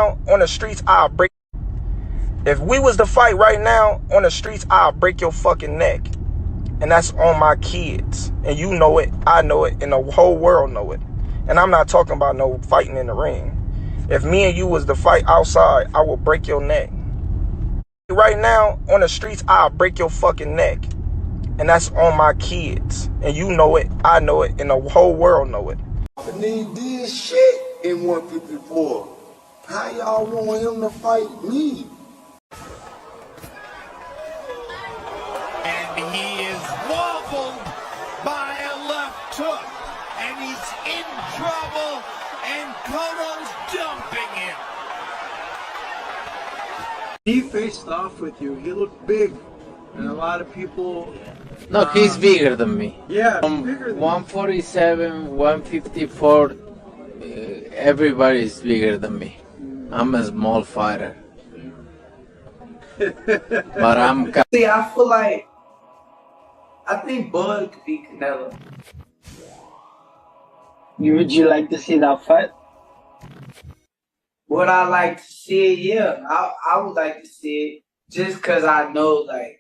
now on the streets, I'll break. If we was to fight right now on the streets, I'll break your fucking neck. And that's on my kids. And you know it, I know it, and the whole world know it. And I'm not talking about no fighting in the ring. If me and you was to fight outside, I will break your neck. Right now on the streets, I'll break your fucking neck. And that's on my kids. And you know it, I know it, and the whole world know it. And he did shit in 154. How y'all want him to fight me? And he is wobbled by a left hook. And he's in trouble. And Cotto's dumping him. He faced off with you. He looked big. And a lot of people... No, he's bigger than me. Yeah, bigger than 147, 154, everybody's bigger than me. I'm a small fighter. But I'm... See, I feel like, I think Bud could beat Canelo. Would you like to see that fight? Would I like to see it? Yeah, I would like to see it. Just because I know, like,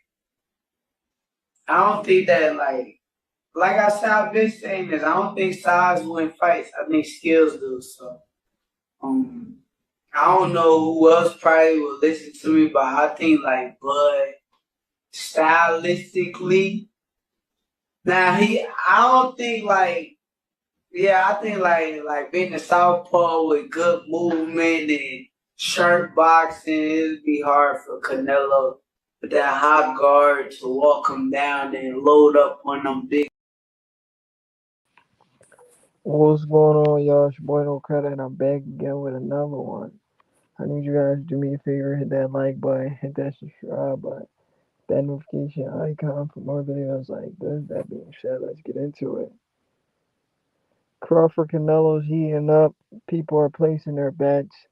I don't think that, like I said, I've been saying this. I don't think size win fights. I think skills do. So, I don't know who else probably will listen to me, but I think, like, Bud, stylistically, now I don't think, like, yeah, I think, like being a southpaw with good movement and sharp boxing, it'd be hard for Canelo with that hot guard to walk him down and load up on them big. What's going on, y'all? It's your boy No Credit, and I'm back again with another one. I need you guys to do me a favor, hit that like button, hit that subscribe button, that notification icon for more videos like this. That being said, let's get into it. Crawford Canelo's heating up. People are placing their bets.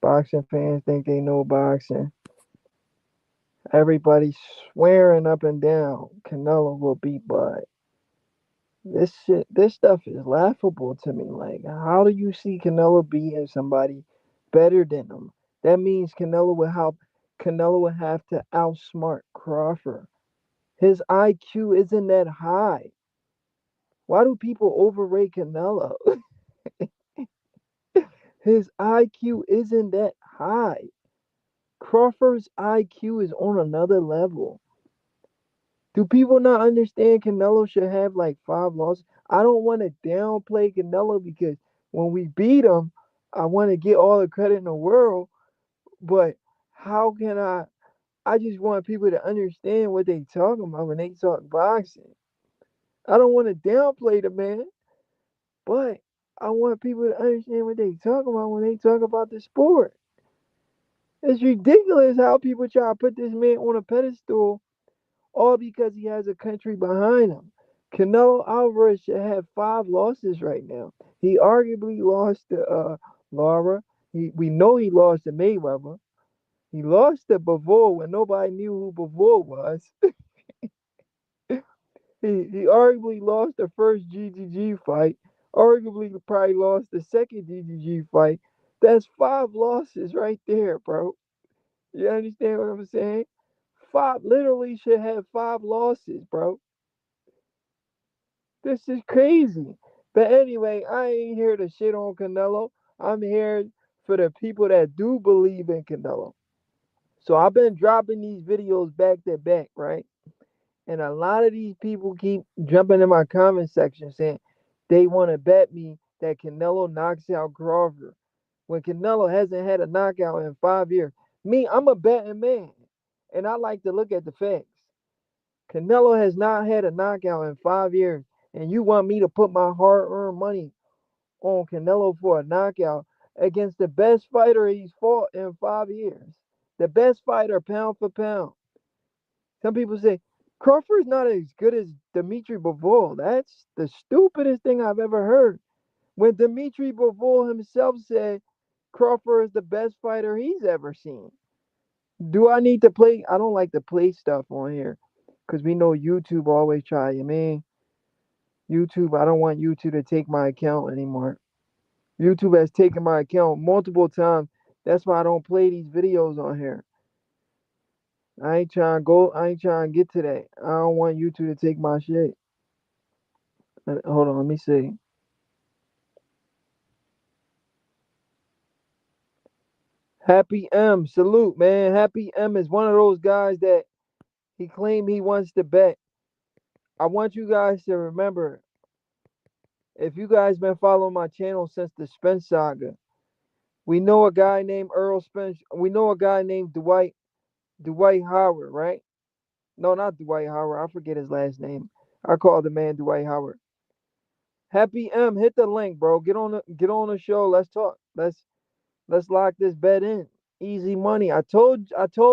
Boxing fans think they know boxing. Everybody's swearing up and down Canelo will beat Bud. This stuff is laughable to me. Like, how do you see Canelo beating somebody better than him? That means Canelo would have to outsmart Crawford. His IQ isn't that high. Why do people overrate Canelo? His IQ isn't that high. Crawford's IQ is on another level. Do people not understand Canelo should have like 5 losses? I don't want to downplay Canelo because when we beat him, I want to get all the credit in the world. But how can I just want people to understand what they talking about when they talk boxing. I don't want to downplay the man, but I want people to understand what they talking about when they talk about the sport. It's ridiculous how people try to put this man on a pedestal all because he has a country behind him. Canelo Alvarez should have 5 losses right now. He arguably lost to Lara. We know he lost to Mayweather. He lost to Bivol when nobody knew who Bivol was. He arguably lost the first GGG fight. Arguably probably lost the second GGG fight. That's 5 losses right there, bro. You understand what I'm saying? 5 literally should have 5 losses, bro. This is crazy. But anyway, I ain't here to shit on Canelo. I'm here for the people that do believe in Canelo. So I've been dropping these videos back to back, right? And a lot of these people keep jumping in my comment section saying they want to bet me that Canelo knocks out Crawford when Canelo hasn't had a knockout in 5 years. Me, I'm a betting man, and I like to look at the facts. Canelo has not had a knockout in 5 years, and you want me to put my hard-earned money on Canelo for a knockout against the best fighter he's fought in 5 years. The best fighter pound for pound. Some people say, Crawford's not as good as Dimitri Bivol. That's the stupidest thing I've ever heard. When Dimitri Bivol himself said Crawford is the best fighter he's ever seen. Do I need to play? I don't like to play stuff on here because we know YouTube always try. YouTube, I don't want YouTube to take my account anymore. YouTube has taken my account multiple times. That's why I don't play these videos on here. I ain't trying to go. I ain't trying to get to that. I don't want you two to take my shit. Hold on, let me see. Happy M, salute, man. Happy M is one of those guys that he claimed he wants to bet. I want you guys to remember, if you guys been following my channel since the Spence saga, we know a guy named Earl Spence. We know a guy named Dwight Howard, right? No, not Dwight Howard. I forget his last name. I call the man Dwight Howard. Happy M, hit the link, bro. Get on the show. Let's talk. Let's lock this bet in. Easy money. I told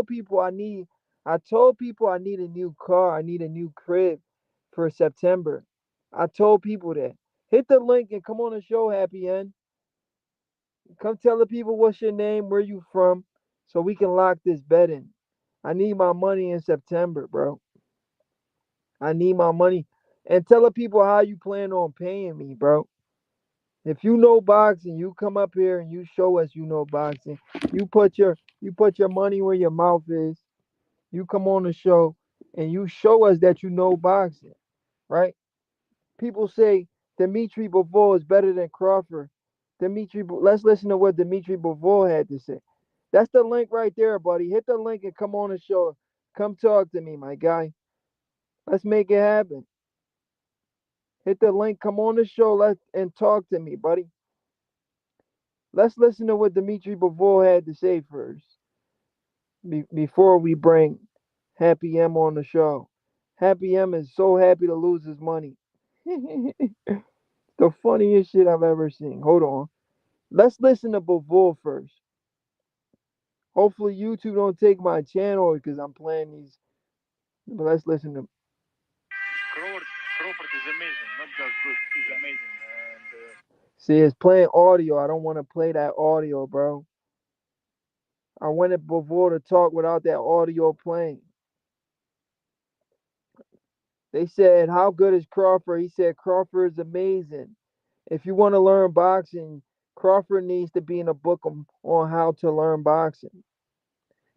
people I need a new car. I need a new crib for September. I told people that. Hit the link and come on the show, Happy N. Come tell the people what's your name, where you from, so we can lock this bet in. I need my money in September, bro. I need my money. And tell the people how you plan on paying me, bro. If you know boxing, you come up here and you show us you know boxing. You put your money where your mouth is. You come on the show and you show us that you know boxing, right? People say Dimitri Bivol is better than Crawford. Let's listen to what Dimitri Bivol had to say. That's the link right there, buddy. Hit the link and come on the show. Come talk to me, my guy. Let's make it happen. Hit the link, come on the show, and talk to me, buddy. Let's listen to what Dimitri Bivol had to say first before we bring Happy M on the show. Happy M is so happy to lose his money. The funniest shit I've ever seen. Hold on. Let's listen to Bivol first. Hopefully YouTube don't take my channel because I'm playing these. But let's listen to. Crawford is amazing, not just good. He's amazing, and See, it's playing audio. I don't want to play that audio, bro. I wanted Bivol to talk without that audio playing. They said, how good is Crawford? He said, Crawford is amazing. If you want to learn boxing, Crawford needs to be in a book on how to learn boxing.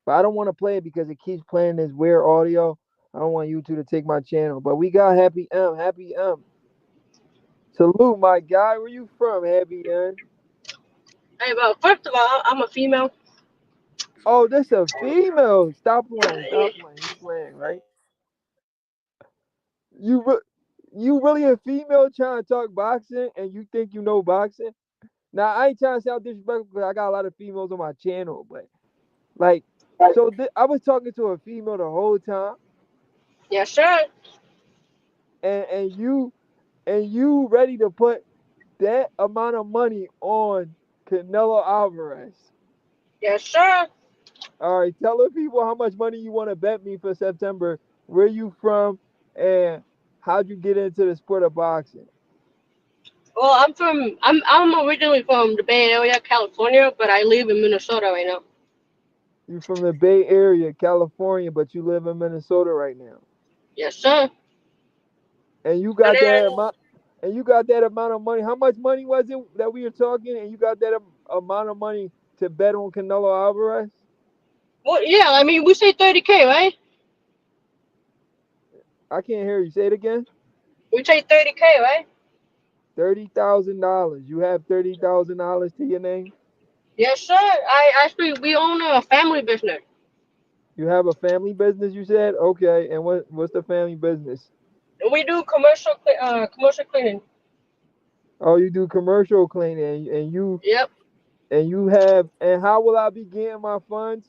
But I don't want to play it because it keeps playing this weird audio. I don't want you two to take my channel. But we got Happy M. Happy M. Salute, my guy. Where you from, Happy M? Hey, well, first of all, I'm a female. Oh, this a female. Stop playing. Stop playing. You playing, right? You you really a female trying to talk boxing and you think you know boxing? Now I ain't trying to sound disrespectful because I got a lot of females on my channel, but like, so I was talking to a female the whole time, Yes, sir. and you ready to put that amount of money on Canelo Alvarez? Yes, sir. All right, tell the people how much money you want to bet me for September, where you from, and how'd you get into the sport of boxing? Well, I'm originally from the Bay Area, California, but I live in Minnesota right now. You from the Bay Area, California, but you live in Minnesota right now. Yes, sir. And you And got then, that amount and you got that amount of money. How much money was it that we were talking? And you got that amount of money to bet on Canelo Alvarez? well, yeah, I mean, we say 30K, right? I can't hear you. Say it again. We say 30K, right? $30,000. You have $30,000 to your name. Yes, sir. We own a family business. You have a family business. You said okay. And what's the family business? And we do commercial cleaning. Oh, you do commercial cleaning, and you Yep. and you have. And how will I be getting my funds?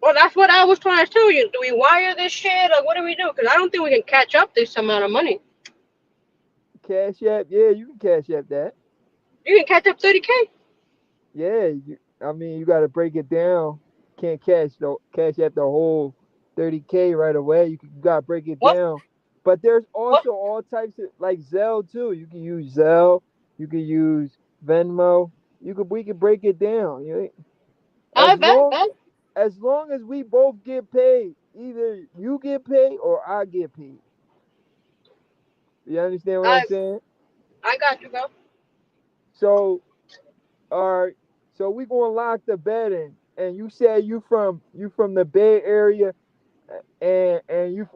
Well, that's what I was trying to tell you. Do we wire this shit, or what do we do? Because I don't think we can catch up this amount of money. Cash App. Yeah, you can Cash App that. You can catch up 30K. Yeah, I mean, you got to break it down. Can't cash at the whole 30K right away. You got to break it What? down. But there's What? also all types of like Zelle too. You can use Zelle. You can use Venmo. We can break it down. I As bet, long bet. as long as we both get paid, either you get paid or I get paid. You understand what I'm I saying? I got you, bro. So, all right. So we gonna lock the bet in. And you said you from the Bay Area, and you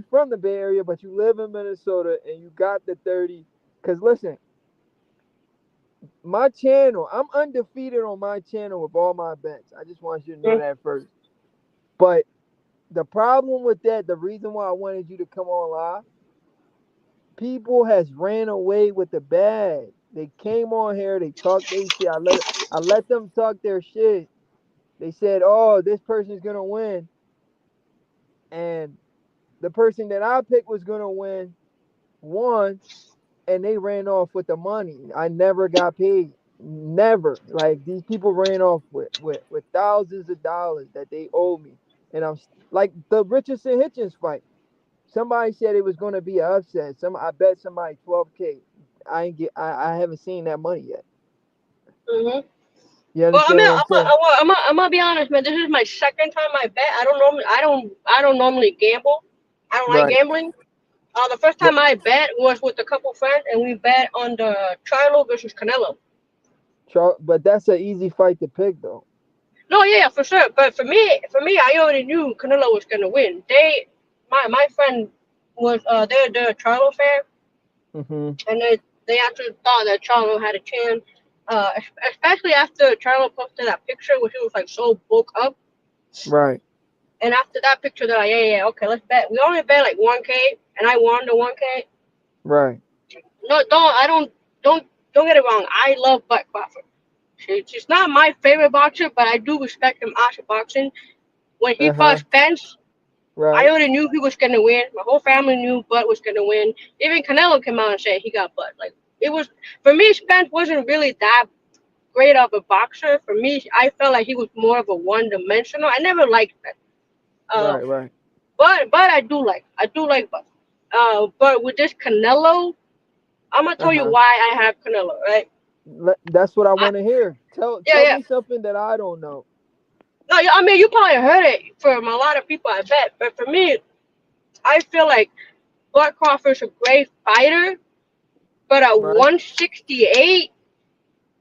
from the Bay Area, but you live in Minnesota, and you got the 30. Cause listen, my channel, I'm undefeated on my channel with all my bets. I just want you to know that first. But the problem with that, the reason why I wanted you to come on live, people has ran away with the bag. They came on here, they talked their shit. I let them talk their shit. They said, "Oh, this person's gonna win," and the person that I picked was gonna won, and they ran off with the money. I never got paid. Never. Like these people ran off with thousands of dollars that they owe me. And I'm like the Richardson Hitchens fight. Somebody said it was gonna be an upset. I bet somebody 12K. I haven't seen that money yet. Mhm. You Well, understand what I'm saying? I'm gonna be honest, man. This is my second time I bet. I don't normally gamble. I don't like Right. gambling. The first But time I bet was with a couple friends, and we bet on the Charlo versus Canelo. but that's an easy fight to pick though. No, yeah, for sure. But for me, I already knew Canelo was gonna win. My friend was they're a Charlo fan, Mhm. and they actually thought that Charlo had a chance. Especially after Charlo posted that picture where he was like so bulk up. Right. And after that picture, they're like, yeah, okay, let's bet. We only bet like 1K, and I won the 1K. Right. No, don't get it wrong. I love Bud Crawford. She's not my favorite boxer, but I do respect him as a boxing. When he fought Uh-huh. Spence, I Right. already knew he was gonna win. My whole family knew Bud was gonna win. Even Canelo came out and said he got Bud. Like it was for me, Spence wasn't really that great of a boxer. For me, I felt like he was more of a one-dimensional. I never liked that. Uh, Right. Right. but I do like Bud. But with this Canelo, I'm gonna tell you Uh-huh. why I have Canelo. Right? That's what I I, want to hear. yeah, Tell yeah. me something that I don't know. No, I mean you probably heard it from a lot of people, I bet. But for me, I feel like Bud Crawford's a great fighter, but at Right. 168,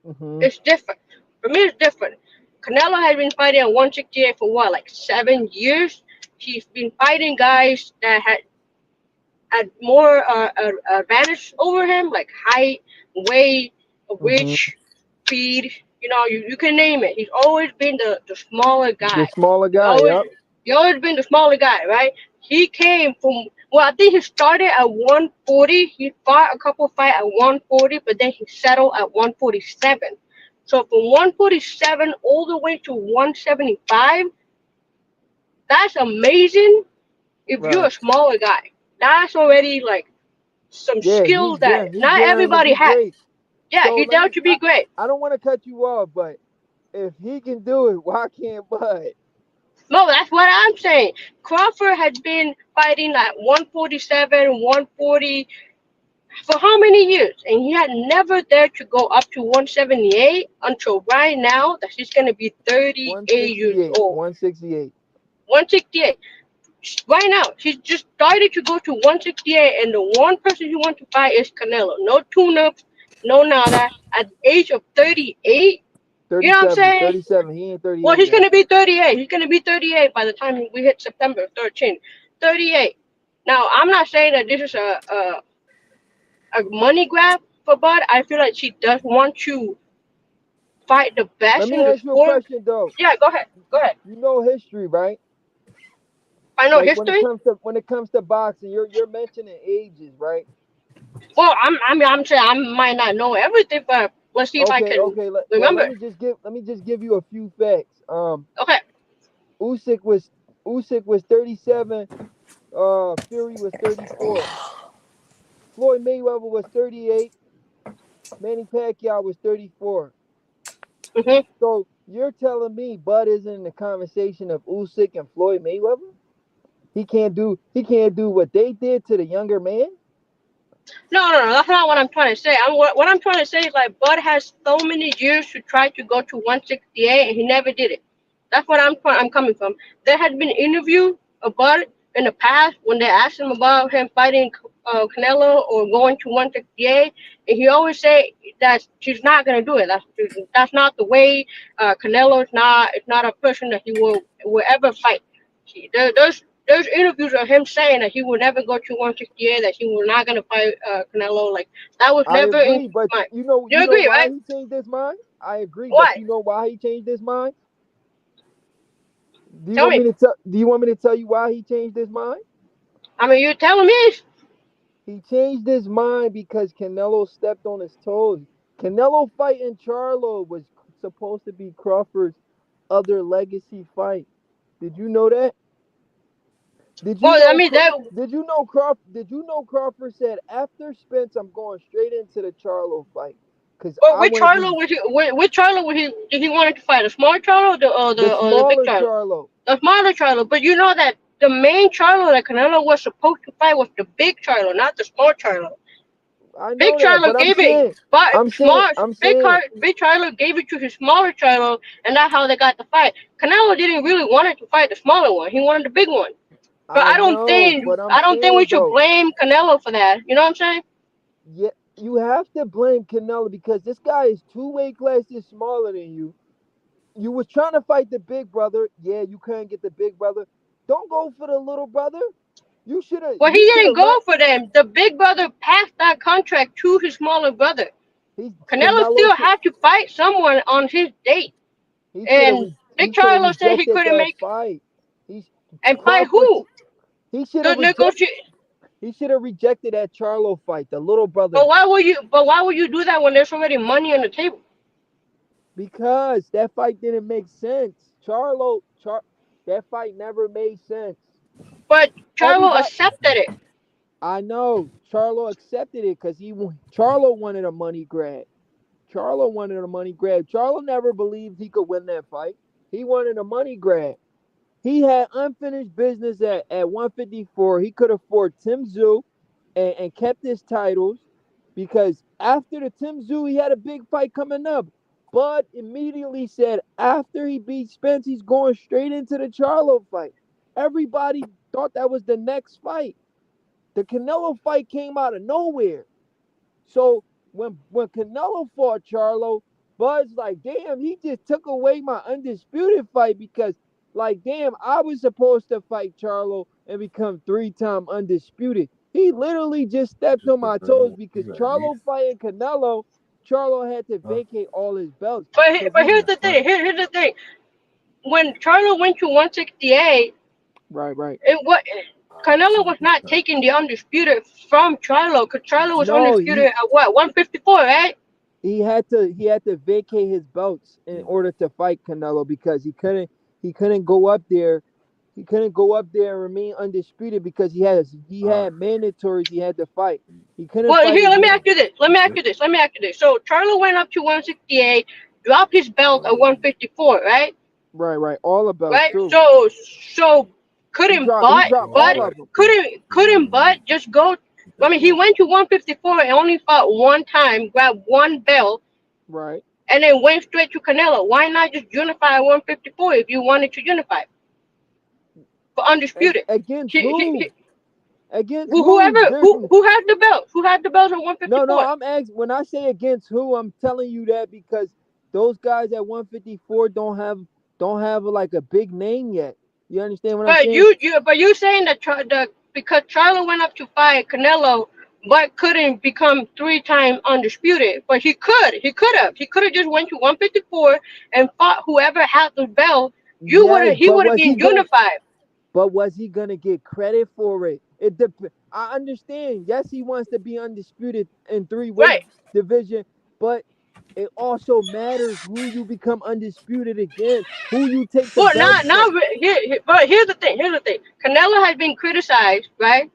Mhm. it's different. For me, it's different. Canelo has been fighting at 168 for what, like 7 years? He's been fighting guys that had more advantage over him, like height, weight, Mhm. reach, speed. You can name it. He's always been the smaller The guy. smaller He's guy. always Yep. he always been the smaller guy, right? He came from I think he started at 140. He fought a couple fights at 140, but then he settled at 147. So from 147 all the way to 175, that's amazing. If you're Right. a smaller guy, that's already like some Yeah. skill that He not daring to everybody be has. great. Yeah, So he let down me. to be great. I don't want to cut you off, but if he can do it, why can't Bud? No, that's what I'm saying. Crawford has been fighting at 147, 140 for how many years? And he had never dared to go up to 178 until right now that he's going to be 38 years 168. old. 168. 168. Right now, he's just started to go to 168, and the one person he wants to fight is Canelo. No tune-ups, no nada. At the age of 38, you know what I'm 37. saying? 37. He ain't Well, 38 he's yet. going to be 38. He's going to be 38 by the time we hit September 13th. 38. Now, I'm not saying that this is a money grab for Bud. I feel like she does want to fight the Let best me in the ask you a sport. question though. Yeah, go ahead. Go ahead. You know history, right? I know Like history. when it comes to boxing, you're mentioning ages, right? Well, I'm saying I might not know everything, but let's see if I Okay, can okay. remember. Let me just give you a few facts. Okay. Usyk was 37. Fury was 34. Floyd Mayweather was 38. Manny Pacquiao was 34. Mhm. So you're telling me Bud isn't in the conversation of Usyk and Floyd Mayweather? He can't do what they did to the younger man? No. That's not what I'm trying to say. What I'm trying to say is like Bud has so many years to try to go to 168, and he never did it. That's what I'm coming from. There had been interview of Bud in the past when they asked him about him fighting Canelo or going to 168, and he always say that she's not gonna do it. That's not the way. Canelo is not a person that he will ever fight. There's interviews of him saying that he will never go to 168, that he was not gonna fight Canelo. Like that was I never in agree, his but mind. You you know agree, why right? he changed his mind? I agree, but What? you know why he changed his mind? Tell me. Do you want me to tell you why he changed his mind? I mean, you're telling me. He changed his mind because Canelo stepped on his toes. Canelo fighting Charlo was supposed to be Crawford's other legacy fight. Did you know that? Did you Well, I know? mean that. Did you know Crawford? Did you know Crawford said after Spence, I'm going straight into the Charlo fight because But I which want to Charlo be would he? Which Charlo would he? Did he want to fight? A small Charlo the or the big smaller Charlo? Charlo. The smaller Charlo. But you know that the main Charlo that Canelo was supposed to fight was the big Charlo, not the small Charlo. I Big know that, Charlo but gave it, but I'm saying, Big Charlo gave it to his smaller Charlo, and that's how they got the fight. Canelo didn't really want it to fight the smaller one. He wanted the big one. But I know, but I'm I don't think we saying should though, blame Canelo for that. You know what I'm saying? yeah, you have to blame Canelo because this guy is 2 weight classes smaller than you. You was trying to fight the big brother. Yeah, you couldn't get the big brother. Don't go for the little brother. Well, he You should didn't have let go for them. The big brother passed that contract to his smaller brother. he Canelo Canelo still should had to fight someone on his date, and Big he should have Charlo said he rejected couldn't that make fight. He's and fight Crawford. who? He should The have rejected. negotiate. He should have rejected that Charlo fight, the little brother, But why would you? But why would you do that when there's already money on the table? because that fight didn't make sense. That fight never made sense. But Charlo Everybody, accepted it. I know Charlo accepted it because Charlo wanted a money grab. Charlo wanted a money grab. Charlo never believed he could win that fight. He wanted a money grab. He had unfinished business at 154. He could have fought Tim Tszyu and kept his titles because after the Tim Tszyu, he had a big fight coming up. Bud immediately said after he beat Spence, he's going straight into the Charlo fight. Everybody thought that was the next fight. The Canelo fight came out of nowhere. So when Canelo fought Charlo, Bud's like, damn, he just took away my undisputed fight because, like, damn, I was supposed to fight Charlo and become 3-time undisputed. He literally just stepped on my toes because Charlo fighting Canelo, Charlo had to vacate all his belts. But here's the thing. Here's the thing. When Charlo went to 168, Right. what Canelo was not taking the undisputed from Charlo, because Charlo was No, undisputed at what 154, right? he had to vacate his belts in order to fight Canelo because he couldn't go up there. He couldn't go up there and remain undisputed because he had mandatories he had to fight. He couldn't Well, fight here, his let me ask you this. So Charlo went up to 168, dropped his belt at 154, right? right. All the belts Right. too. So He dropped all of them. couldn't Bud just go? I mean, he went to 154 and only fought one time, grabbed one belt, Right. and then went straight to Canelo. Why not just unify at 154 if you wanted to unify for undisputed? Against who? Against who? Whoever who had the belt? Who had the belt at No. 154? I'm asking. When I say against who, I'm telling you that because those guys at 154 don't have like a big name yet. You understand what I'm But saying? you saying that because Charlo went up to fight Canelo, but couldn't become 3-time undisputed. But he could have just went to 154 and fought whoever had the belt. Yes, He would have been unified. but was he gonna get credit for it? I understand. Yes, he wants to be undisputed in 3-weight Right. division, but it also matters who you become undisputed against, who you take the Well, belts from. but here's the thing. Canelo has been criticized, right?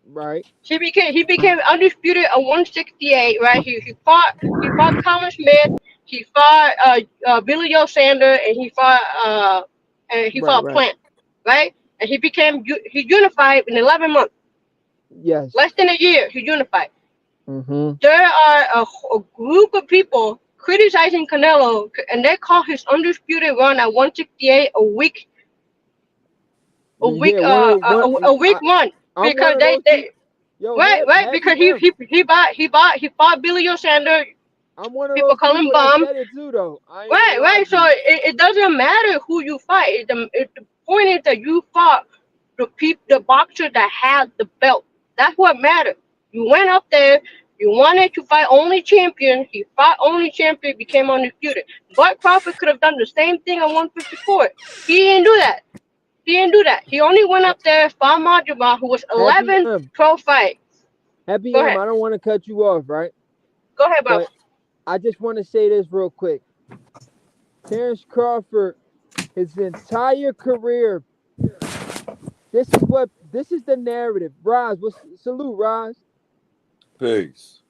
Right. He became undisputed at 168, right? He fought Conor Smith, he fought Billy Joe Sander, and he fought Right. Plant, right? And he unified in 11 months, Yes. less than a year. He unified. Mm-hmm. There are a group of people criticizing Canelo, and they call his undisputed run at 168 a weak a week Yeah, a week one I'm one because of those people. Yo, right because Happy M. he fought Billy Joe Sander. I'm one of People those call him people that Bomb. said it too, though. I ain't gonna Right, lie right. to So you. it doesn't matter who you fight. The point is that you fought the boxer that had the belt. That's what mattered. You went up there. You wanted to fight only champion. He fought only champion. Became undisputed. But Crawford could have done the same thing at 154. He didn't do that. He didn't do that. He only went up there, fought Majuma, who was Happy 11, M. 12 fight. Happy Go M. ahead. I don't want to cut you off, right? Go ahead, bro. But I just want to say this real quick. Terrence Crawford, his entire career, this is the narrative. Roz, salute, Roz. Peace.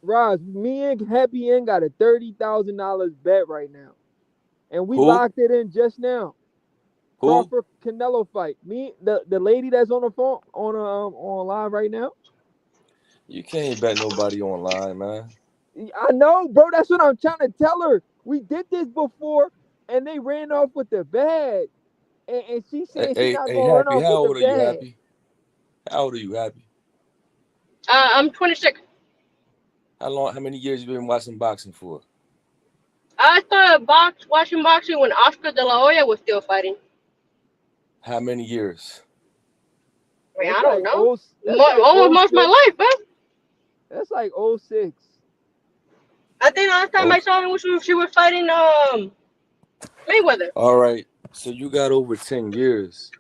Roz, me and Happy N got a $30,000 bet right now. And we Who? locked it in just now. Who? Crawford Canelo fight. Me, the lady that's on the phone on live right now. You can't bet nobody online, man. I know, bro. That's what I'm trying to tell her. We did this before, and they ran off with the bag. And she said she's not Hey, gonna run Happy, off how with the old are you, bag. Happy? How old are you, Happy? I'm 26. How many years you been watching boxing for? I started watching boxing when Oscar De La Hoya was still fighting. How many years? I mean, That's I don't like know. that's like Almost most of my life, bro. That's like 06. I think the last time Oh, I saw her was when she was fighting Mayweather. all right. So you got over 10 years,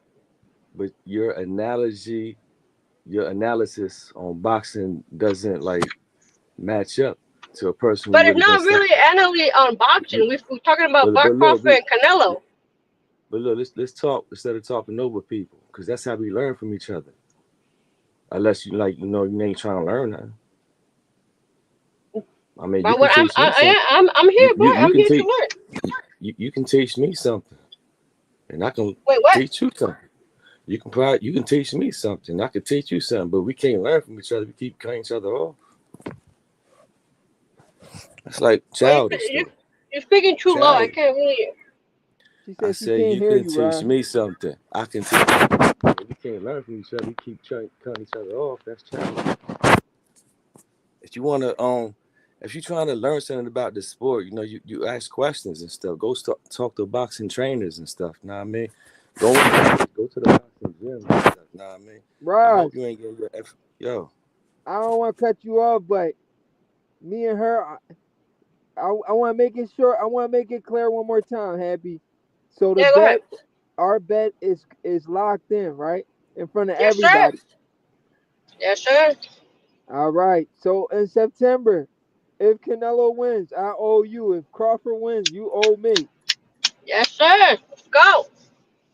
but your analysis on boxing doesn't like match up to a person who But it's really been not studying. really anally on boxing. We're talking about Bud Look, Crawford and Canelo. let's talk instead of talking over people, because that's how we learn from each other. Unless you you ain't trying to learn nothing. I mean, you But can what teach me something. I'm here, boy. You I'm can here to teach learn. you can teach me something, and I can Wait, what? teach you something. You can teach me something. I can teach you something, but we can't learn from each other. We keep cutting each other off. It's like childish, though. You're speaking too low. I Childish. can't really. She I said she say can't you hear can you, teach Roz. me something. I can teach you. We can't learn from each other. We keep cutting each other off. That's childish. If you want to if you're trying to learn something about the sport, you ask questions and stuff. Go talk to boxing trainers and stuff. Know what I mean? Go to the boxing gym and stuff. Know what I mean? I Roz, hope you ain't getting your yo. I don't want to cut you off, but me and her, I want to make it short. I want to make it clear one more time, Happy. So the Yeah, go ahead. our bet is locked in, right? In front of Yes, sir. everybody. Yes, sir. All right. So in September, if Canelo wins, I owe you. If Crawford wins, you owe me. Yes, sir. Let's go.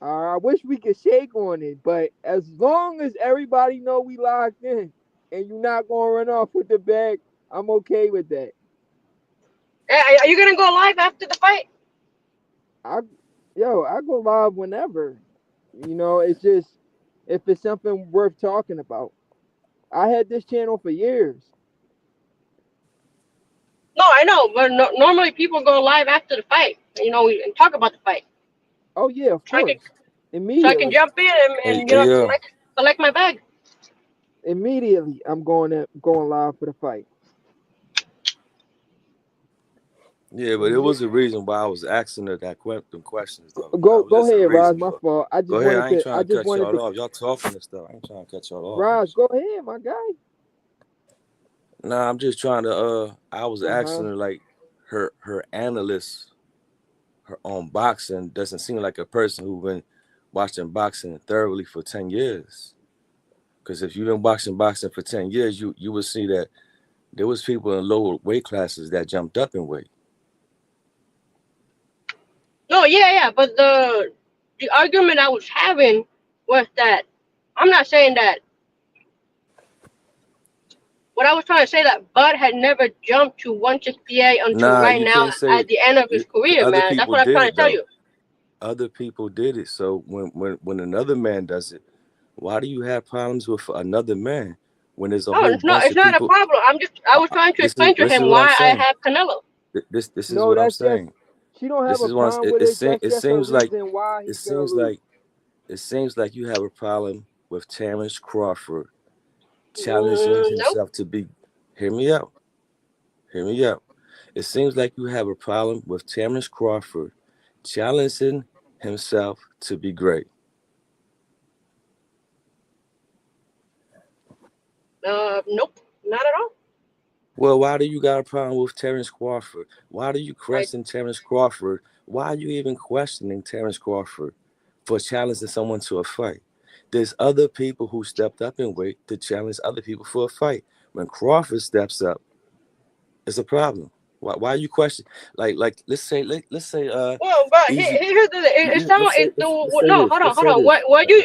I wish we could shake on it, but as long as everybody know we locked in and you're not gonna run off with the bag, I'm okay with that. Hey, are you gonna go live after the fight? I I go live whenever. It's just if it's something worth talking about. I had this channel for years. No, I know, but normally people go live after the fight. And talk about the fight. Oh yeah, of So I can, course. so I can Immediately. jump in Hey, and hey, collect my bag. Immediately I'm going live for the fight. yeah, but it was a reason why I was asking her them questions though. Go It was just a ahead, Roz. reason. My But fault. go ahead. I ain't trying to cut y'all off. Y'all talking and stuff. I ain't trying to cut y'all off. Roz, go ahead, my guy. Nah, I'm just trying to. I was asking Uh-huh. her like her analyst, her on boxing doesn't seem like a person who's been watching boxing thoroughly for 10 years. Because if you've been watching boxing for 10 years, you would see that there was people in lower weight classes that jumped up in weight. No, yeah, but the argument I was having was that I'm not saying that. What I was trying to say that Bud had never jumped to 168 until Nah, right you now can't say at the end of his career, other man. That's people what I'm did trying to it tell though. you. Other people did it. So when another man does it, why do you have problems with another man when there's a No, whole it's not. bunch It's of not a people? problem. I was trying to explain to This is him what I'm why I saying. have Canelo. This is No, what I'm that's just saying. she don't have This a is what problem with it. That's it just a seems like reason why it he's gonna seems lose. like it seems like you have a problem with Terrence Crawford challenging Nope. himself to be. Hear me out. Hear me out. It seems like you have a problem with Terrence Crawford challenging himself to be great. Nope. Not at all. Well, why do you got a problem with Terrence Crawford? Why do you I question Terrence Crawford? Why are you even questioning Terrence Crawford for challenging someone to a fight? There's other people who stepped up in weight to challenge other people for a fight. When Crawford steps up, it's a problem. Why are you questioning? Like let's say Well, but easy. here's the it's not Let's say no, this. hold on, Let's hold say on. this.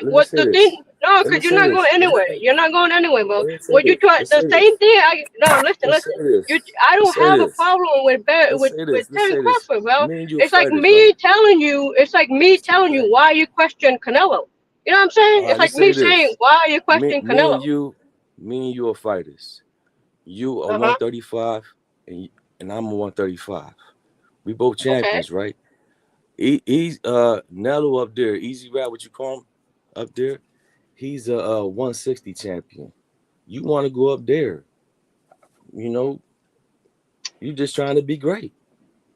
Let me What say the this. thing? No, Let me because you're say not this. going anywhere. You're not going anywhere, bro. Let me say What you this. try Let's the say same this. thing? No, listen, Let's say listen. this. I Let's don't say have a this. problem with Let's say this. Let's Terrence say this. Crawford, bro. Me and you are It's like fighters, right? me telling you. It's like me telling you Right. why you question Canelo. You know what I'm saying? All It's right. like Let's me say saying this. why you Me, question me Canelo. and you, me and you are fighters. You are Uh huh. 135, and I'm a 135. We both Okay. champions, right? He's Nello up there, Easy Rap, what you call him up there? He's a 160 champion. You want to go up there? You know, you just trying to be great.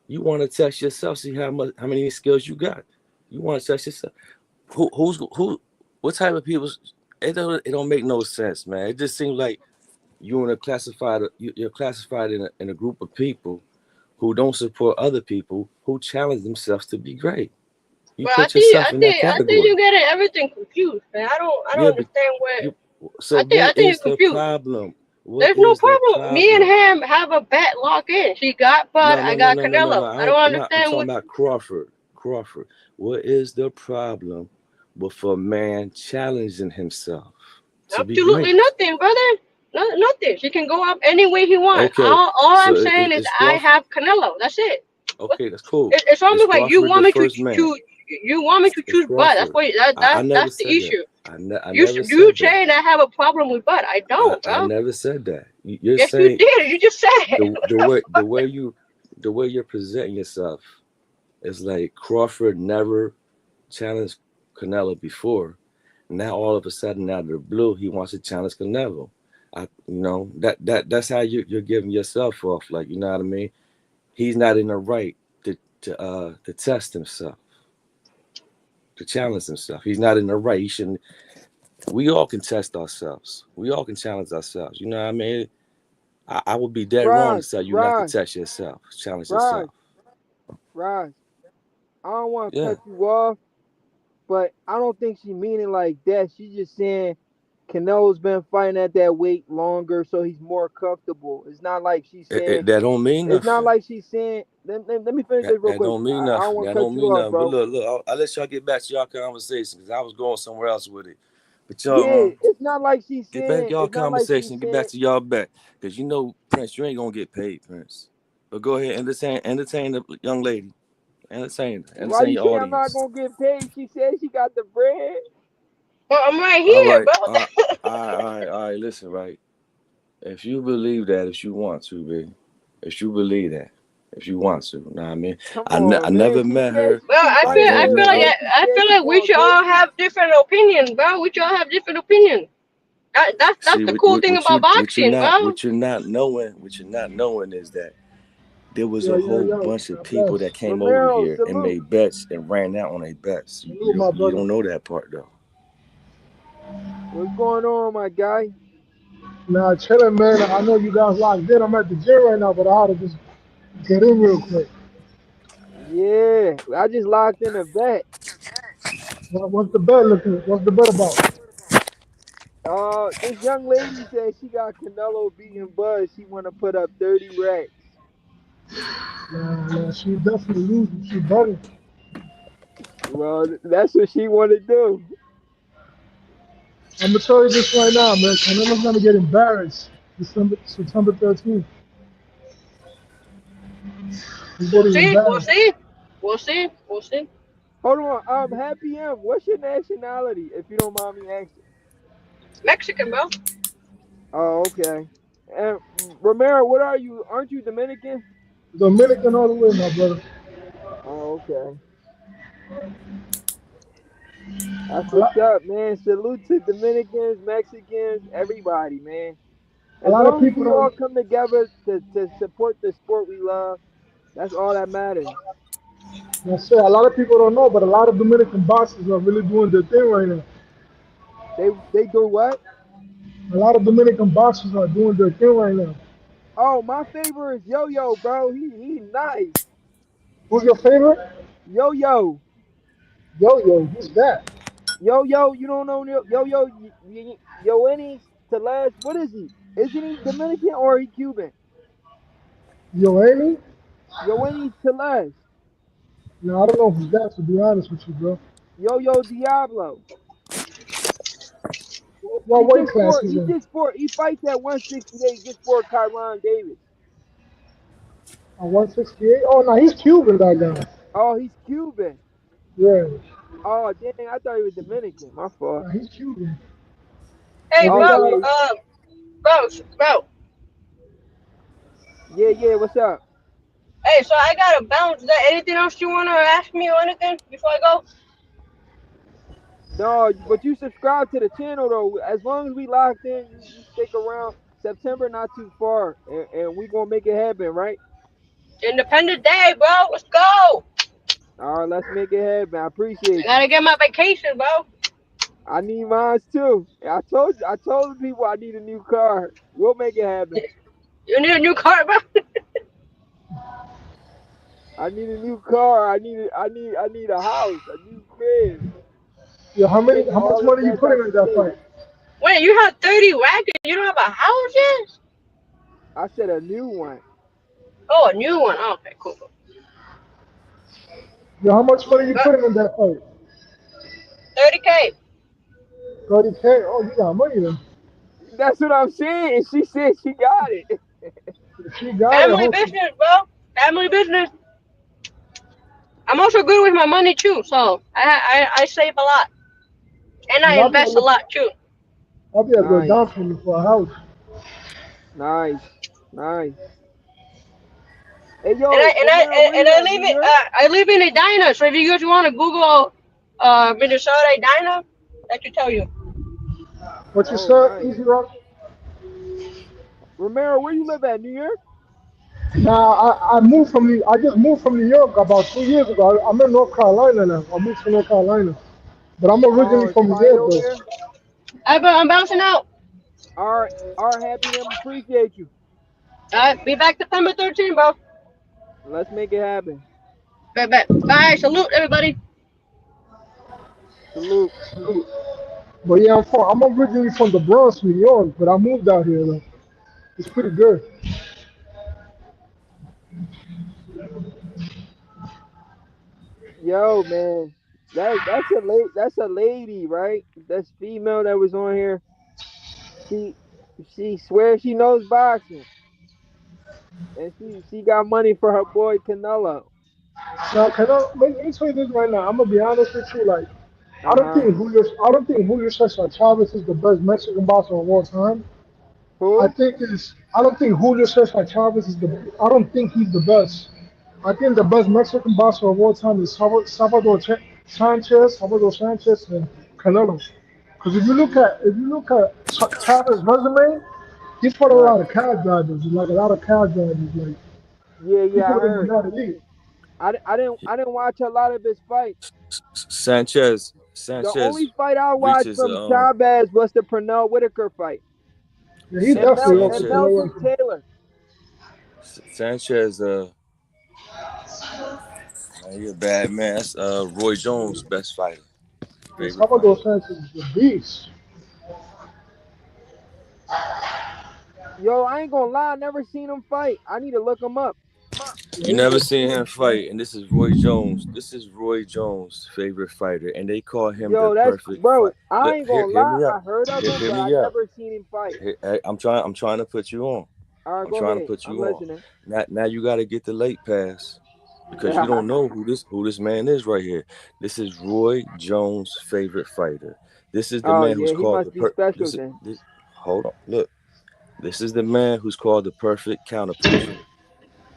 You want to test yourself, see how many skills you got. You want to test yourself. Who? What type of people? It don't make no sense, man. It just seems like you're classified in a group of people who don't support other people who challenge themselves to be great. You Well, put yourself in that I think category. you getting everything confused, man. I don't Yeah, but understand where. you. So I what think is you're the confused. problem? What There's no is the problem. Me and problem? him have a bet locked in. She got Bud, No, I no, no, got no, no, no, no. Canelo. I don't I'm understand talking what. about Crawford. Crawford. What is the problem with a man challenging himself to be Absolutely great? nothing, brother. No, nothing. She can go up any way he wants. Okay, All so I'm saying is is I Crawford. have Canelo. That's it. What? Okay, that's cool. It's Is almost like you Crawford the want me to first man? choose. You want me to It's choose Bud. That's Crawford. what. I never That's the said that. issue. I never You said that. saying I have a problem with Bud. I don't, I bro. never said that. You're Yes, you saying did. You just said. What the the way fuck? the way you're presenting yourself is like Crawford never challenged Canelo before. Now all of a sudden, out of the blue, he wants to challenge Canelo. That's how you're giving yourself off. Like, you know what I mean? He's not in the right to test himself, to challenge himself. He's not in the right. He shouldn't. We all can test ourselves. We all can challenge ourselves. You know what I mean? I would be dead wrong to Raj, tell you not to Raj, test yourself, challenge Raj, yourself. Raj. I don't want to Yeah. cut you off, but I don't think she mean it like that. She's just saying Canelo's been fighting at that weight longer, so he's more comfortable. It's not like she's saying. That don't mean It's not nothing. like she's saying. Let me finish this real That quick. don't mean I don't nothing. want That to cut don't you mean off, nothing. But bro. look, I'll let y'all get back to y'all conversation because I was going somewhere else with it. But y'all Yeah, it's not like she's get back saying. y'all It's not like she's conversation. Get back saying. to y'all back because Prince, you ain't gonna get paid, Prince. But go ahead, entertain the young lady. Why Entertain you your say I'm not audience. gonna get paid? She said she got the bread. Well, I'm right All here, right, bro. all right. Listen, right. If you believe that, if you want to, be, if you believe that, if you want to, know what I mean? Come I on, man. never She met said her. she keep I running don't know her. I Said feel she like we going should all crazy. have different opinions, bro. We should all have different opinions. That's See, the cool thing about boxing, bro. what you're not knowing is that there was a Yo, yo, whole yo. bunch of God people bless. that came over Romero, here and salute. made bets and ran out on their bets. Salute, my You brother. don't know that part though. What's going on, my guy? Nah, chilling, man. I know you guys locked in. I'm at the gym right now, but I ought to just get in real quick. Yeah, I just locked in a bet. What's the bet looking? What's the bet about? This young lady said she got Canelo beating Buzz. She want to put up 30 racks. Nah, she definitely losing. She betting. Well, that's what she want to do. I'm gonna tell you this right now, man. Canelo's gonna get embarrassed September 13th. He's We'll getting see. We'll embarrassed. see. We'll see. We'll see. Hold on, Happy M, what's your nationality, if you don't mind me asking? Mexican, bro. Oh, okay. And Romero, what are you? Aren't you Dominican? Dominican all the way, my brother. Oh, okay. That's A lot, what's up, man. Salute to Dominicans, Mexicans, everybody, man. a As lot of long as people we all don't. come together to support the sport we love, that's all that matters. That's it. A lot of people don't know, but a lot of Dominican boxers are really doing their thing right now. They do what? A lot of Dominican boxers are doing their thing right now. Oh, my favorite is Yo Yo, bro. He nice. Who's your favorite? Yo Yo. Yo Yo. Who's that? Yo Yo, you don't know Yo Yo Yoenis Teles? What is he? Isn't he Dominican or he Cuban? Yo Amy? Yoenis Teles. No, I don't know who's that. To be honest with you, bro. Yo Yo Diablo. What weight class is He in? just fought he fights at 168 just for Kyron Davis. 168. Oh no, he's Cuban. That guy. Oh, he's Cuban. Yeah, Oh dang, I thought he was Dominican. My fault. no, he's Cuban. Hey, But they bro, got. Okay. bro. Yeah, what's up? Hey, so I gotta bounce. Is there anything else you wanna ask me or anything before I go? No, but you subscribe to the channel though. As long as we locked in, you stick around. September not too far, and we gonna make it happen, right? Independent Day, bro. Let's go. All right, let's make it happen. I I appreciate you. gotta get my vacation, bro. I need mine too. I told the people I need a new car. We'll make it happen. You need a new car, bro. I need a new car. I need a house, a new crib. Yeah, how many? Getting How much all the money you best put out in the that state. fight? Wait, you have 30 wagons. You don't have a house yet? I said a new one. Oh, a new one. Oh, okay, cool. Yeah, how much money you Uh, put in that fight? 30K. 30K. Oh, you got money then. That's what I'm saying. She said she got it. She got it. Family business, bro. Family business. I'm also good with my money too, so I save a lot and I Man, invest a lot too. I'll be a good Nice, down payment for a house. nice, nice. Hey And I yo, and Romero, I where and you I at? live New in York? I live in Edina. So if you guys want to Google Minnesota Edina, that should tell you. What you Oh, said, nice. Easy Rock? Romero, where you live at? New York? Nah, I moved from I just moved from New York about 2 years ago. I'm in North Carolina now. I moved to North Carolina, but I'm originally Oh, it's from New quiet York over though. there. I'm bouncing out. All right, happy them. Appreciate you. All right, be back September 13th, bro. Let's make it happen. Bet. Bye. Salute everybody. Salute. But yeah, I'm originally from the Bronx, New York, but I moved out here though. It's pretty good. Yo, man, that's a lady, right? That's female that was on here. She she swears she knows boxing, and she got money for her boy Canelo. Now, let me tell you this right now. I'm gonna be honest with you. Like, Uh huh. I don't think Julio Cesar Chavez is the best Mexican boxer of all time. Who? I don't think Julio Cesar Chavez is the. I don't think he's the best. I think the best Mexican boxer of all time is Salvador Sanchez, and Canelo. Because if you look at Chavez's resume, he fought a Right. lot of cab drivers, like a lot of cab drivers. Like Yeah, I people that were heard. not elite. I didn't watch a lot of his fights. Sanchez The only Sanchez fight I watched reaches from Chavez was the Pernell Whitaker fight, Yeah, he's definitely up and there. You know Sanchez Melvin what? Taylor. Sanchez man, you're a bad man. That's Roy Jones' best fighter, Yeah, favorite Salvador fighter. Sanchez is a beast. Yo, I ain't gonna lie, I never seen him fight. I need to look him up. You never seen him fight, and this is Roy Jones. This is Roy Jones' favorite fighter, and they call him the Yo, that's perfect fight. bro. I Look, ain't gonna hear lie, me I out. heard of him, Hear but I me out. never seen him fight. I'm trying to put you on. All right, I'm go trying to ahead. put I'm you on. listening. Now you got to get the late pass because you don't know who this man is right here. This is Roy Jones' favorite fighter. This is the Oh man who's yeah, he called must be special then. hold on. Look. This is the man who's called the perfect counterpuncher.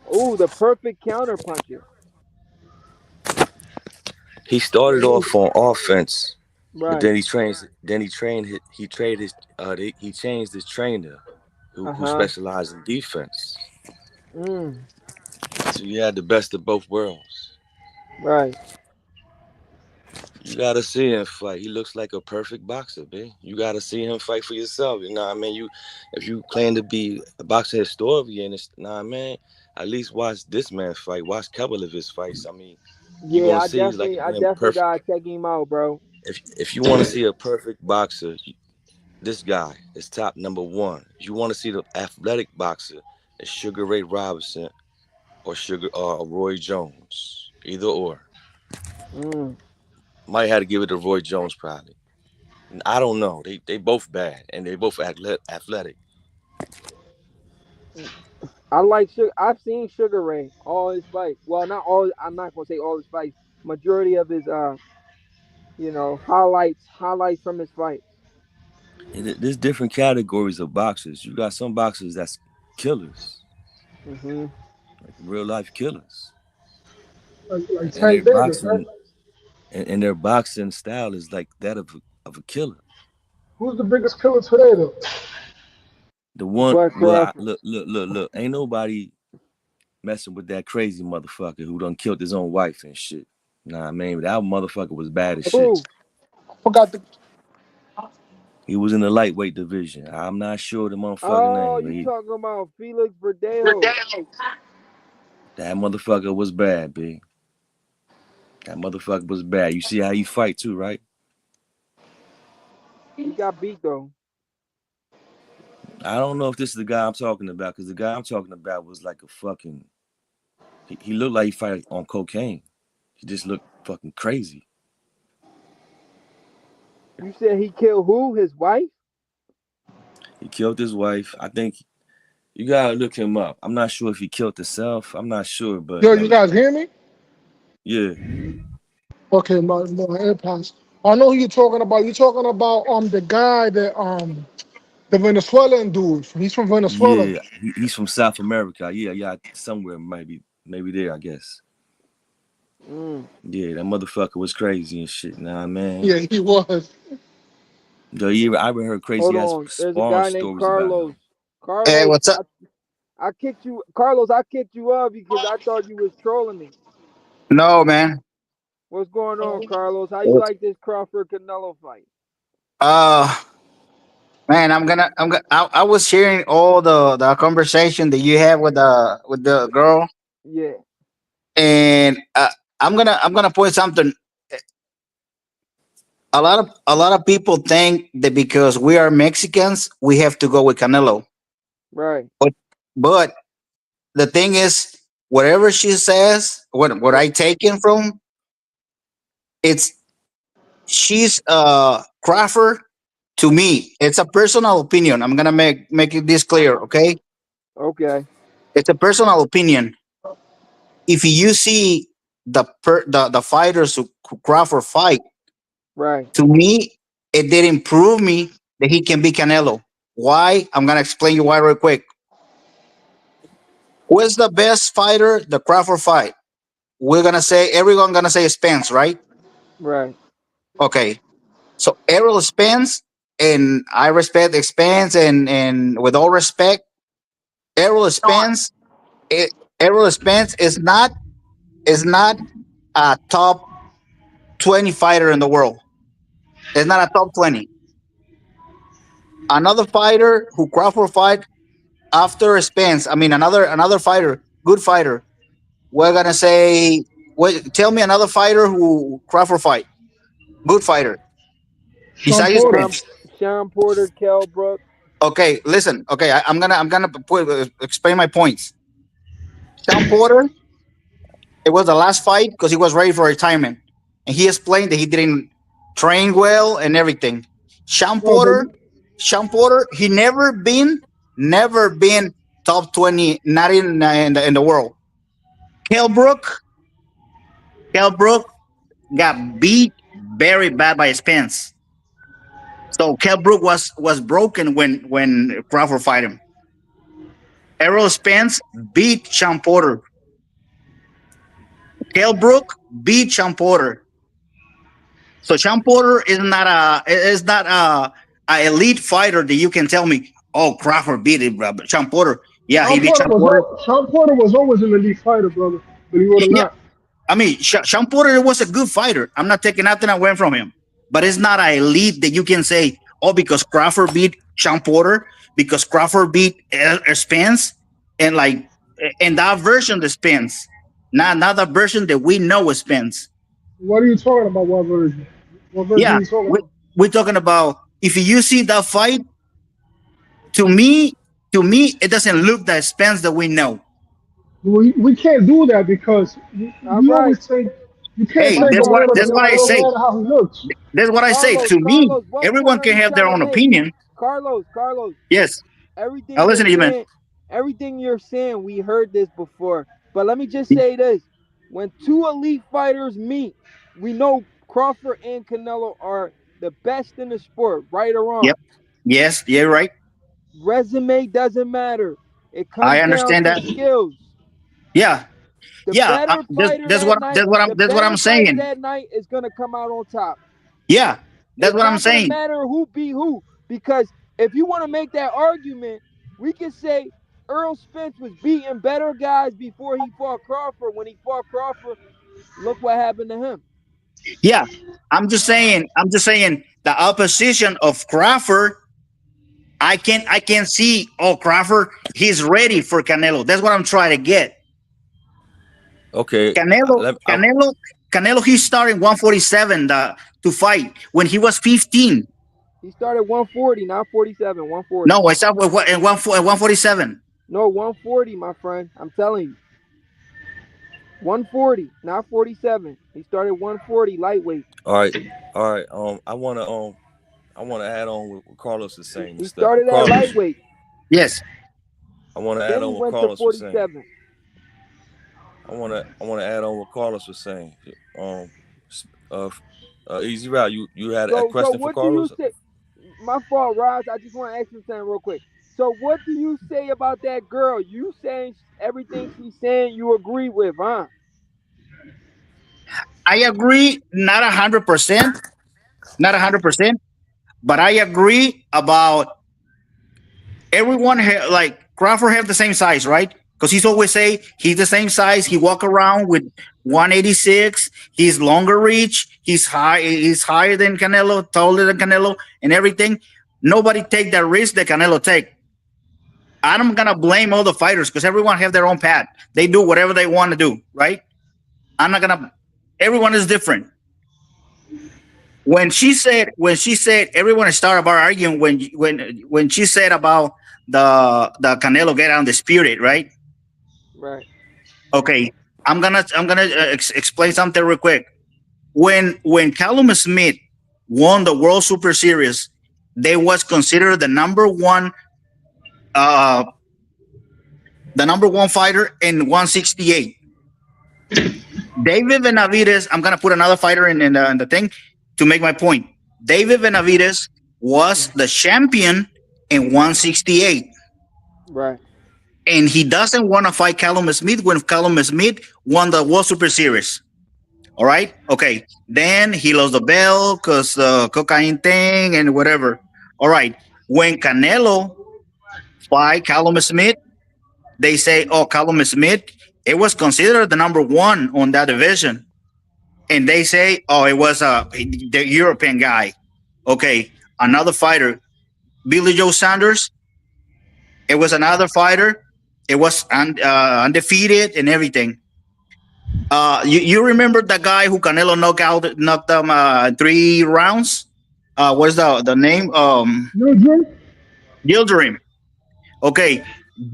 Oh, the perfect counter puncher. He started off on offense But Right. then he trains. Then he trained. He trained his. He changed his trainer, who Uh-huh. specialized in defense. Mm. So you had the best of both worlds. Right. You gotta see him fight. He looks like a perfect boxer, man. You gotta see him fight for yourself. You know what I mean? If you claim to be a boxer historian, nah, man. At least watch this man fight. Watch couple of his fights. I mean, you're Yeah, gonna I see he's like definitely I damn definitely perfect. gotta check him out, bro. If you want to see a perfect boxer, this guy is top number one. If you want to see the athletic boxer, it's Sugar Ray Robinson or Roy Jones. Either or. Mm. Might have to give it to Roy Jones probably. I don't know. They both bad and they both athletic. I like Sugar. I've seen Sugar Ray all his fights. Well, not all. I'm not gonna say all his fights. Majority of his highlights from his fights. There's different categories of boxers. You got some boxers that's killers, Hmm. like real life killers, like and Tank Davis, right? and their boxing style is like that of a killer. Who's the biggest killer today, though? The one, But well, Crawford. look. Ain't nobody messing with that crazy motherfucker who done killed his own wife and shit. Nah, I mean, that motherfucker was bad as shit. Who? I forgot the. He was in the lightweight division. I'm not sure the motherfucker Oh, name, but you talking about Felix Verdejo? that motherfucker was bad, big. That motherfucker was bad. You see how he fight too, right? He got beat though. I don't know if this is the guy I'm talking about, because the guy I'm talking about was like a fucking. He looked like he fight on cocaine. He just looked fucking crazy. You said he killed who? His wife? He killed his wife. I think you gotta look him up. I'm not sure if he killed himself. I'm not sure, but Yo, you like, guys hear me? yeah, Okay, my AirPods. I know who you're talking about. You're talking about the guy that the Venezuelan dude. He's from Venezuela. yeah, he's from South America. Yeah, somewhere maybe there. I guess. Mm. Yeah, that motherfucker was crazy and shit. Nah, man. Yeah, he was. I even heard Hold crazy ass on. There's a sparring guy named stories about Carlos. him. Hey, Carlos, what's up? I kicked you. Carlos, I kicked you up because I thought you was trolling me. No, man. What's going on, Carlos? How you What's- like this Crawford Canelo fight? Uh, man, I was hearing all the conversation that you have with the girl, Yeah. and I'm gonna point something. A lot of people think that because we are Mexicans, we have to go with Canelo. Right. But the thing is, whatever she says, what I taken from, it's she's Crawford. To me, it's a personal opinion. I'm gonna make it this clear, okay? Okay. It's a personal opinion. If you see the fighters who Crawford fight, Right. to me, it didn't prove me that he can be Canelo. Why? I'm gonna explain you why real quick. Who is the best fighter the Crawford fight? We're gonna say everyone gonna say Spence, right? Right. Okay. So Errol Spence, and I respect Spence, and with all respect, Errol Spence, it, Errol Spence is not a top 20 fighter in the world. It's not a top 20. Another fighter who Crawford fight after Spence, I mean another fighter, good fighter. We're gonna say, wait, tell me another fighter who Crawford fight, good fighter Sean besides Porter. Sean Spence. Sean Porter, Kell Brook. Okay, listen. Okay, I'm gonna explain my points. Sean Porter, it was the last fight because he was ready for retirement, and he explained that he didn't train well and everything. Sean No, but Porter, Sean Porter, he never been top 20, not in the world. Kell Brook, Kell Brook got beat very bad by Spence. So Kell Brook was broken when Crawford fight him. Errol Spence beat Sean Porter. Kell Brook beat Sean Porter. So Sean Porter is not a elite fighter that you can tell me, oh, Crawford beat it, bro. But Sean Porter, yeah, he beat Sean Porter. Sean Porter was always an elite fighter, brother. Believe it or Yeah, not. I mean, Sean Porter was a good fighter. I'm not taking nothing away from him, but it's not an elite that you can say, oh, because Crawford beat Sean Porter, because Crawford beat Spence, and like, and that version that Spence, not the version that we know is Spence. What are you talking about? What version? What version Yeah, are you talking we, about? we're talking about if you see that fight, to me, it doesn't look that Spence that we know. We can't do that because All we right, always say you can't Hey, my say fault. that's what I Canelo no say. matter how he looks. That's what I say. Carlos, To me, Carlos, what everyone point are can you have trying their to own make? opinion. Carlos, Yes, I everything you're listen to you, man. saying, we heard this before. But let me just say this: when two elite fighters meet, we know Crawford and Canelo are the best in the sport, right or wrong. Yep. Yes, you're right. Resume doesn't matter. It I comes down understand to that. skills. Yeah, The yeah. better fighter that night, That's what I'm saying. is gonna come out on top. Yeah, that's It's what I'm not gonna saying. matter who beat who, because if you want to make that argument, we can say Earl Spence was beating better guys before he fought Crawford. When he fought Crawford, look what happened to him. Yeah, I'm just saying. I'm just saying the opposition of Crawford. I can see. Oh, Crawford, he's ready for Canelo. That's what I'm trying to get. Okay, Canelo, let, I'm, Canelo, Canelo. He started 147 to fight when he was 15. He started 140, not 47, 140. No, I saw in 147. No, 140, my friend. I'm telling you. 140, not 47. He started 140 lightweight. all right, all right. I wanna add on what Carlos is saying and He stuff. started at Carlos, lightweight. Yes. I want to add Then he on what went to Carlos was saying. 47. I want to add on what Carlos was saying. Um, uh, Easy Route. You had a So question for what do you Carlos? say? My fault, Roz. I just want to ask you something real quick. So what do you say about that girl? You saying everything she's saying you agree with, huh? I agree, not 100%, not 100%, but I agree about everyone. Like Crawford have the same size, right? Because he's always say he's the same size. He walk around with 186. He's longer reach. He's high. He's higher than Canelo, taller than Canelo, and everything. Nobody take that risk that Canelo take. I'm gonna blame all the fighters because everyone have their own path. They do whatever they want to do, right? I'm not gonna. Everyone is different. When she said everyone started about arguing when she said about the Canelo get on the spirit, right? Right. Okay, I'm gonna explain something real quick. When Callum Smith won the World Super Series, they was considered uh the number one fighter in 168. David Benavidez, I'm gonna put another fighter in the thing to make my point. David Benavidez was the champion in 168, Right. and he doesn't want to fight Callum Smith when Callum Smith won the World Super Series. All right, okay. Then he lost the belt because cocaine thing and whatever. All right, when Canelo fight Callum Smith, they say, "Oh, Callum Smith, it was considered the number one on that division." And they say, "Oh, it was the European guy." Okay, another fighter, Billy Joe Sanders. It was another fighter. It was undefeated and everything. You remember the guy who Canelo knocked them 3 rounds? What's the name? Gilderim. Okay,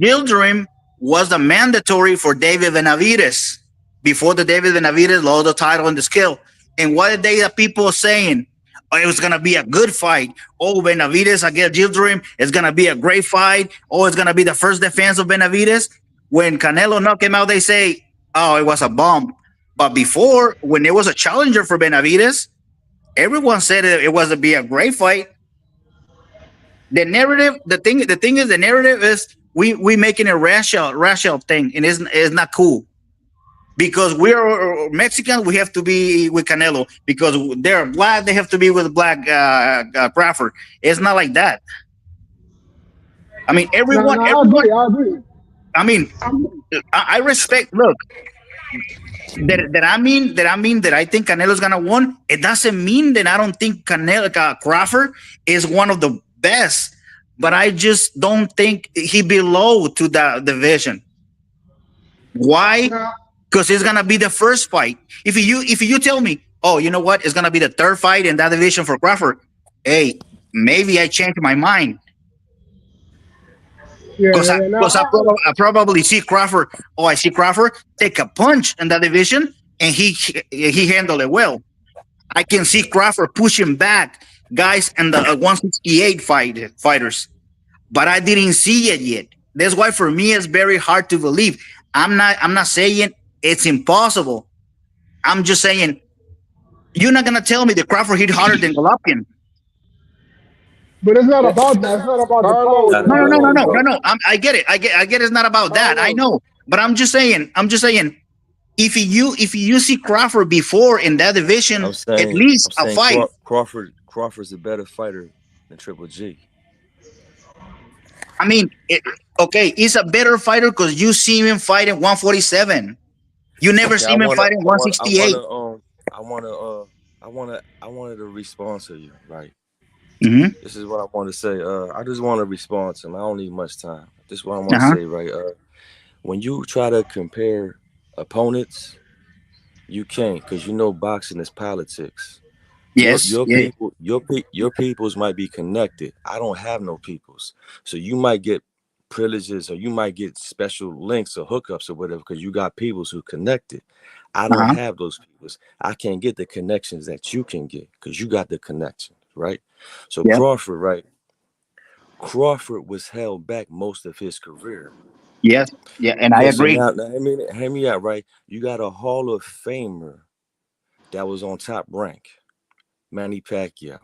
Gilderim was the mandatory for David Benavidez before the David Benavidez lost the title and the skill. And what are they the people saying? Oh, it was gonna be a good fight. Oh, Benavidez against Gilderim is gonna be a great fight. Oh, it's gonna be the first defense of Benavidez. When Canelo knocked him out, they say, "Oh, it was a bomb." But before, when there was a challenger for Benavidez, everyone said it was to be a great fight. The narrative, the thing is, the narrative is we making a racial thing, and it's not cool. Because we're Mexican, we have to be with Canelo. Because they're black, they have to be with black Crawford. It's not like that. I mean, No, everyone, no, I everyone. agree. I agree. I mean, I respect. Look, that I think Canelo's gonna win. It doesn't mean that I don't think Canelo Crawford is one of the best, but I just don't think he below to the division. Why? Now, Because it's gonna be the first fight. If you tell me, oh, you know what, it's gonna be the third fight in that division for Crawford. Hey, maybe I change my mind. yeah, Because I, yeah. Now, cause I probably see Crawford. Oh, I see Crawford take a punch in that division, and he handled it well. I can see Crawford pushing back guys and the 168 fighters, but I didn't see it yet. That's why for me it's very hard to believe. I'm not saying it's impossible. I'm just saying you're not gonna tell me that Crawford hit harder than Golovkin. but it's not about that. It's not about the power, Carlos, Not at No, no, man. no, no, all, no, no, bro. no. I get it. I get it's not about that. I Carlos, know, but I'm just saying. If you see Crawford before in that division, at least I'm a saying fight. Crawford's a better fighter than Triple G. I mean, okay, he's a better fighter because you see him fighting 147. You never Okay, see him fighting I wanna, I 168. wanna, I wanna, I wanted to respond to you, right? Mm-hmm. This is what I want to say. I just want to respond to him. I don't need much time. This is what I want to Uh-huh. say, right? When you try to compare opponents, you can't, because you know boxing is politics. Your Yes. your Yeah. people your peoples might be connected. I don't have no peoples, so you might get privileges or you might get special links or hookups or whatever because you got peoples who connected. I don't Uh-huh. have those peoples. I can't get the connections that you can get because you got the connections, right? So Yeah. Crawford, right? Crawford was held back most of his career. Yes. Yeah. And I Okay, so agree. now I mean, hear me out, right? You got a Hall of Famer that was on top rank, Manny Pacquiao.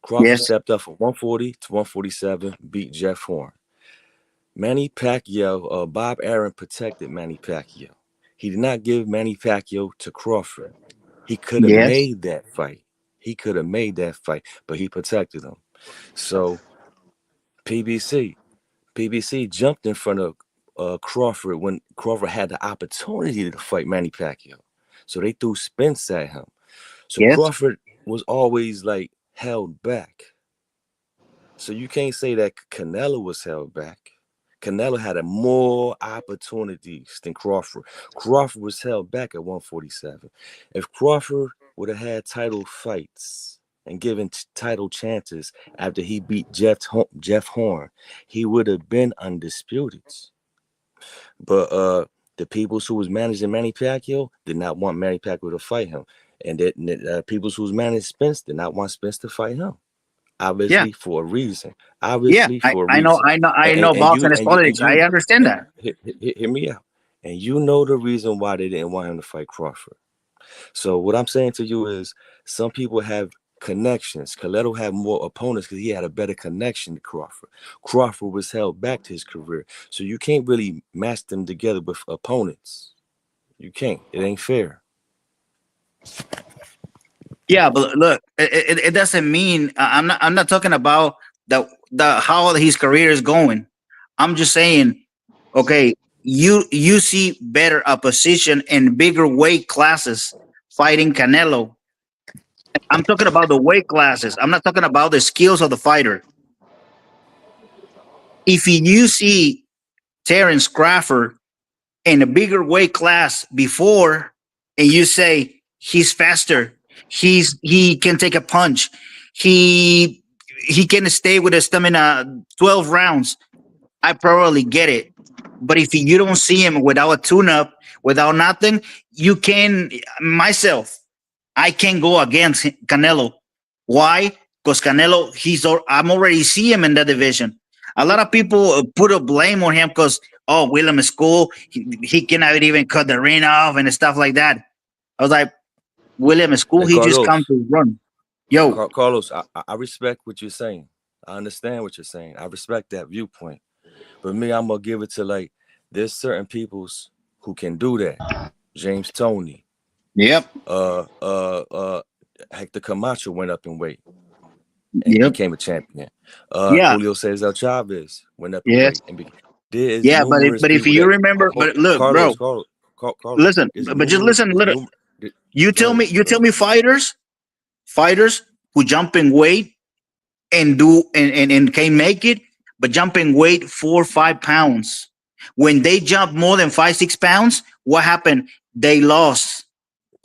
Crawford Yes. stepped up from 140 to 147, beat Jeff Horn. Manny Pacquiao, Bob Arum protected Manny Pacquiao. He did not give Manny Pacquiao to Crawford. He could have Yes. made that fight. But he protected him. So PBC jumped in front of Crawford when Crawford had the opportunity to fight Manny Pacquiao. So they threw Spence at him. So Yes. Crawford was always like held back. So you can't say that Canelo was held back. Canelo had a more opportunities than Crawford. Crawford was held back at 147. If Crawford would have had title fights and given title chances after he beat Jeff Horn, he would have been undisputed. But the people who was managing Manny Pacquiao did not want Manny Pacquiao to fight him. And the people who was managing Spence did not want Spence to fight him. Yeah. Obviously for a reason. Yeah. Obviously I, for a I know. reason. I know. I And, know. and Boxing you is and you and politics. I you understand and that. hear me out. And you know the reason why they didn't want him to fight Crawford. So what I'm saying to you is some people have connections. Canelo had more opponents because he had a better connection to Crawford. Crawford was held back to his career. So you can't really match them together with opponents. You can't. It ain't fair. Yeah, but look, it doesn't mean I'm not talking about the how his career is going. I'm just saying, okay, you see better opposition in bigger weight classes fighting Canelo. I'm talking about the weight classes. I'm not talking about the skills of the fighter. If you see Terence Crawford in a bigger weight class before, and you say he's faster, he can take a punch, he can stay with his stamina 12 rounds, I probably get it. But if you don't see him without a tune-up, without nothing, you can myself. I can go against Canelo. Why? Because Canelo, I'm already see him in that division. A lot of people put a blame on him because William is cool. He cannot even cut the ring off and stuff like that. I was like, William is cool. Hey He just come Carlos. to run. Yo, Carlos, I respect what you're saying. I understand what you're saying. I respect that viewpoint. But me, I'm gonna give it to like there's certain peoples who can do that. James Toney, Yep. Hector Camacho went up in weight and Yep. became a champion. Yeah. Julio Cesar Chavez went up in Yes. weight and there is Yeah, numerous but if people you that remember, but look, Carlos, bro, Carlos, listen, there's but just numerous, listen, little. go ahead, You go tell ahead. me fighters who jump in weight and do and can make it, but jump in weight 4 or 5 pounds. When they jump more than 5 6 pounds, what happened? They lost.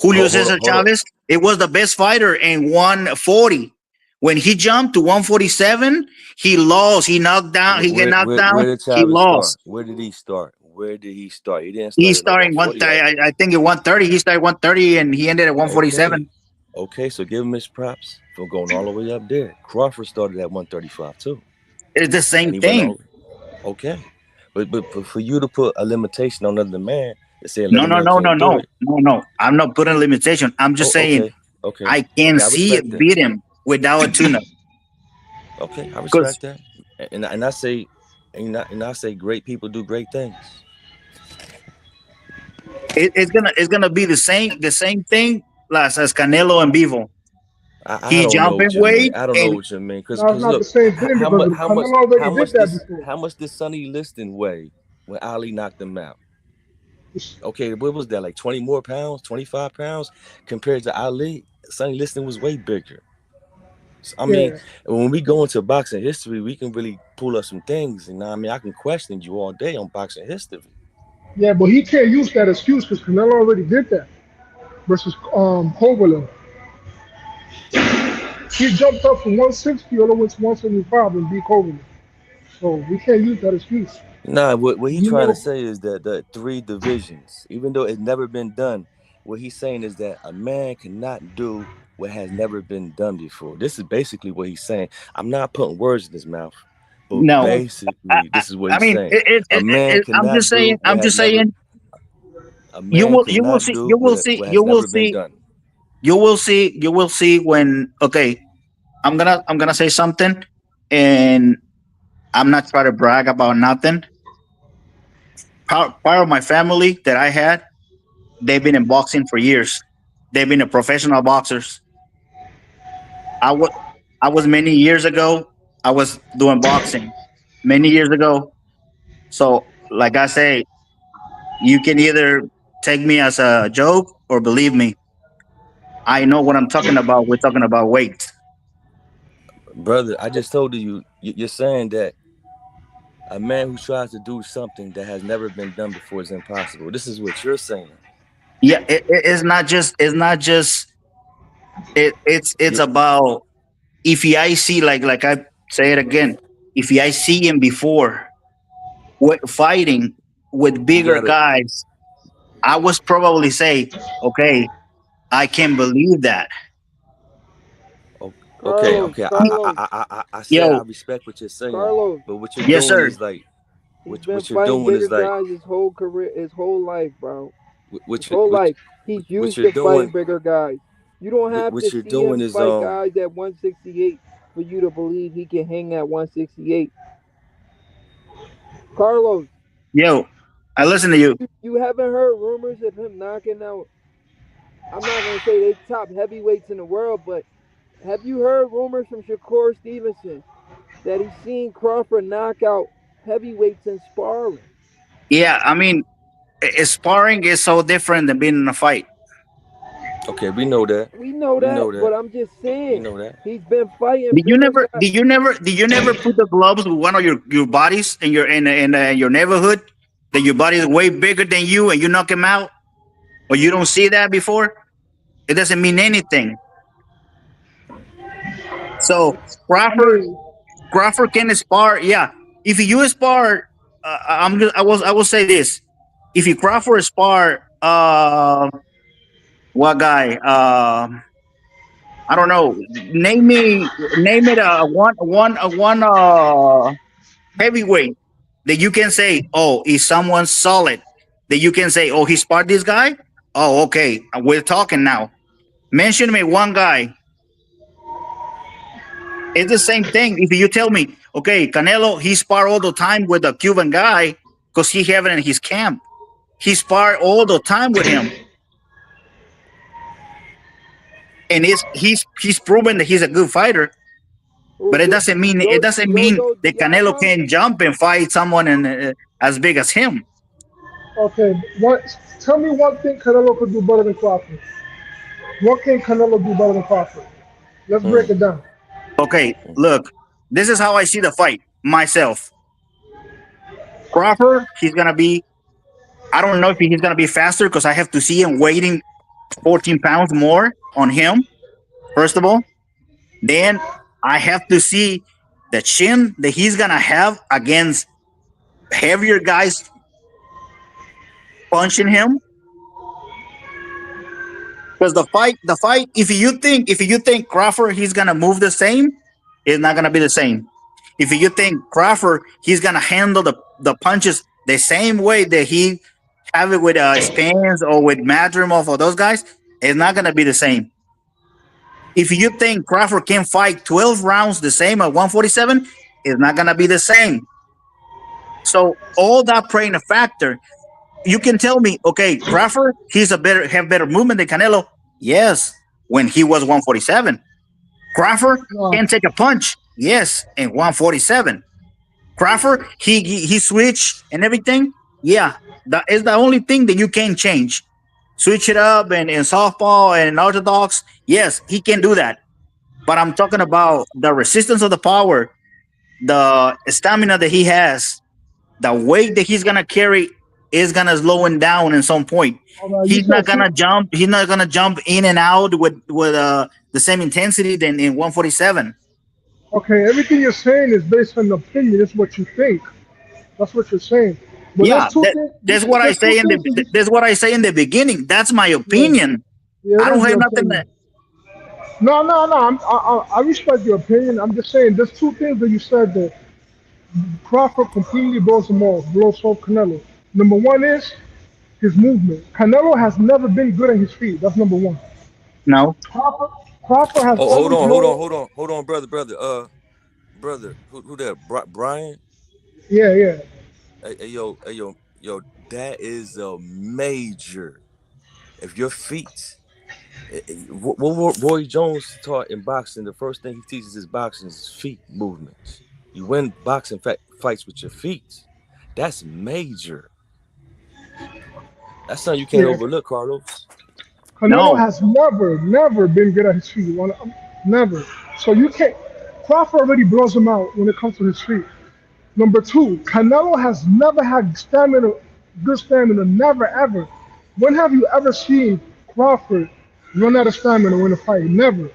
Julio Cesar Hold up. Chavez, it was the best fighter in 140. When he jumped to 147, he lost. He knocked down. He get knocked down. Where did He Chavez start? lost. Where did he start? Where did he start? He didn't He start at no started in 140, right? I think at 130. He started 130 and he ended at Okay. 147. Okay, so give him his props for going all the way up there. Crawford started at 135 too. It's the And same he went thing. all okay. But for you to put a limitation on another man and say No, another no, man no, no, can't do no, it. no, no. I'm not putting a limitation. I'm just Oh, saying okay. I can Okay, I see respect it that. beat him without a tuna. Okay, I Because respect that. And I say and I say great people do great things. it's gonna be the same thing as Canelo and Bevo. I He don't know jumping what you mean. weight I don't know and what you mean. No, it's Cause not the look, same thing because Canelo already did that before. how much did Sonny Liston weigh when Ali knocked him out? Okay, what was that, like 20 more pounds, 25 pounds compared to Ali? Sonny Liston was way bigger. So, I mean, Yeah, when we go into boxing history, we can really pull up some things. You know what I mean? I can question you all day on boxing history. yeah, but he can't use that excuse because Canelo already did that versus Kovalev. He jumped up from 160 all the way to 175 and beat Kovalev. So we can't use that excuse. Nah, what he You trying to know, say is that the three divisions, even though it's never been done, what he's saying is that a man cannot do what has never been done before. This is basically what he's saying. I'm not putting words in his mouth, but no. basically this is what I he's mean, saying. A man cannot do what I'm has just never saying, a man cannot do what has never been done. you will see when. Okay, I'm gonna say something, and I'm not trying to brag about nothing. Part of my family that I had, they've been in boxing for years. They've been a professional boxers. I was I was many years ago. I was doing boxing many years ago. So, like I say, you can either take me as a joke or believe me. I know what I'm talking about. We're talking about weight. Brother, I just told you're saying that a man who tries to do something that has never been done before is impossible. This is what you're saying. Yeah, it's not just. It's not just. It's You about if I see like I say it again. If I see him before fighting with you bigger gotta guys, I was probably say, okay, I can't believe that. okay, Carlos, okay. Carlos, I said I Yo, respect what you're saying, Carlos. but what you're yes, doing sir. is like He's been what you're fighting doing bigger is like guys his whole career, his whole life, bro. His what you whole life. He's what used you're to fighting doing bigger guys. You don't have to what you're see doing him is fight guys at 168 for you to believe he can hang at 168. Carlos, Yo, I listen to you. you haven't heard rumors of him knocking out, I'm not going to say they top heavyweights in the world, but have you heard rumors from Shakur Stevenson that he's seen Crawford knock out heavyweights in sparring? Yeah, I mean, sparring is so different than being in a fight. okay. We know that. We know We that, know that. but I'm just We saying know that. he's been fighting bigger guys. Did you never put the gloves with one of your bodies in your neighborhood that your body is way bigger than you and you knock him out, or you don't see that before? It doesn't mean anything. So I Crawford mean, Crawford can spar. Yeah, if you spar, I will say this: if you Crawford spar, what guy? I don't know. Name it one heavyweight that you can say, oh, is someone solid that you can say, oh, he sparred this guy. Oh, okay, we're talking now. Mention me one guy. It's the same thing. If you tell me, okay, Canelo, he spar all the time with a Cuban guy because he have it in his camp. he sparred all the time with him, and he's proven that he's a good fighter. Who, But it doesn't mean Jojo that Canelo Diaz? can jump and fight someone as big as him. Okay, what? Tell me one thing Canelo could do better than Crawford. What can Canelo do better than Crawford? Let's break Mm. it down. Okay, look, this is how I see the fight myself. Crawford, he's gonna be. I don't know if he's gonna be faster because I have to see him weighing 14 pounds more on him. First of all, then I have to see the chin that he's gonna have against heavier guys punching him. Because the fight, if you think Crawford he's gonna move the same, it's not gonna be the same. If you think Crawford he's gonna handle the punches the same way that he have it with Spence or with Madrimov or those guys, it's not gonna be the same. If you think Crawford can fight 12 rounds the same at 147, it's not gonna be the same. So all that playing a factor. You can tell me, okay, Crawford, have better movement than Canelo. Yes, when he was 147. Crawford No, can take a punch. Yes, in 147. Crawford, he switched and everything. Yeah, that is the only thing that you can change. Switch it up and in softball and orthodox. Yes, he can do that. But I'm talking about the resistance of the power, the stamina that he has, the weight that he's gonna carry is gonna slow him down in some point. all right, you said two. He's not gonna jump in and out with the same intensity than in 147. Okay, everything you're saying is based on opinion. It's what you think. That's what you're saying. But Yeah, there's two things. that's what I There's two say things. That that's what I say in the beginning. That's my yeah, opinion. yeah, I it don't is have your nothing opinion. No, no, no. I respect your opinion. I'm just saying there's two things that you said that Crawford completely blows off Canelo. Number one is his movement. Canelo has never been good at his feet. That's number one. no. Crawford, Crawford has Oh, hold always on, hold on, blown. hold on, hold on, brother. Brother, who that? Brian? Yeah, yeah. Yo, that is a major. If your feet, what Roy Jones taught in boxing, the first thing he teaches is boxing is feet movements. You win boxing fights with your feet. That's major. That's something you can't Yeah. overlook, Carlos. Canelo No. has never been good at his feet. Never. So you can't. Crawford already blows him out when it comes to his feet. Number two, Canelo has never had stamina, good stamina, never ever. When have you ever seen Crawford run out of stamina in a fight? Never.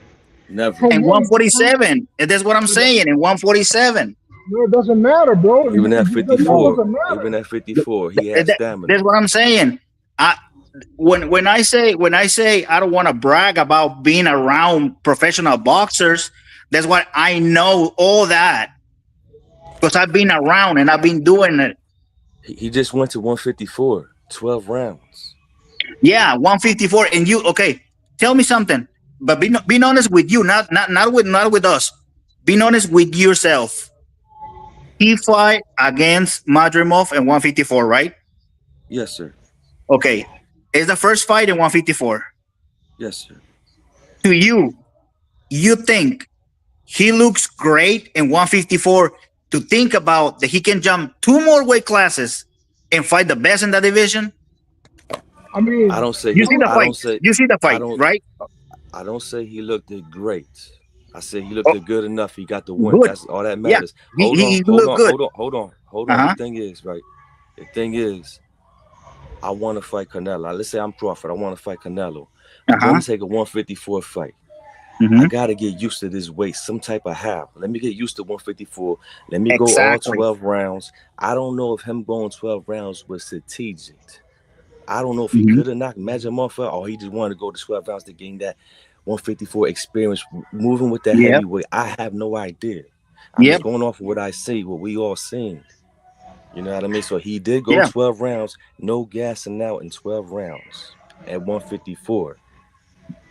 Never. From And one, 147. That's what I'm saying. In 147. no, it doesn't matter, bro. Even at That 54, doesn't even matter. at 54, he had That's stamina. what I'm saying. I when I say I don't want to brag about being around professional boxers, that's what I know all that because I've been around and I've been doing it. He just went to 154, 12 rounds. Yeah, 154. And you okay? Tell me something, but being honest with you, not with us. Being honest with yourself. He fought against Madrimov in 154, right? Yes, sir. Okay, it's the first fight in 154. Yes, sir. To you, you think he looks great in 154 to think about that he can jump two more weight classes and fight the best in the division? I mean, I don't say You he. see the I fight. don't say. You see the I fight, don't. right? I don't say he looked it great. I said he Oh, looked it good enough. He got the win. good. That's all that Yeah, matters. he, Hold on, he hold looked on, good. hold on, hold on, hold Uh on. The huh. thing is, right? The thing is, I want to fight Canelo. Let's say I'm Crawford. I want to fight Canelo. Uh I'm going huh. to take a 154 fight. I Hmm. got to get used to this weight, some type of how. Let me get used to 154. Let me go all Exactly. 12 rounds. I don't know if him going 12 rounds was strategic. I don't know if he Hmm. could have knocked Madrimov out or he just wanted to go to 12 rounds to gain that 154 experience moving with that Yep. heavyweight. I have no idea. I'm just Yep. going off of what I see, what we all seen. You know what I mean? So he did go Yeah. 12 rounds, no gassing out in 12 rounds at 154.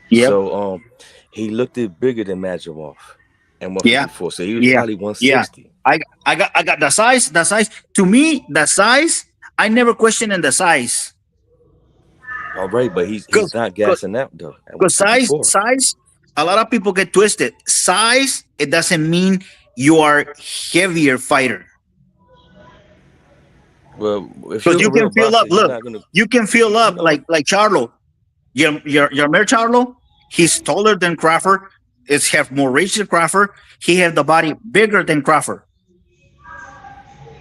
Yep. So he looked it bigger than Madrimov at Yeah. 154. So he was Yeah. probably Yeah. 160. I got the size. The size to me, the size. I never question in the size. All right, but he's not gassing out though at Because size, 154. size, a lot of people get twisted. Size, it doesn't mean you are heavier fighter. Well, if Because you're a you can real fill boxer, up. you're Look, not gonna. you can fill You up know what? like Charlo. Your Mayor Charlo, he's taller than Crawford. Is have more reach than Crawford. He have the body bigger than Crawford.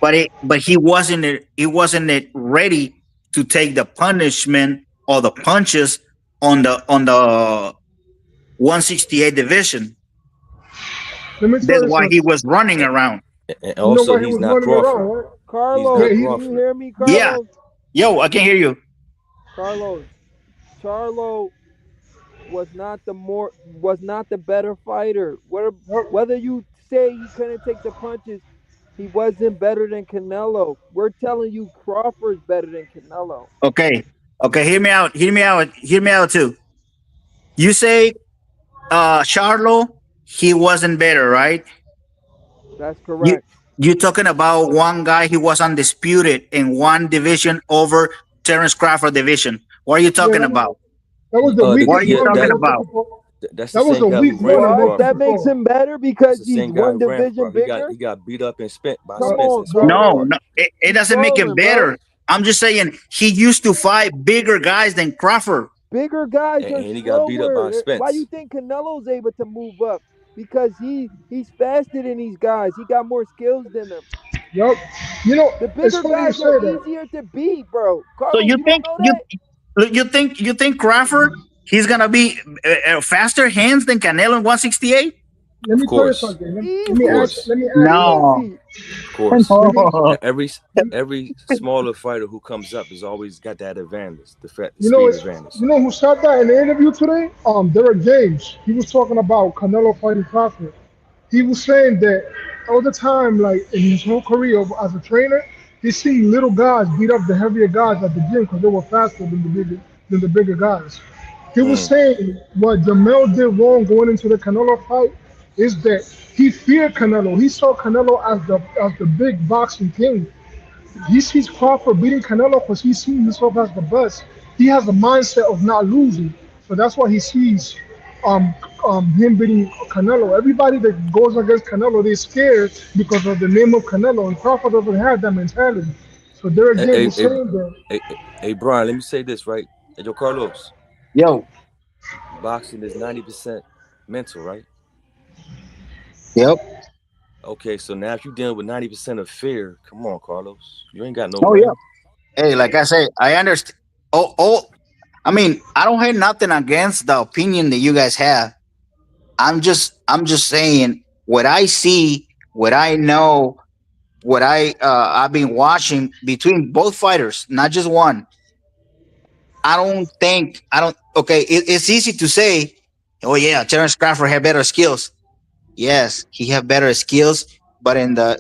But he wasn't ready to take the punishment or the punches on the 168 division. Let me tell That's you why he something. was running around. And You know also, why he he's was not running around, Crawford. right? He's Yeah, not Carlos, he. can you Crawford. hear me, Yeah. Carlos? Yo, I can hear you. Carlos, Charlo was not the better fighter. Whether you say he couldn't take the punches, he wasn't better than Canelo. We're telling you Crawford's better than Canelo. Okay. Okay, hear me out. Hear me out. Hear me out too. You say Charlo, he wasn't better, right? That's You correct. you talking about one guy who was undisputed in one division over Terrence Crawford division. What are you Yeah, talking about? that was the The, What are weakest you yeah, one in talking that about? 154. that's the That was same a guy weak who one ran in from What? That Crawford. makes 154. him better That's because the he's same guy one who ran from division Crawford. bigger? He got beat up and spent by Come Spence on, and Spence bro. No, won. no, it You doesn't make him trolling, bro. better. I'm just saying he used to fight bigger guys than Crawford. Bigger guys are And he got beat up by slower. Why you Spence. think Canelo's able to move up? Because he's faster than these guys. He got more skills than them. Yup. You know, The it's bigger funny you guys are say that. easier to beat, bro. So Carlos, you you don't think know that? you think Crawford he's gonna be faster hands than Canelo in 168? Let Of me tell you course. something. Of Let me ask. Easy. course. Let me ask you something. No, Easy. Of course. Let me. no. Every smaller fighter who comes up has always got that advantage, the You know, speed it's advantage. you know who said that in the interview today? Derek James. He was talking about Canelo fighting Crawford. He was saying that all the time, like in his whole career as a trainer, he seen little guys beat up the heavier guys at the gym because they were faster than the bigger guys. He was Mm. saying what Jamel did wrong going into the Canelo fight is that he feared Canelo. He saw Canelo as the big boxing king. He sees Crawford beating Canelo because he sees himself as the best. He has a mindset of not losing, so that's why he sees um him beating Canelo. Everybody that goes against Canelo, they're scared because of the name of Canelo, and Crawford doesn't have that mentality. So Derek Hey, James hey, was hey, saying that. hey, hey, Brian, let me say this, right? Hey, yo, Carlos, Yo, boxing is 90% mental, right? yep. Okay, so now if you're dealing with 90% of fear, come on, Carlos. You ain't got no Oh yeah. brain. Hey, like I say, I understand. Oh, I mean, I don't have nothing against the opinion that you guys have. I'm just saying what I see, what I know, what I've been watching between both fighters, not just one. I don't. Okay, it's easy to say, oh yeah, Terrence Crawford had better skills. Yes, he have better skills, but in the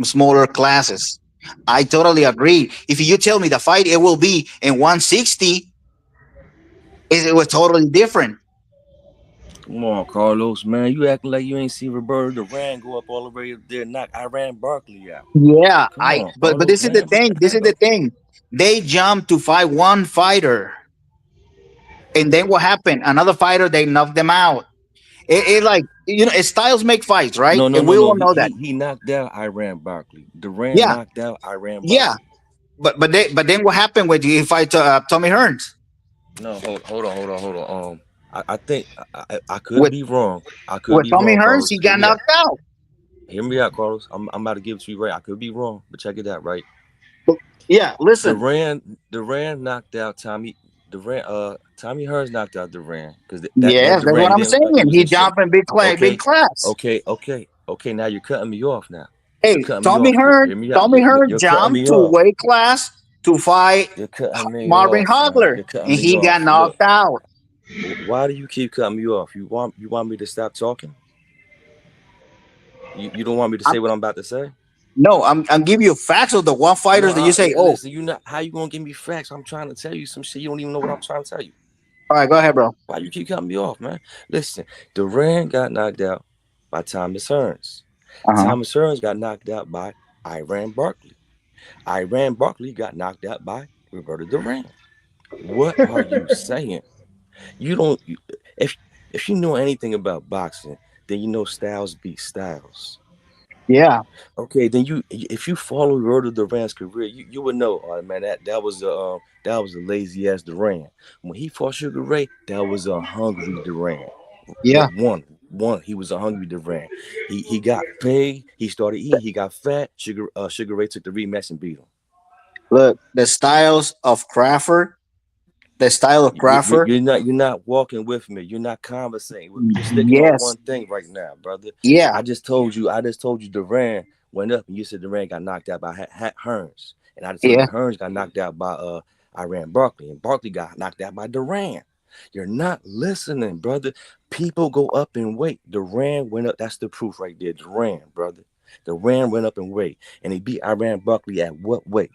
smaller classes. I totally agree. If you tell me the fight it will be in 160, it was totally different. Come on, Carlos, man. You acting like you ain't see Roberto Duran go up all the way up there, knock Iran Barkley out. Yeah, Come on, but Carlos, this is the man. What thing. the This is the hell? thing. They jumped to fight one fighter, and then what happened? Another fighter, they knocked them out. It like styles make fights, right? No, no, And no, we no. all He know that. he he knocked out Iran Barkley. Duran Yeah, knocked out Iran yeah. Barkley. But then what happened when you fight Tommy Hearns No, hold on. I think I could with be wrong. I could with be Tommy wrong, Hearns? Carlos. He Hear got me out. knocked out. Hear me out, Carlos. I'm about to give it to you right. I could be wrong, but check it out, right? Yeah, listen. Duran knocked out Tommy. Tommy Hearns knocked out Duran because that Yes, that's what Duran I'm didn't look like he saying. was He in shape. jumped in big Okay, class. okay. Now you're cutting me off. Now you're Hey, cutting me off. Hear me out. Tommy Hearn You're cutting jumped me to off. weight class to fight You're cutting me Marvin off, man. Hagler, You're cutting and me he got off. Look, knocked out. why do you keep cutting me off? You want me to stop talking? You don't want me to I'm, say what I'm about to say? no, I'm giving you facts of the one No, fighters that you say. Oh, listen. You not how you gonna give me facts? I'm trying to tell you some shit. You don't even know what I'm trying to tell you. all right, go ahead, bro. Why you keep cutting me off, man? Listen, Duran got knocked out by Thomas Hearns. Uh huh. Thomas Hearns got knocked out by Iran Barkley. Iran Barkley got knocked out by Roberto Duran. What are you saying? You don't. If if you know anything about boxing, then you know Styles beat Styles. Yeah, Okay, then if you follow Roto Duran's career, you would know. Oh man, that was a lazy ass Duran. When he fought Sugar Ray, that was a hungry Duran. yeah. One, he was a hungry Duran. He got paid. He started eating. He got fat. Sugar Ray took the rematch and beat him. Look, the style of Crawford. You're not walking with me. You're not conversating with me. You're sticking on Yes, one thing right now, brother. yeah, I just told you Duran went up, and you said Duran got knocked out by Hearns, and I just told yeah. you Hearns got knocked out by Iran Barkley, and Barkley got knocked out by Duran. You're not listening, brother. People go up in weight. Duran went up. That's the proof right there. Duran, brother. Duran went up in weight, and he beat Iran Barkley at what weight?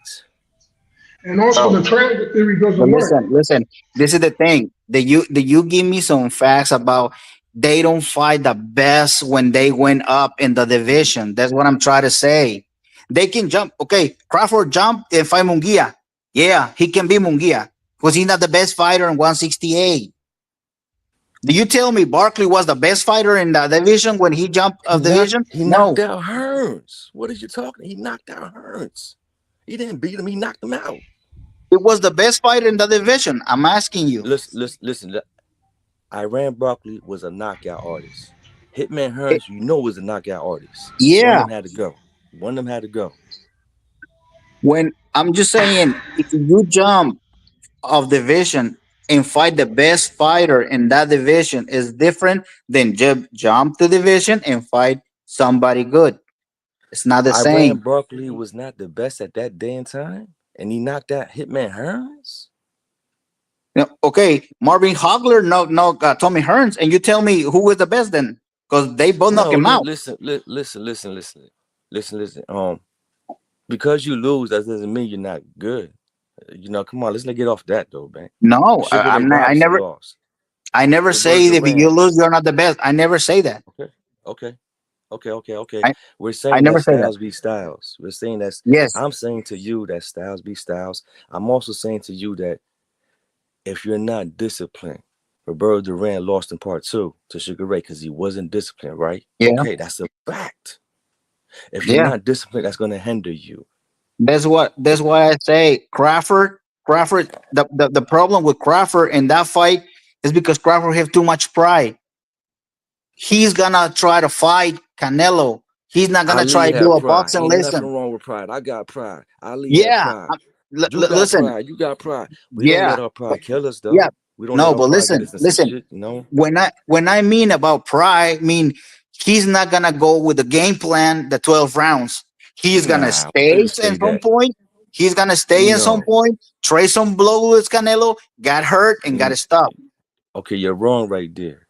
And also Bro, the triangle theory but doesn't work. listen. This is the thing. That you give me some facts about they don't fight the best when they went up in the division. That's what I'm trying to say. They can jump. Okay, Crawford jumped and fight Mungia. Yeah, he can be Mungia because he's not the best fighter in 168. Do you tell me Barkley was the best fighter in the division when he jumped of division? He knocked No, out Hearns. What are you talking? He knocked out Hearns. He didn't beat him. He knocked him out. it was the best fighter in the division. I'm asking you. Listen. Iran Barkley was a knockout artist. Hitman It- Hearns, you know, was a knockout artist. One of yeah, them had to go. One of them had to go. when I'm just saying, if you jump of division and fight the best fighter in that division is different than jump the division and fight somebody good. It's not the Iran same. Barkley was not the best at that day and time, and he knocked out Hitman Hearns. Okay, Marvin Hagler, no, Tommy Hearns, and you tell me who was the best then? Because they both knock No, him out. listen. Because you lose, that doesn't mean you're not good. Come on, let's not get off that though, man. No, Sugar Ray I'm not. Robinson lost. I never Roberto say if Duran you lose, lost. you're not the best. I never say that. Okay, okay. Okay. I, We're I saying that never say that. Styles beat Styles. We're saying that's. Yes, I'm saying to you that Styles beat Styles. I'm also saying to you that if you're not disciplined, Roberto Duran lost in part two to Sugar Ray because he wasn't disciplined, right? yeah, Okay, that's a fact. If you're yeah. not disciplined, that's going to hinder you. That's why I say Crawford. The problem with Crawford in that fight is because Crawford have too much pride. He's gonna try to fight Canelo. He's not gonna Ali try to do had a pride. boxing Ain't nothing lesson. wrong with pride. I got pride. Ali had Yeah, pride. Drew got listen. pride. You got pride. We don't Yeah, let our pride kill us, yeah. though. We don't let No, our but pride get us in some listen. shit, you know? When I mean about pride, mean he's not gonna go with the game plan, the 12 rounds. He's gonna Nah, why stay you in say some that? point. He's gonna stay in some No. point, trade some blow with Canelo, got hurt and got Mm, to stop. Okay, you're wrong right there.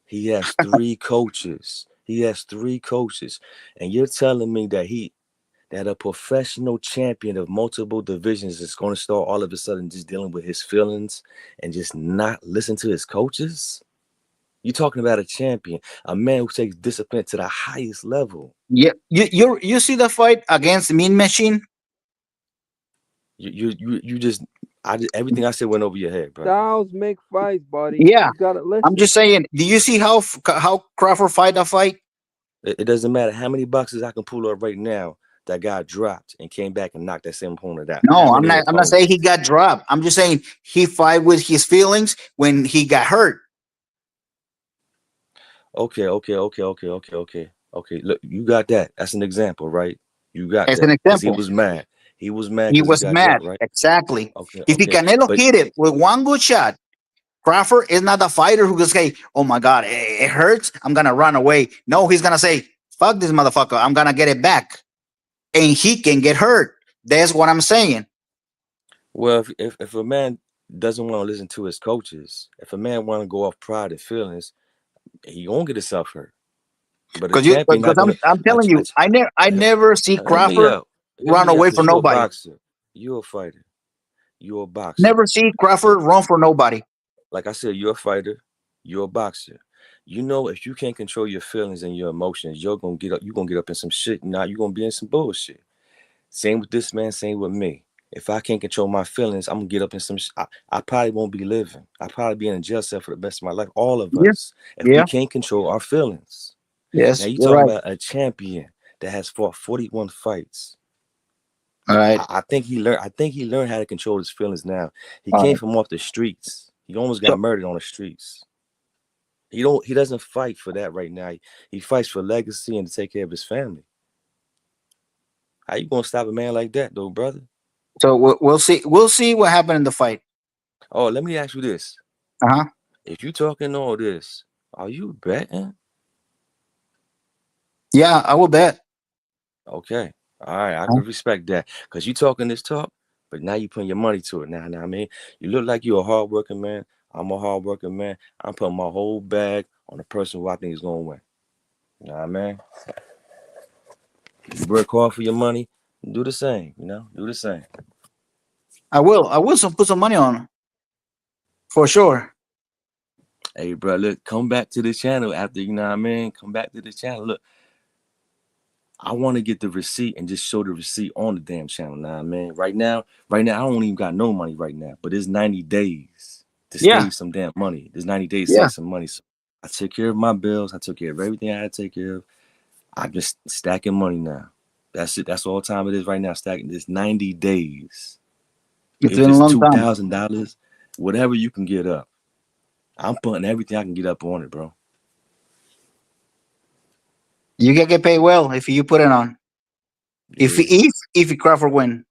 He has three coaches. He has three coaches. And you're telling me that a professional champion of multiple divisions is going to start all of a sudden just dealing with his feelings and just not listen to his coaches? You're talking about a champion, a man who takes discipline to the highest level. Yeah, you see the fight against Mean Machine? You just everything I said went over your head, brother. Styles make fights, buddy. Yeah, You gotta I'm listen. just saying. Do you see how Crawford fight that fight? It doesn't matter how many boxes I can pull up right now that got dropped and came back and knocked that same opponent out. How No, I'm many not. I'm not saying he opponents? got dropped. I'm just saying he fight with his feelings when he got hurt. Okay. Look, you got that. That's an example, right? You got As an that because he example, was mad. He was mad he because he was got mad. dropped, right? Exactly. If he Okay. Canelo But hit it with one good shot, Crawford is not the fighter who goes, "Hey, oh my God, it hurts. I'm gonna run away." No, he's gonna say, "Fuck this motherfucker. I'm gonna get it back," and he can get hurt. That's what I'm saying. well, if a man doesn't want to listen to his coaches, if a man want to go off pride and feelings, he gonna get himself hurt. But a champion Because not gonna. I'm I, telling you, I never see Hear me Crawford out. Hear run me out, away because for you're a nobody. boxer. You're a fighter. You're a boxer. Never see Like Crawford run for nobody. like I said, you're a fighter. You're a boxer. You know, if you can't control your feelings and your emotions, you're gonna get up. You're gonna get up in some shit. Now you're gonna be in some bullshit. Same with this man. Same with me. If I can't control my feelings, I'm gonna get up in some. I probably won't be living. I probably be in a jail cell for the rest of my life. All of Yeah. us, if we Yeah. can't control our feelings. Now Yes. you You're talking right. about a champion that has fought 41 fights. All right. I think he learned. I think he learned how to control his feelings now. He All came right. from off the streets. He almost got So murdered on the streets. He don't. He doesn't fight for that right now. He fights for legacy and to take care of his family. How you gonna stop a man like that, though, brother? so we'll see. We'll see what happened in the fight. Oh, let me ask you this: Uh huh. if you talking all this, are you betting? Yeah, I will bet. Okay, all right, I Huh? can respect that because you talking this talk, but now you putting your money to it. Now, I mean, you look like you're a hardworking man. I'm a hardworking man. I'm putting my whole bag on the person who I think is gonna win. You know what I mean? You work hard for your money. Do the same. Do the same. I will. I will put some money on him, for sure. Hey, bro, look, come back to the channel after, you know what I mean? Come back to the channel. Look, I want to get the receipt and just show the receipt on the damn channel. Now, I mean, right now, I don't even got no money right now. But it's 90 days to Yeah. save some damn money. There's 90 days to Yeah. save some money. So I took care of my bills. I took care of everything I had to take care of. I'm just stacking money now. That's it. That's all time it is right now. Stacking this 90 days. It's If been a it's long time. $2,000, whatever you can get up, I'm putting everything I can get up on it, bro. You can get paid well if you put it on. If Yeah. if Crawford win.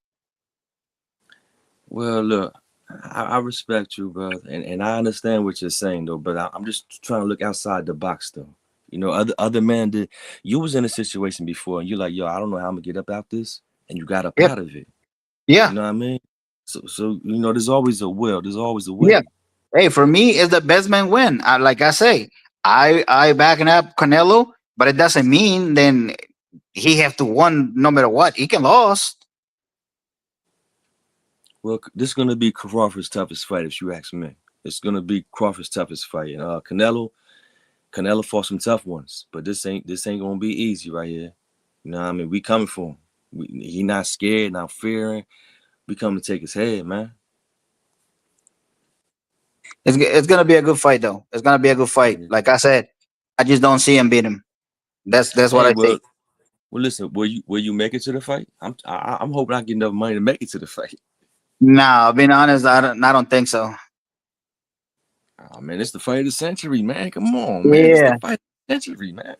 Well, look, I respect you, brother, and I understand what you're saying though. But I'm just trying to look outside the box, though. Other men did. You was in a situation before, and you're like, yo, I don't know how I'm gonna get up out this, and you got up Yep. out of it. You Yeah. know what I mean? So there's always a will. There's always a Yeah. way. Hey, for me, it's the best man win. Like I say, I backing up Canelo, but it doesn't mean then he have to win no matter what. He can lose. Well, this is gonna be Crawford's toughest fight, if you ask me. It's gonna be Crawford's toughest fight. Canelo fought some tough ones, but this ain't gonna be easy right here. You know what I mean? We coming for him. He not scared, not fearing. We coming to take his head, man. It's gonna be a good fight though. It's gonna be a good fight. Yeah. Like I said, I just don't see him beat him. That's what Hey, I well, think. well, listen. Will you make it to the fight? I'm hoping I get enough money to make it to the fight. Nah, being honest, I don't think so. Oh man, it's the fight of the century, man. Come on, man. It's the Yeah. fight of the century, man.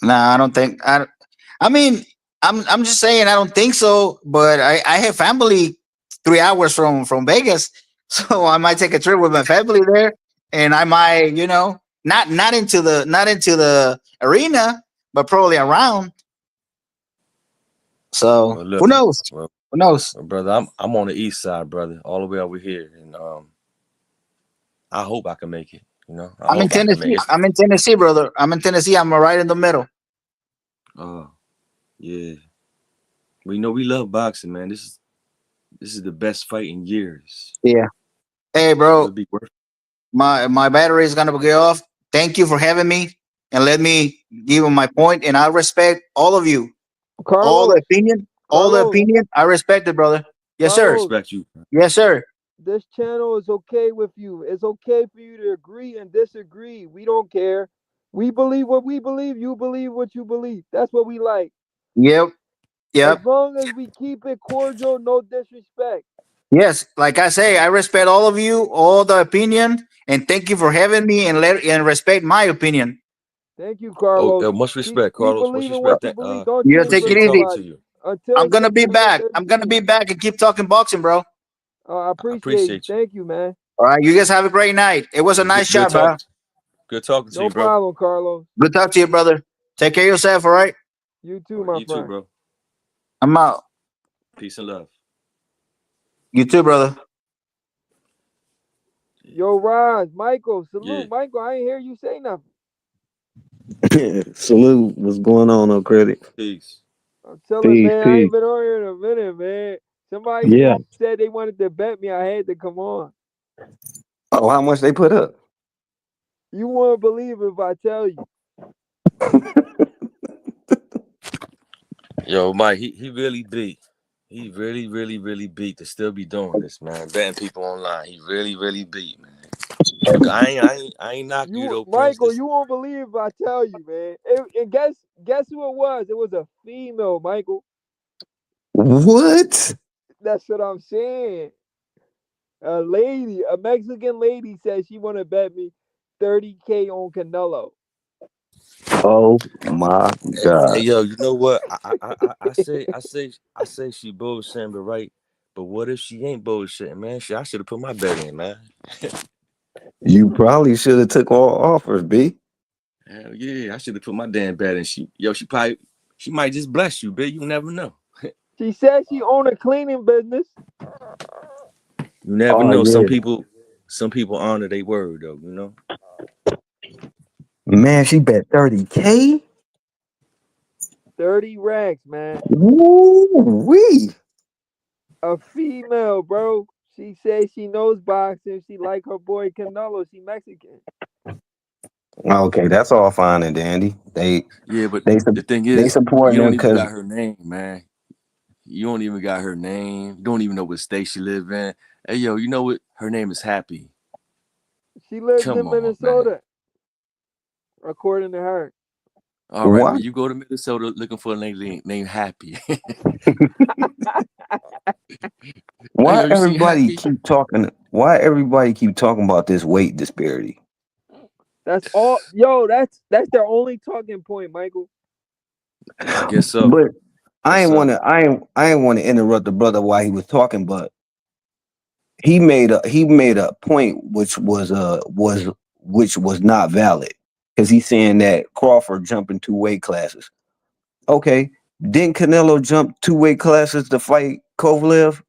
Nah, I don't think I mean, I'm just saying I don't think so, but I have family 3 hours from Vegas. So I might take a trip with my family there and I might, not into the arena, but probably around. So Well, who look, knows? well, Who knows? brother, I'm on the east side, brother, all the way over here, and I hope I can make it. I I'm in hope I can make Tennessee. it. I'm in Tennessee, brother. I'm in Tennessee. I'm right in the middle. Oh, yeah. We love boxing, man. This is the best fight in years. Yeah. Hey, So bro, it'll be worth. my battery is gonna get off. Thank you for having me and let me give my point. And I respect all of you, all the Carlos, opinion, all the Carlos, opinion. I respect it, brother. Yes, I sir. Carlos, respect you. Yes, sir. this channel is okay with you. It's okay for you to agree and disagree. We don't care. We believe what we believe. You believe what you believe. That's what we like. Yep. As Yep. long as we keep it cordial, no disrespect. Yes. Like I say, I respect all of you, all the opinion, and thank you for having me and respect my opinion. Thank you, Oh, Carlos. much Keep respect, keep Carlos. Much believing what respect. you believe. Don't You change It was take for it good easy. talking to nobody you. until I'm it's gonna be somebody that back. I'm gonna educates be you. back and keep talking boxing, bro. I I appreciate you. appreciate you. Thank you, man. All right. You guys have a great night. It was a Good, nice good shot, bro. talk. Good talking to No you, bro. problem, Carlos. Good talk to you, brother. Take care of yourself, all right? You too, All right, my you too, friend. bro. I'm out. Peace and love. You too, brother. Yo, Ron, Michael, Yeah. salute. Michael, I ain't hear you say nothing. Salute. What's going on, credit? Peace. I'm telling, Peace, man, I ain't peace. been on here in a minute, man. Somebody Yeah. said they wanted to bet me. I had to come on. Oh, how much they put up? You won't believe if I tell you. Yo, Mike, he really beat. He really, really, really beat to still be doing this, man. Betting people online. He really, really beat, man. Look, I ain't knock you You, though, Prince. Michael, This, you won't believe if I tell you, man. And guess who it was? It was a female, Michael. What? That's what I'm saying. A Mexican lady said she want to bet me 30K on Canelo. Oh my hey, God. yo, you know what? I say she bullshitting, but right. But what if she ain't bullshitting, man? Shit, I should have put my bet in, man. You probably should have took all offers, B. Hell yeah, I should have put my damn bet in. She might just bless you, bitch. You never know. She said she own a cleaning business. You never Oh know. yeah. Some people honor their word, though. You know. Man, she bet 30K? 30 racks, man. Woo-wee. A female, bro. She says she knows boxing. She like her boy Canelo. She Mexican. Okay, that's all fine and dandy. Yeah, but They the thing they is, you supporting them don't even because got her name, man. You don't even got her name. You don't even know what state she live in. Hey, yo, you know what? Her name is Happy. She lives Come in on, man. Minnesota, according to her. All right, why well, you go to Minnesota looking for a lady named Happy. Hey, why yo, you seen everybody Happy? keep talking why everybody keep talking about this weight disparity? That's all. Yo, that's their only talking point, Michael. I guess so. But Guess so. I ain't want to interrupt the brother while he was talking, but he made a point which was not valid because he's saying that Crawford jumping 2 weight classes. Okay, didn't Canelo jump 2 weight classes to fight Kovalev?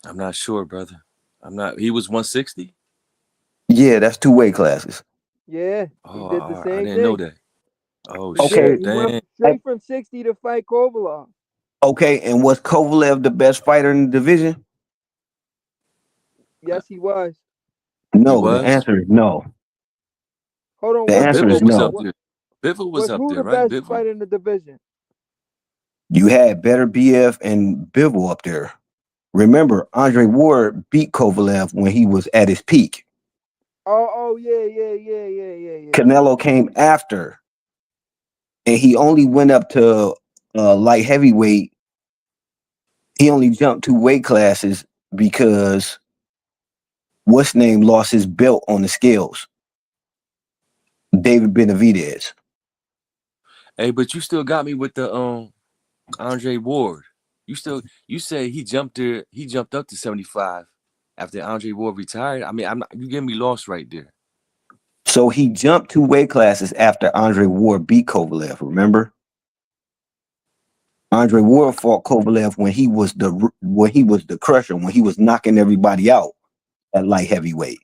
I'm not sure, brother. I'm not. He was 160. Yeah, that's 2 weight classes. Yeah, he Oh, did the I same didn't know thing. that. Oh He did. Okay, shit, He went dang. straight from 60 to fight Kovalev. okay, and was Kovalev the best fighter in the division? Uh, Yes, he was. He No, the was. answer is no. Hold on. The What answer is Bivol Bivol? was no. up there. Bivol was Was up who there, the right? best Bivol. fighter in the division? You had better BF and Bivol up there. Remember, Andre Ward beat Kovalev when he was at his peak. Oh, yeah. Canelo came after, and he only went up to light heavyweight. He only jumped 2 weight classes because what's name lost his belt on the scales. David Benavidez. Hey, but you still got me with the Andre Ward. You say he jumped there. He jumped up to 75 after Andre Ward retired. I mean, I'm not, you getting me lost right there. So he jumped 2 weight classes after Andre Ward beat Kovalev. Remember, Andre Ward fought Kovalev when he was the crusher, when he was knocking everybody out at light heavyweight.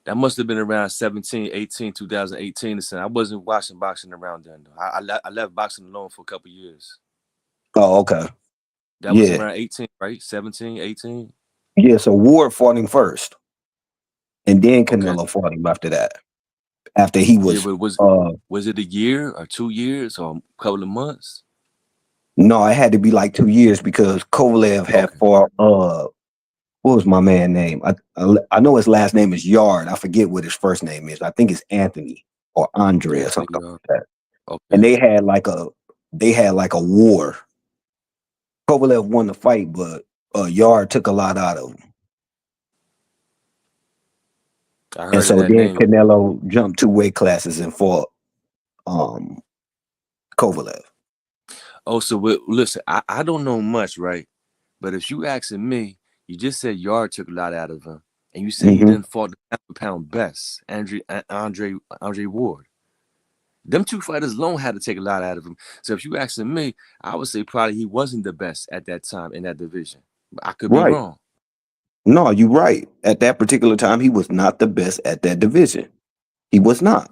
That must have been around 17, 18, 2018 or something. I wasn't watching boxing around then, though. I left boxing alone for a couple years. Oh, okay. That was Yeah. around 18, right? 17, 18? Yeah. So Ward fought him first, and then Okay. Canelo fought him after that. After he Yeah, was but uh was it a year or 2 years or a couple of months? no, it had to be like 2 years because Kovalev had Okay. fought what was my man name? I know his last name is Yard. I forget what his first name is. I think it's Anthony or Andre or Anthony something Yard. like that. And Okay. they had like a war. Kovalev won the fight, but Yard took a lot out of him. I And heard of so that then name. Canelo jumped 2 weight classes and fought um Kovalev. Oh, so listen, I don't know much, right? But if you asking me, you just said Yard took a lot out of him, and you say he Hmm. didn't fought the pound for pound best, Andre Ward. Them two fighters alone had to take a lot out of him. So if you asking me, I would say probably he wasn't the best at that time in that division. But I could be Right. wrong. No, you're right. At that particular time, he was not the best at that division. He was not.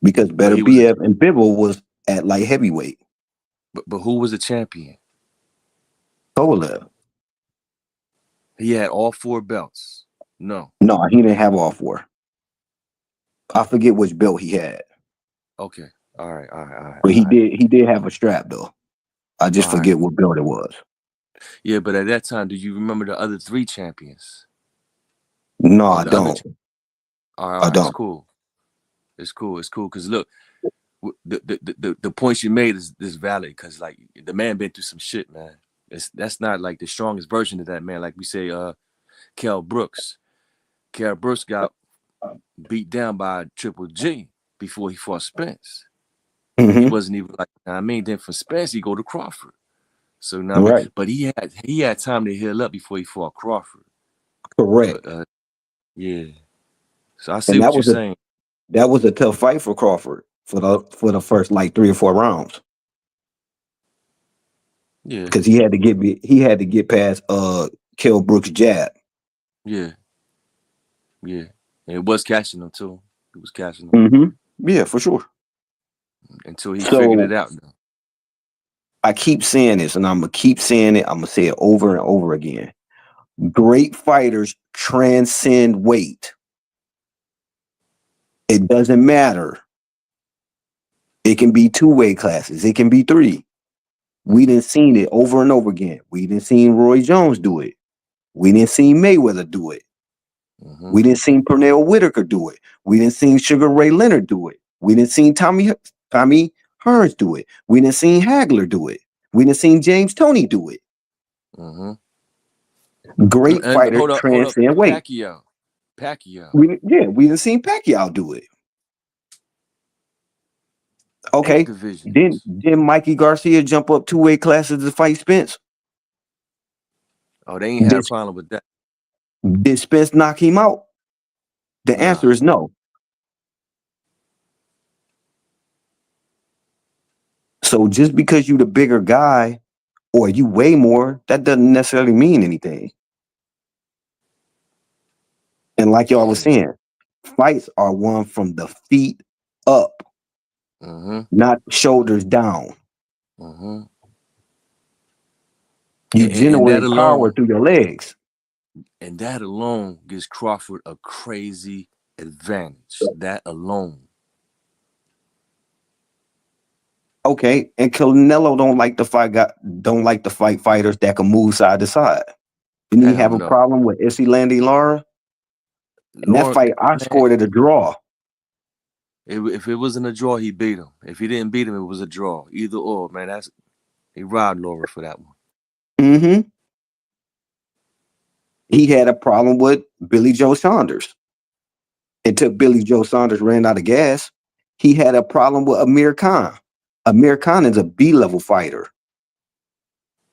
Because But Better he was BF and Bivol was at light heavyweight. but who was the champion? Kovalev. He had all four belts. No. No, he didn't have all 4. I forget which belt he had, Okay. All right. but he did have a strap though. I just All right. forget what belt it was. Yeah, but at that time, do you remember the other 3 champions? No, Or I the other don't. all I right, it's don't. cool. It's cool. It's cool. Cause look, the points you made is valid. Cause like the man been through some shit, man. That's not like the strongest version of that man. Like we say, Kell Brooks. Kell Brooks got beat down by Triple G before he fought Spence. And he Mm-hmm. wasn't even like, I mean, then from Spence he go to Crawford. So you know what I mean? Right. But he had time to heal up before he fought Crawford. Correct. But yeah. So I see And what you're saying. that was a tough fight for Crawford for the first like 3 or 4 rounds Yeah, because he had to get past Kell Brooks' jab. yeah, yeah. And it was catching him too. It was catching him Mm-hmm. Yeah, for sure. until he figured So it out. Though. I keep saying this, and I'm gonna keep saying it. I'm gonna say it over and over again. Great fighters transcend weight. It doesn't matter. It can be 2 weight classes. It can be 3. We didn't seen it over and over again. We didn't seen Roy Jones do it. We didn't see Mayweather do it. Mm-hmm. We didn't see Pernell Whitaker do it. We didn't see Sugar Ray Leonard do it. We didn't see Tommy Hearns do it. We didn't see Hagler do it. We didn't see James Toney do it. Mm-hmm. Great And fighters hold up. transcend weight. Pacquiao. We didn't see Pacquiao do it. 8 Okay. divisions. Didn't Mikey Garcia jump up 2 weight classes to fight Spence? Oh, they ain't had a Did, problem with that. did Spence knock him out? The Nah. answer is no. So just because you the bigger guy or you weigh more, that doesn't necessarily mean anything. And like y'all was Yeah. saying, fights are won from the feet up, Mm-hmm. not shoulders down. Mm-hmm. You And that generate power alone, through your legs. gives Crawford a crazy advantage. That alone. Okay, and Canelo don't like to fight fighters that can move side to side. Didn't he Hell have a no. problem with Issy Landy Lara? And that Lord, fight, I man, scored it a draw. if it wasn't a draw, he beat him. If he didn't beat him, it was a draw. Either or, man. He robbed Laura for that one. Mm-hmm. He had a problem with Billy Joe Saunders. Until Billy Joe Saunders ran out of gas. He had a problem with Amir Khan. Amir Khan is a B-level fighter.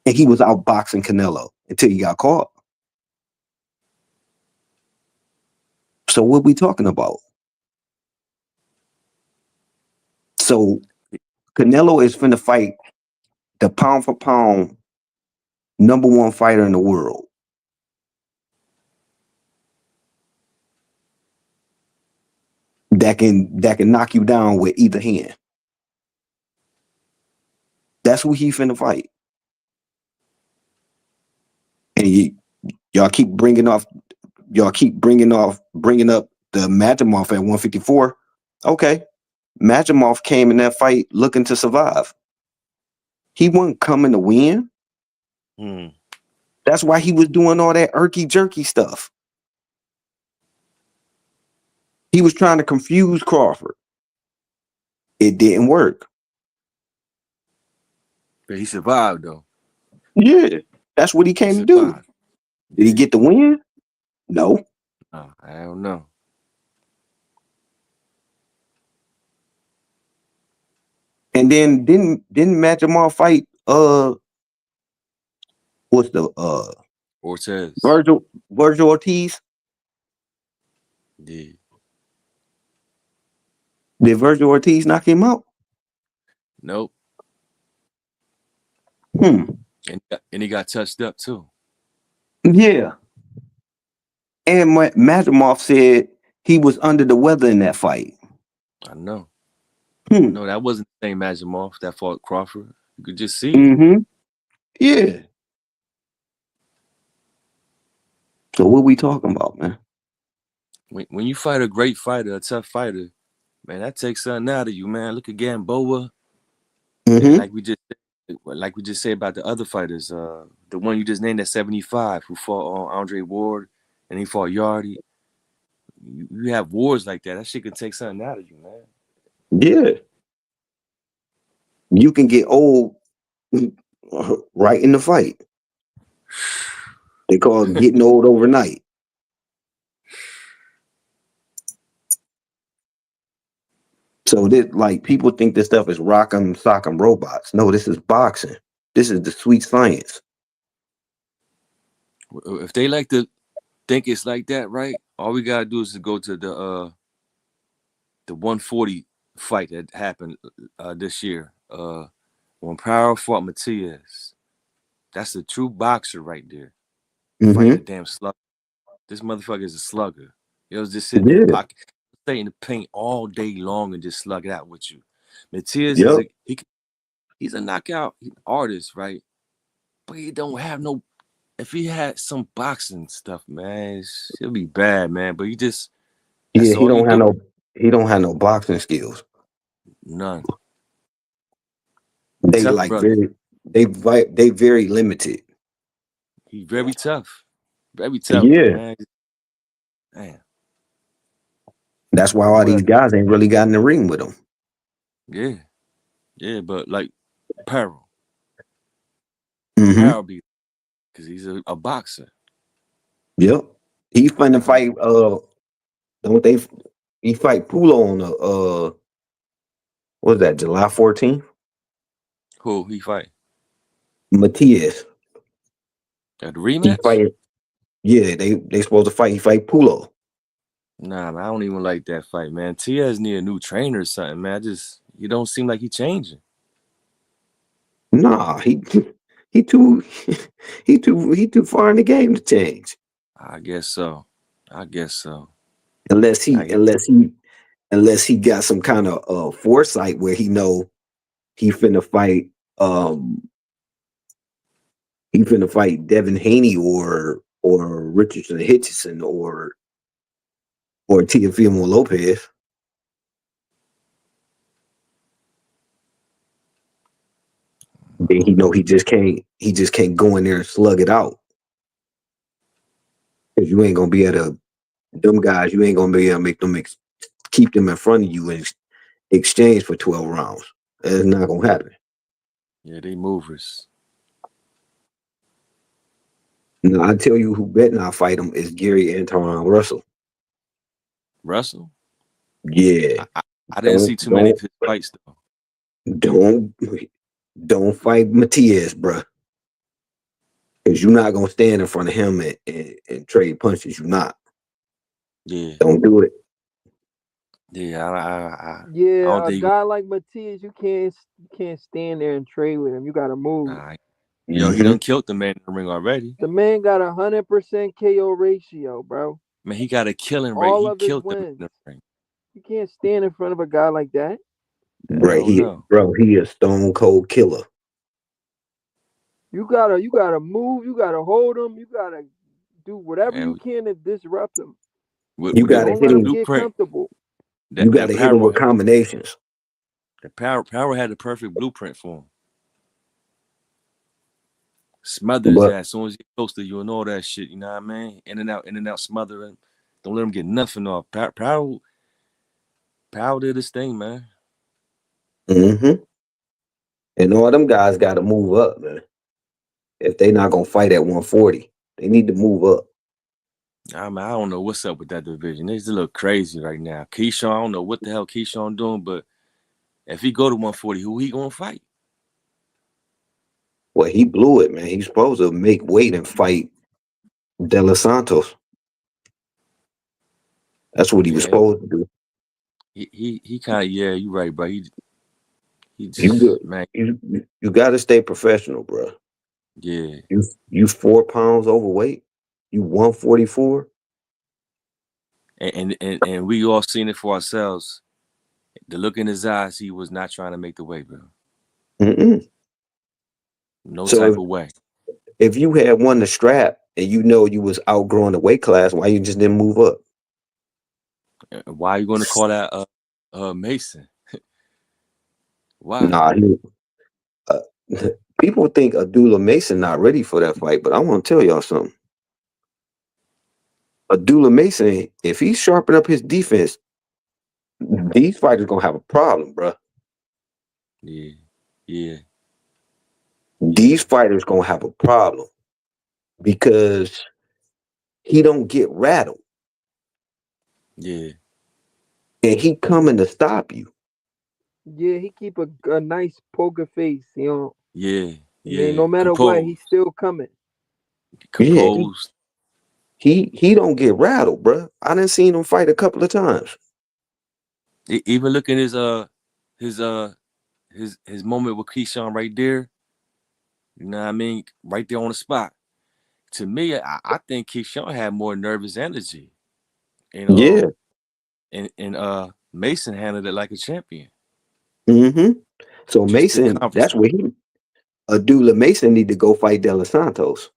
And he was outboxing Canelo until he got caught. So what we talking about? So Canelo is finna fight the pound for pound #1 fighter in the world. That can knock you down with either hand. That's who he finna fight. And y'all keep bringing up the Majimov at 154. Okay. Majimov came in that fight looking to survive. He wasn't coming to win. Hmm. That's why he was doing all that irky jerky stuff. He was trying to confuse Crawford. It didn't work. But he survived though. Yeah, that's what he He came to do. survived. Did he get the win? No. Oh, I don't know. And then didn't Majimov fight what's the Ortiz. Virgil Ortiz? Yeah. Did Virgil Ortiz knock him out? Nope. Hmm. And he got touched up too. Yeah. And Majimov said he was under the weather in that fight. I know. Hmm. No, that wasn't the same Majimov that fought Crawford. You could just see it. Mm-hmm. Yeah. So what we talking about, man? When you fight a great fighter, a tough fighter, man, that takes something out of you, man. Look at Gamboa. And Mm-hmm. like we just said, like we just said about the other fighters, the one you just named at 75 who fought on Andre Ward and he fought Yardy. You have wars like that. That shit can take something out of you, man. Yeah. You can get old right in the fight. They call it getting old overnight. So this, like, people think this stuff is rock'em sock'em robots. No, this is boxing. This is the sweet science. If they like to think it's like that, right? All we gotta do is to go to the 140 fight that happened this year. When Power fought Matias. That's a true boxer right there. Fighting a Mm-hmm. damn slugger. This motherfucker is a slugger. He'll just sit in the Yeah. pocket, stay in the paint all day long and just slug it out with you. Matias is Yep. he's a knockout artist, right? But he don't have no. If he had some boxing stuff, man, he'll be bad, man. But Yeah, that's all he do. he don't have no boxing skills. None. They Tough like brother. they very limited. He very tough. Very tough, but Yeah. man, That's why all what these else? guys ain't really got in the ring with him. Yeah. Yeah, but like Peril. Mm-hmm. Peril be because he's a boxer. Yep. He finna Uh, fight don't they he fight Pulo on the what was that, July 14th? who he fight? Matias. At the He rematch? fight they supposed to fight. He fight Pulo. Nah, man, I don't even like that fight, man. Tiaz need a new trainer or something, man. You don't seem like he changing. Nah, he too he too far in the game to change. I guess so. I guess so. Unless I he guess unless he unless he got some kind of foresight where he know he finna fight um he finna fight Devin Haney or Richardson Hitchison or Teofimo Lopez. I Then he don't know know. he just can't go in there and slug it out. Because you ain't gonna be able to them guys, you ain't gonna be able to make them keep them in front of you and exchange for 12 rounds. That's not gonna happen. Yeah, they movers. Now I tell you who bet not fight him is Gary Anton Russell. Russell? Yeah. I didn't Don't see too many don't of his fights though. don't don't fight Matias, bruh. Because you're not gonna stand in front of him and trade punches. You're not. Yeah. Don't do it. Yeah, I don't Yeah, a think guy like Matias, you can't stand there and trade with him. You gotta move. yo, he Mm-hmm. done killed the man in the ring already. The man got 100% KO ratio, bro. Man, he got a killing rate. All He of his killed the man wins. in the ring. You can't stand in front of a guy like that. Right, Hell no. he a stone cold killer. You gotta move. You gotta hold him. You gotta do whatever you Man, can to disrupt him. You gotta Don't hit let him him. get blueprint comfortable. You that gotta hit him Power with had combinations. Power had the perfect blueprint for him. Smother his But ass as soon as he get close to you and all that shit. You know what I mean? In and out, smothering. Don't let him get nothing off. Power did his thing, man. mm-hmm. And all them guys gotta move up, man. If they not gonna fight at 140, they need to move up. I don't know what's up with that division. It's a little crazy right now. Keyshawn, I don't know what the hell Keyshawn doing, but if he go to 140, who he gonna fight? Well, he blew it, man. He's supposed to make weight and fight De Los Santos. That's what he was Yeah, supposed to do. he kind of yeah. You right, bro. He You just good. man, You got to stay professional, bro. yeah. You 4 pounds overweight. You 144. And we all seen it for ourselves. The look in his eyes, he was not trying to make the weight, bro. Mm-mm. No So type of way. if you had won the strap and you know you was outgrowing the weight class, why you just didn't move up? Why are you going to call that Mason? Why? Nah, people think Abdullah Mason not ready for that fight, but I want to tell y'all something. Abdullah Mason, if he sharpen up his defense, these fighters gonna have a problem, bro. Yeah. Yeah. These fighters gonna have a problem because he don't get rattled Yeah. and he coming to stop you. Yeah, he keep a nice poker face, you know. Yeah. I mean, Yeah. no matter what, he's still coming. Yeah, Composed. he don't get rattled, bro. I done seen him fight a couple of times. Even look at his moment with Keyshawn right there. You know what I mean? Right there on the spot. To me, I think Keyshawn had more nervous energy. Yeah. And Mason handled it like a champion. Mm-hmm. So Just staying Mason, off. that's where Abdullah Mason need to go fight De Los Santos.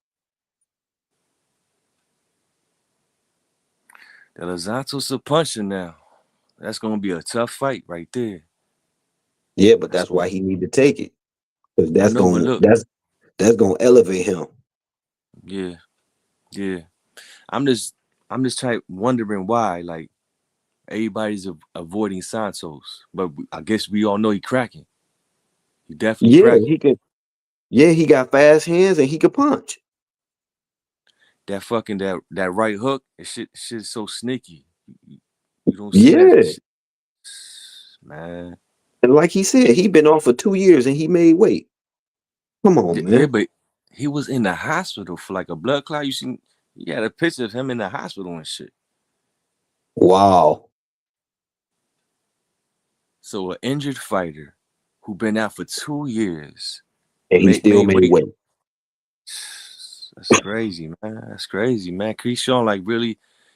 De Los Santos a puncher now. That's gonna be a tough fight right there. Yeah, but that's why he need to take it. Because I know, but look, that's gonna elevate him. yeah, yeah. I'm just wondering why, like, everybody's avoiding Santos, but I guess we all know he cracking. He definitely Yeah, cracking. he can. Yeah, he got fast hands and he could punch. That fucking that right hook, shit's so sneaky. You don't see that Yeah. shit, man. And like he said, he been off for 2 years and he made weight. Come on, Yeah, man. but he was in the hospital for like a blood clot. You had a picture of him in the hospital and shit. Wow. So an injured fighter who been out for 2 years And he still made made weight. weight. That's crazy, man. That's crazy, man. Keyshawn, like,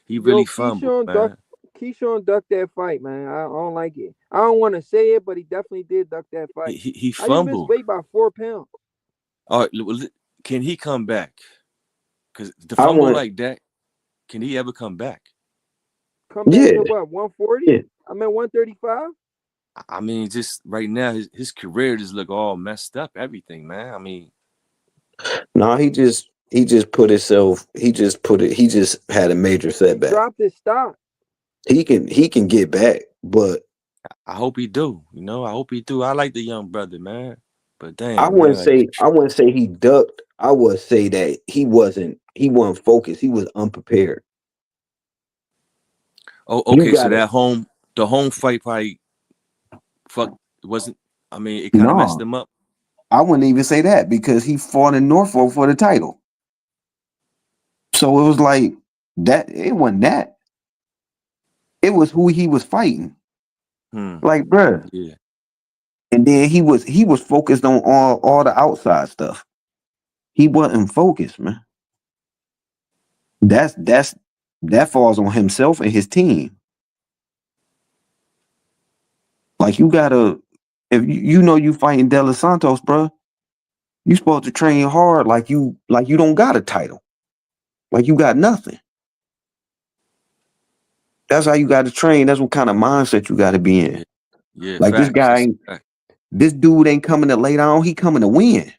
he Yo, really fumbled, man. Keyshawn ducked that fight, man. I don't like it. I don't want to say it, but he definitely did duck that fight. He How you miss fumbled. weight by 4 pounds? All right, can he come back? Because the I fumble want. like that, can he ever come back? Come back Yeah. to what, 140? Yeah. I mean 135? I mean, just right now, his career just look all messed up. Everything, man. I mean, No, he just put himself. He just had a major He setback. dropped his stock. He can get back, but I hope he do. You know, I hope he do. I like the young brother, man. But damn, I man, like, wouldn't say he ducked. I would say that he wasn't focused. He was unprepared. oh, You okay. So gotta the home fight probably wasn't. I mean, it kind of messed no. him up. I wouldn't even say that because he fought in Norfolk for the title. So it was like that. It wasn't that. It was who he was fighting. Like, bruh. Yeah. And then he was focused on all the outside stuff. He wasn't focused, man. That falls on himself and his team. Like, you gotta, if you know you fighting De Los Santos, bro, you supposed to train hard like you don't got a title. Like you got nothing. That's how you got to train. That's what kind of mindset you got to be in. Yeah, Like this facts. guy, this dude ain't coming to lay down. He coming to win.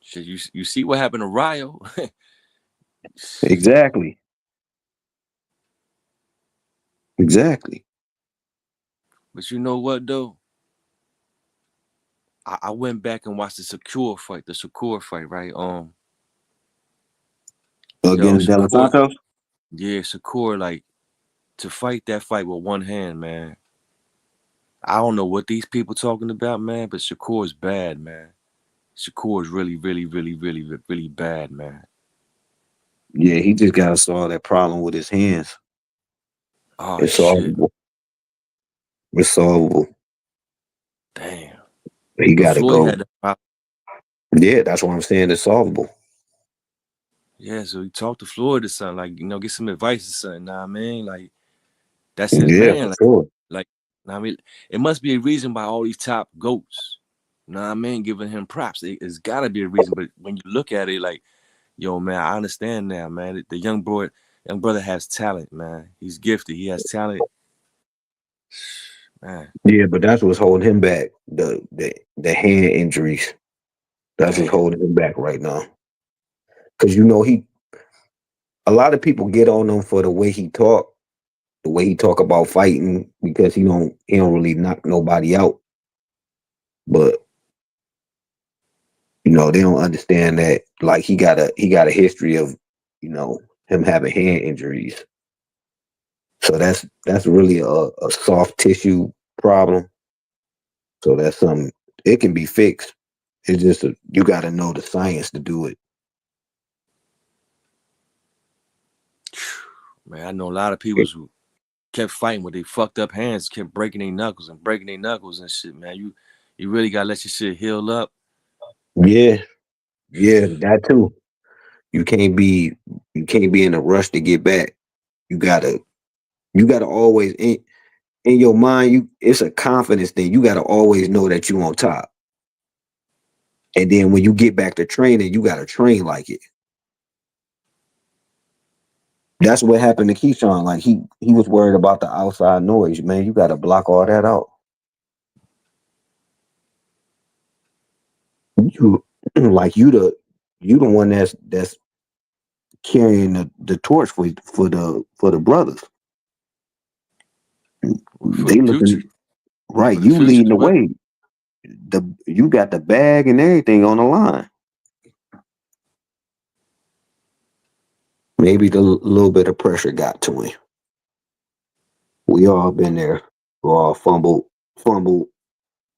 Shit, you see what happened to Ryo? Exactly. Exactly. But you know what though? I went back and watched the Shakur fight, right? Against De Los Shakur, Santos? yeah, Shakur, like, to fight that fight with one hand, man. I don't know what these people talking about, man, but Shakur is bad, man. Shakur is really, really, really, really, really bad, man. Yeah, he just got to solve that problem with his hands. Oh, It's shit. solvable. It's solvable. Damn. He got to Floyd go. had that problem. Yeah, that's what I'm saying. It's solvable. Yeah, so he talked to Floyd or something, like, get some advice or something. Nah, man, like, that's his Yeah, man. for sure. Like, I mean, it must be a reason why all these top goats, giving him props. It's got to be a reason. But when you look at it, like, yo, man, I understand now, man. The young brother has talent, man. He's gifted. He has talent. Man, Yeah, but that's what's holding him back. The hand injuries. That's what's damn. holding him back right now. Cause you know a lot of people get on him for the way he talk about fighting because he don't really knock nobody out. But they don't understand that like he got a history of him having hand injuries. So that's really a soft tissue problem. So that's something it can be fixed. It's just you got to know the science to do it. Man, I know a lot of people who kept fighting with their fucked up hands, kept breaking their knuckles and shit, man. You really gotta let your shit heal up. Yeah, yeah, that too. You can't be you can't be in a rush to get back. You gotta you gotta always in your mind. It's a confidence thing. You gotta always know that you on top. And then when you get back to training, you gotta train like it. That's what happened to Keyshawn. Like he was worried about the outside noise. Man, you gotta block all that out. You like you the one that's carrying the torch for the brothers. For They the future. looking right. For the You future leading as the well. way. You got the bag and everything on the line. Maybe the little bit of pressure got to him. We all been there. We all fumbled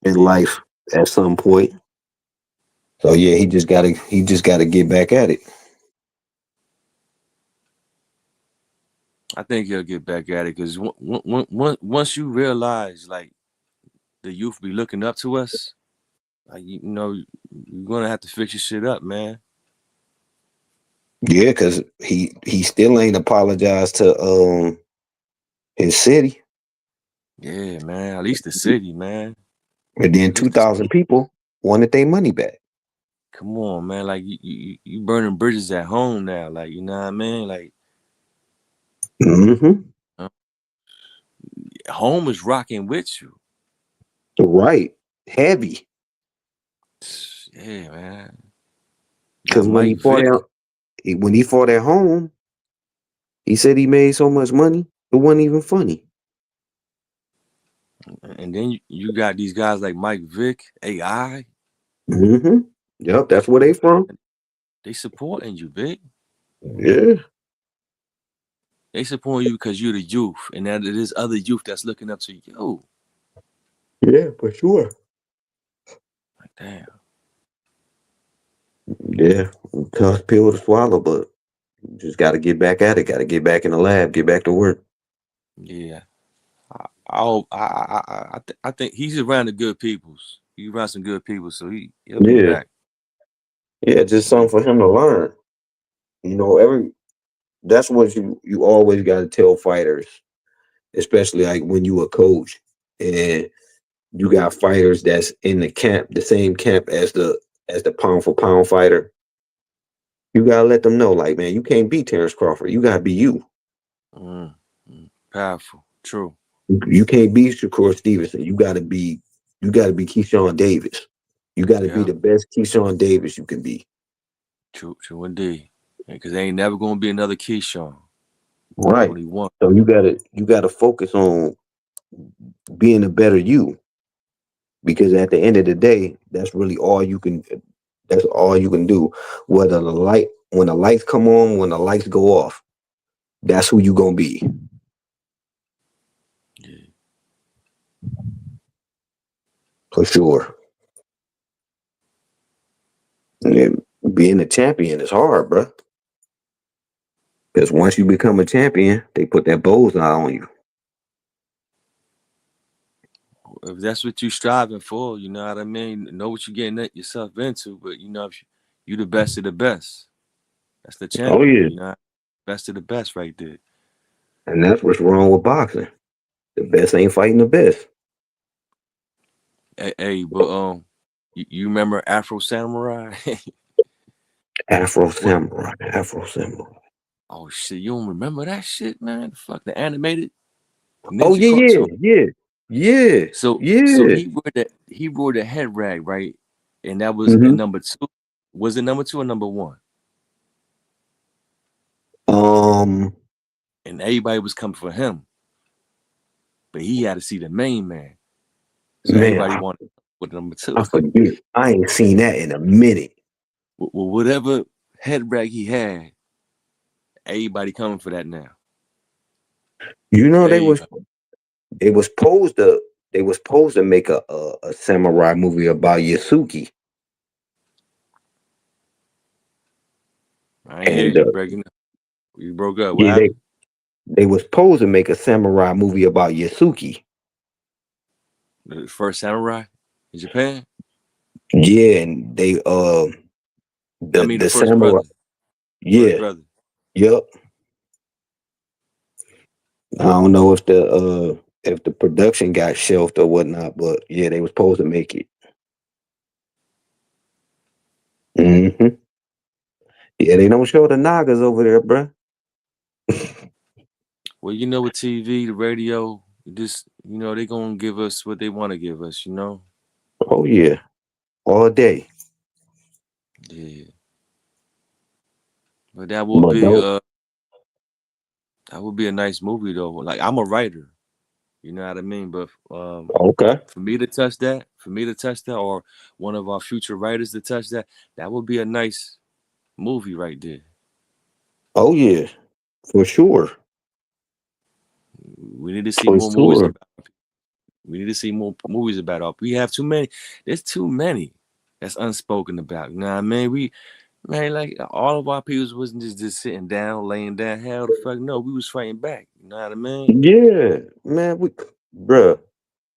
in Yeah. life at some point. So yeah, he just gotta get back at it. I think he'll get back at it because once you realize like the youth be looking up to us, like you're gonna have to fix your shit up, man. Yeah, cause he still ain't apologized to his city. Yeah, man. At least the city, man. And then At least 2,000 people wanted their money back. come on, man. Like you burning bridges at home now. Like you know what I mean. Like Hmm. uh, home is rocking with you. Right. Heavy. Yeah, man. You got Cause Mike Vick. when he fought at home, he said he made so much money, it wasn't even funny. And then you got these guys like Mike Vick, AI. Hmm. Yep, that's where they from. They supporting you, Vic. Yeah. They supporting you because you're the youth, and that it is other youth that's looking up to you. Yeah, for sure. Like damn. Yeah. Tough pill to swallow, but you just gotta get back at it. Gotta get back in the lab, get back to work. Yeah. I think he's around the good peoples. He's around some good people, so he'll be Yeah. back. Yeah, just He'll be something for him to learn. Every that's what you always gotta tell fighters, especially like when you a coach and you got fighters that's in the same camp as the pound for pound fighter. You gotta let them know, like, man, you can't be Terrence Crawford. You gotta be you. powerful. True. You can't be Shakur Stevenson. You gotta be Keyshawn Davis. You gotta be Yeah. the best Keyshawn Davis you can be. True. True indeed. Because there ain't never gonna be another Keyshawn. Right. Only one. So you gotta focus on being a better you. Because at the end of the day, that's all you can do. Whether when the lights come on, when the lights go off, that's who you gonna be. Yeah. For sure. And being a champion is hard, bro. Because once you become a champion, they put that bullseye on you. If that's what you striving for, you know what I mean. Know what you're getting yourself into, but if you the best of the best. That's the Oh champion, yeah. best of the best right there. And that's what's wrong with boxing. The best ain't fighting the best. Hey, but you remember Afro Samurai? Afro What? Samurai. Afro Samurai. Oh shit, you don't remember that shit, man? The fuck, the animated Oh ninja yeah, yeah, cartoon. yeah. Yeah, So yeah. he wore the head rag, right? And that was in hmm number two. Was it number two or number one? Um, And everybody was coming for him, but he had to see the main man. So man, everybody wanted with number I two. forget. I ain't seen that in a minute. Well, whatever head rag he had, everybody coming for that now. You know, Everybody. they was supposed to make a samurai movie about Yasuki, I ain't hear and you breaking up. You broke up. What yeah, happened? they was supposed to make a samurai movie about Yasuki. The first samurai in Japan? Yeah, and they I mean, the the first samurai. brother. First Yeah, brother. yep. I don't know if the production got shelved or whatnot, but yeah, they was supposed to make it. hmm Yeah, they don't show the Nagas over there, bruh. Well, you know, with TV, the radio, just they gonna give us what they want to give us. Oh yeah, all day. Yeah. But that would But be don't. a nice movie though. Like I'm a writer, you know what I mean. But Okay. for me to touch that, or one of our future writers to touch that, that would be a nice movie right there. Oh yeah, for sure, We need to see for more movies sure. about. We need to see more movies about art. We have too many. There's too many that's unspoken about. You know what I mean? Man, like all of our peoples wasn't just sitting down, laying down. Hell the fuck no, we was fighting back. You know what I mean? Yeah, man. Bruh,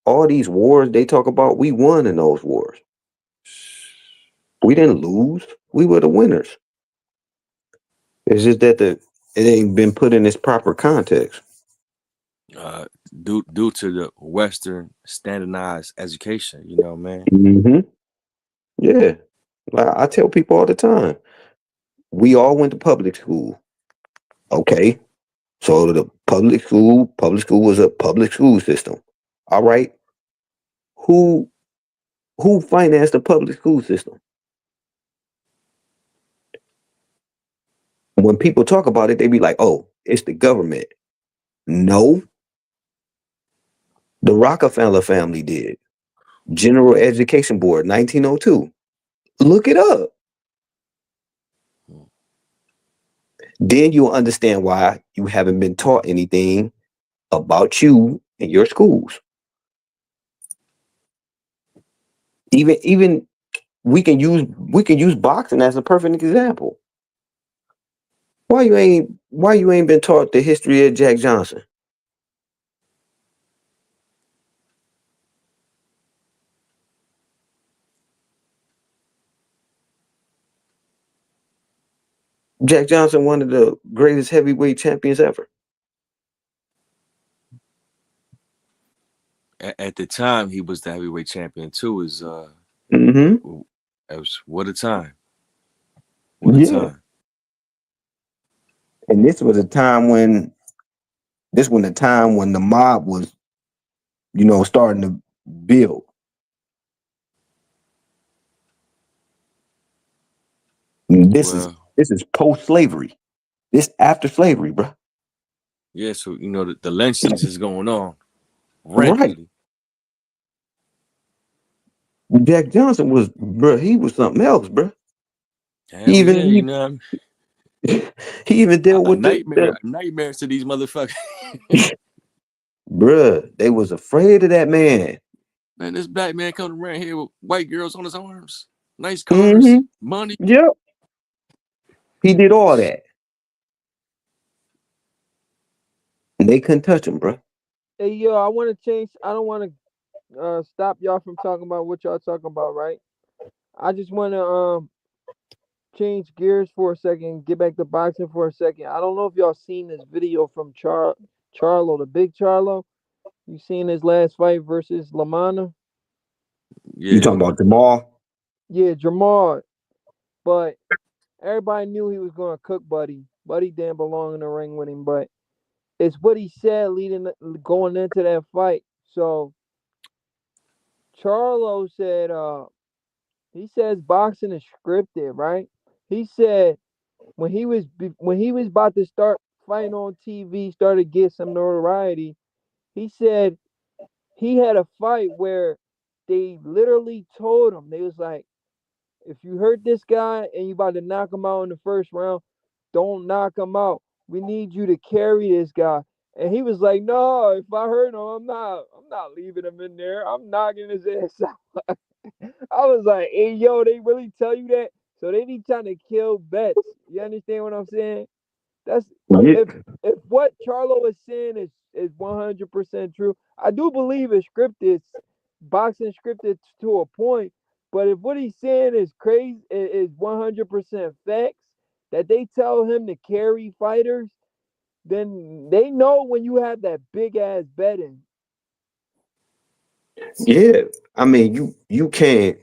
all these wars they talk about, we won in those wars. We didn't lose. We were the winners. It's just that it ain't been put in its proper context. Uh, due to the Western standardized education. You know, man. hmm Yeah, like I tell people all the time, we all went to public school. Okay, so the public school was a public school system. All right, who who financed the public school system? When people talk about it, they be like, "Oh, it's the government." No, the Rockefeller family did. General Education Board, 1902. Look it up. Then you'll understand why you haven't been taught anything about you in your schools. Even we can use boxing as a perfect example. Why you ain't been taught the history of Jack Johnson? Jack Johnson, one of the greatest heavyweight champions ever. At the time, he was the heavyweight champion too. hmm It was what a time. What a Yeah, time. and this was the time when the mob was, starting to build. This is Well, this is post slavery. This after slavery, bro. yeah. So the lynchings is going on Right. rampantly. Jack Johnson was, bro. He was something else, bro. He Hell yeah. even he even dealt A with nightmare. A nightmare to these motherfuckers. bruh. They was afraid of that man. Man, this black man coming around here with white girls on his arms, nice cars, hmm money. Yep. He did all that, and they couldn't touch him, bro. Hey yo, I want to change. I don't want to stop y'all from talking about what y'all talking about, right? I just want to change gears for a second, get back to boxing for a second. I don't know if y'all seen this video from Charlo, the big Charlo. You seen his last fight versus Lamana? You Yeah. talking about Jamal? Yeah, Jamal. But everybody knew he was gonna cook Buddy. Buddy didn't belong in the ring with him, but it's what he said going into that fight. So Charlo said, he says boxing is scripted, right? He said when he was about to start fighting on TV, started to get some notoriety. He said he had a fight where they literally told him, they was like, if you hurt this guy and you about to knock him out in the first round, don't knock him out. We need you to carry this guy. And he was like, no, if I hurt him, I'm not leaving him in there. I'm knocking his ass out. I was like, hey, yo, they really tell you that? So they be trying to kill bets. You understand what I'm saying? That's Yeah. if what Charlo is saying is 100% true. I do believe it's scripted, boxing scripted to a point. But if what he's saying is crazy, is 100% facts that they tell him to carry fighters, then they know when you have that big ass betting. Yeah. I mean, you can't.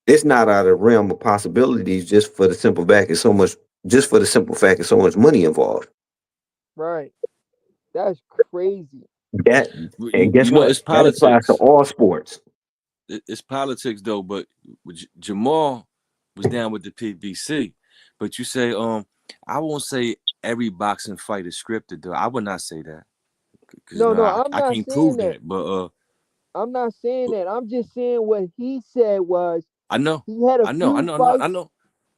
It's not out of the realm of possibilities just for the simple fact it's so much. Just for the simple fact it's so much money involved. Right. That's crazy. That and guess You know, what? it's That applies to politics. all sports. It's politics though. But Jamal was down with the PBC. But you say, I won't say every boxing fight is scripted though. I would not say that because No, no, I'm I not can't saying prove that. that. But I'm not saying that. I'm just saying what he said was I know, he had a I know, I few know, I know, I fights. know.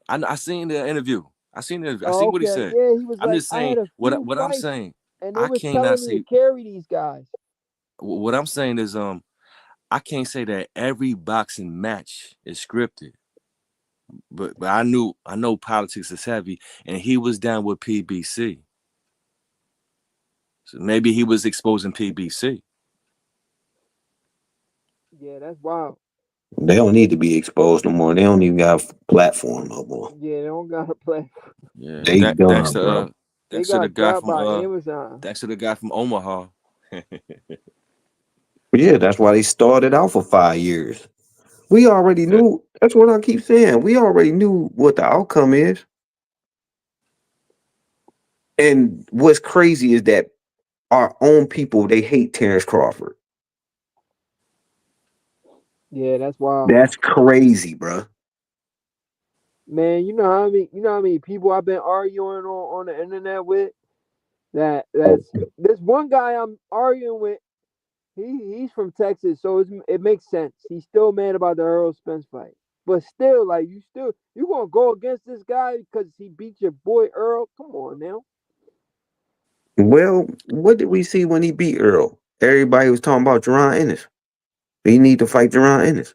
I seen the interview. I seen the interview. I Oh, seen what he okay. said. Yeah, he was I'm like, just I saying had a few what I'm fights, saying. and they I was cannot telling me to say carry these guys. what I'm saying is I can't say that every boxing match is scripted. But I know politics is heavy, and he was down with PBC. So maybe he was exposing PBC. Yeah, that's wild. They don't need to be exposed no more. They don't even got a platform no more. Yeah, they don't gotta play. Yeah, They done, bro. They thanks to the got guy dropped from by Amazon. thanks to the guy from Omaha. Yeah, that's why they started out for 5 years. We already That- knew. That's what I keep saying. We already knew what the outcome is. And what's crazy is that our own people, they hate Terrence Crawford. Yeah, that's wild. That's crazy, bro. Man, you know how many people I've been arguing on the internet with? That's this one guy I'm arguing with. He's from Texas, so it makes sense. He's still mad about the Earl Spence fight, but still, like you gonna go against this guy because he beat your boy Earl? Come on now. Well, what did we see when he beat Earl? Everybody was talking about Jerron Ennis. He need to fight Jerron Ennis.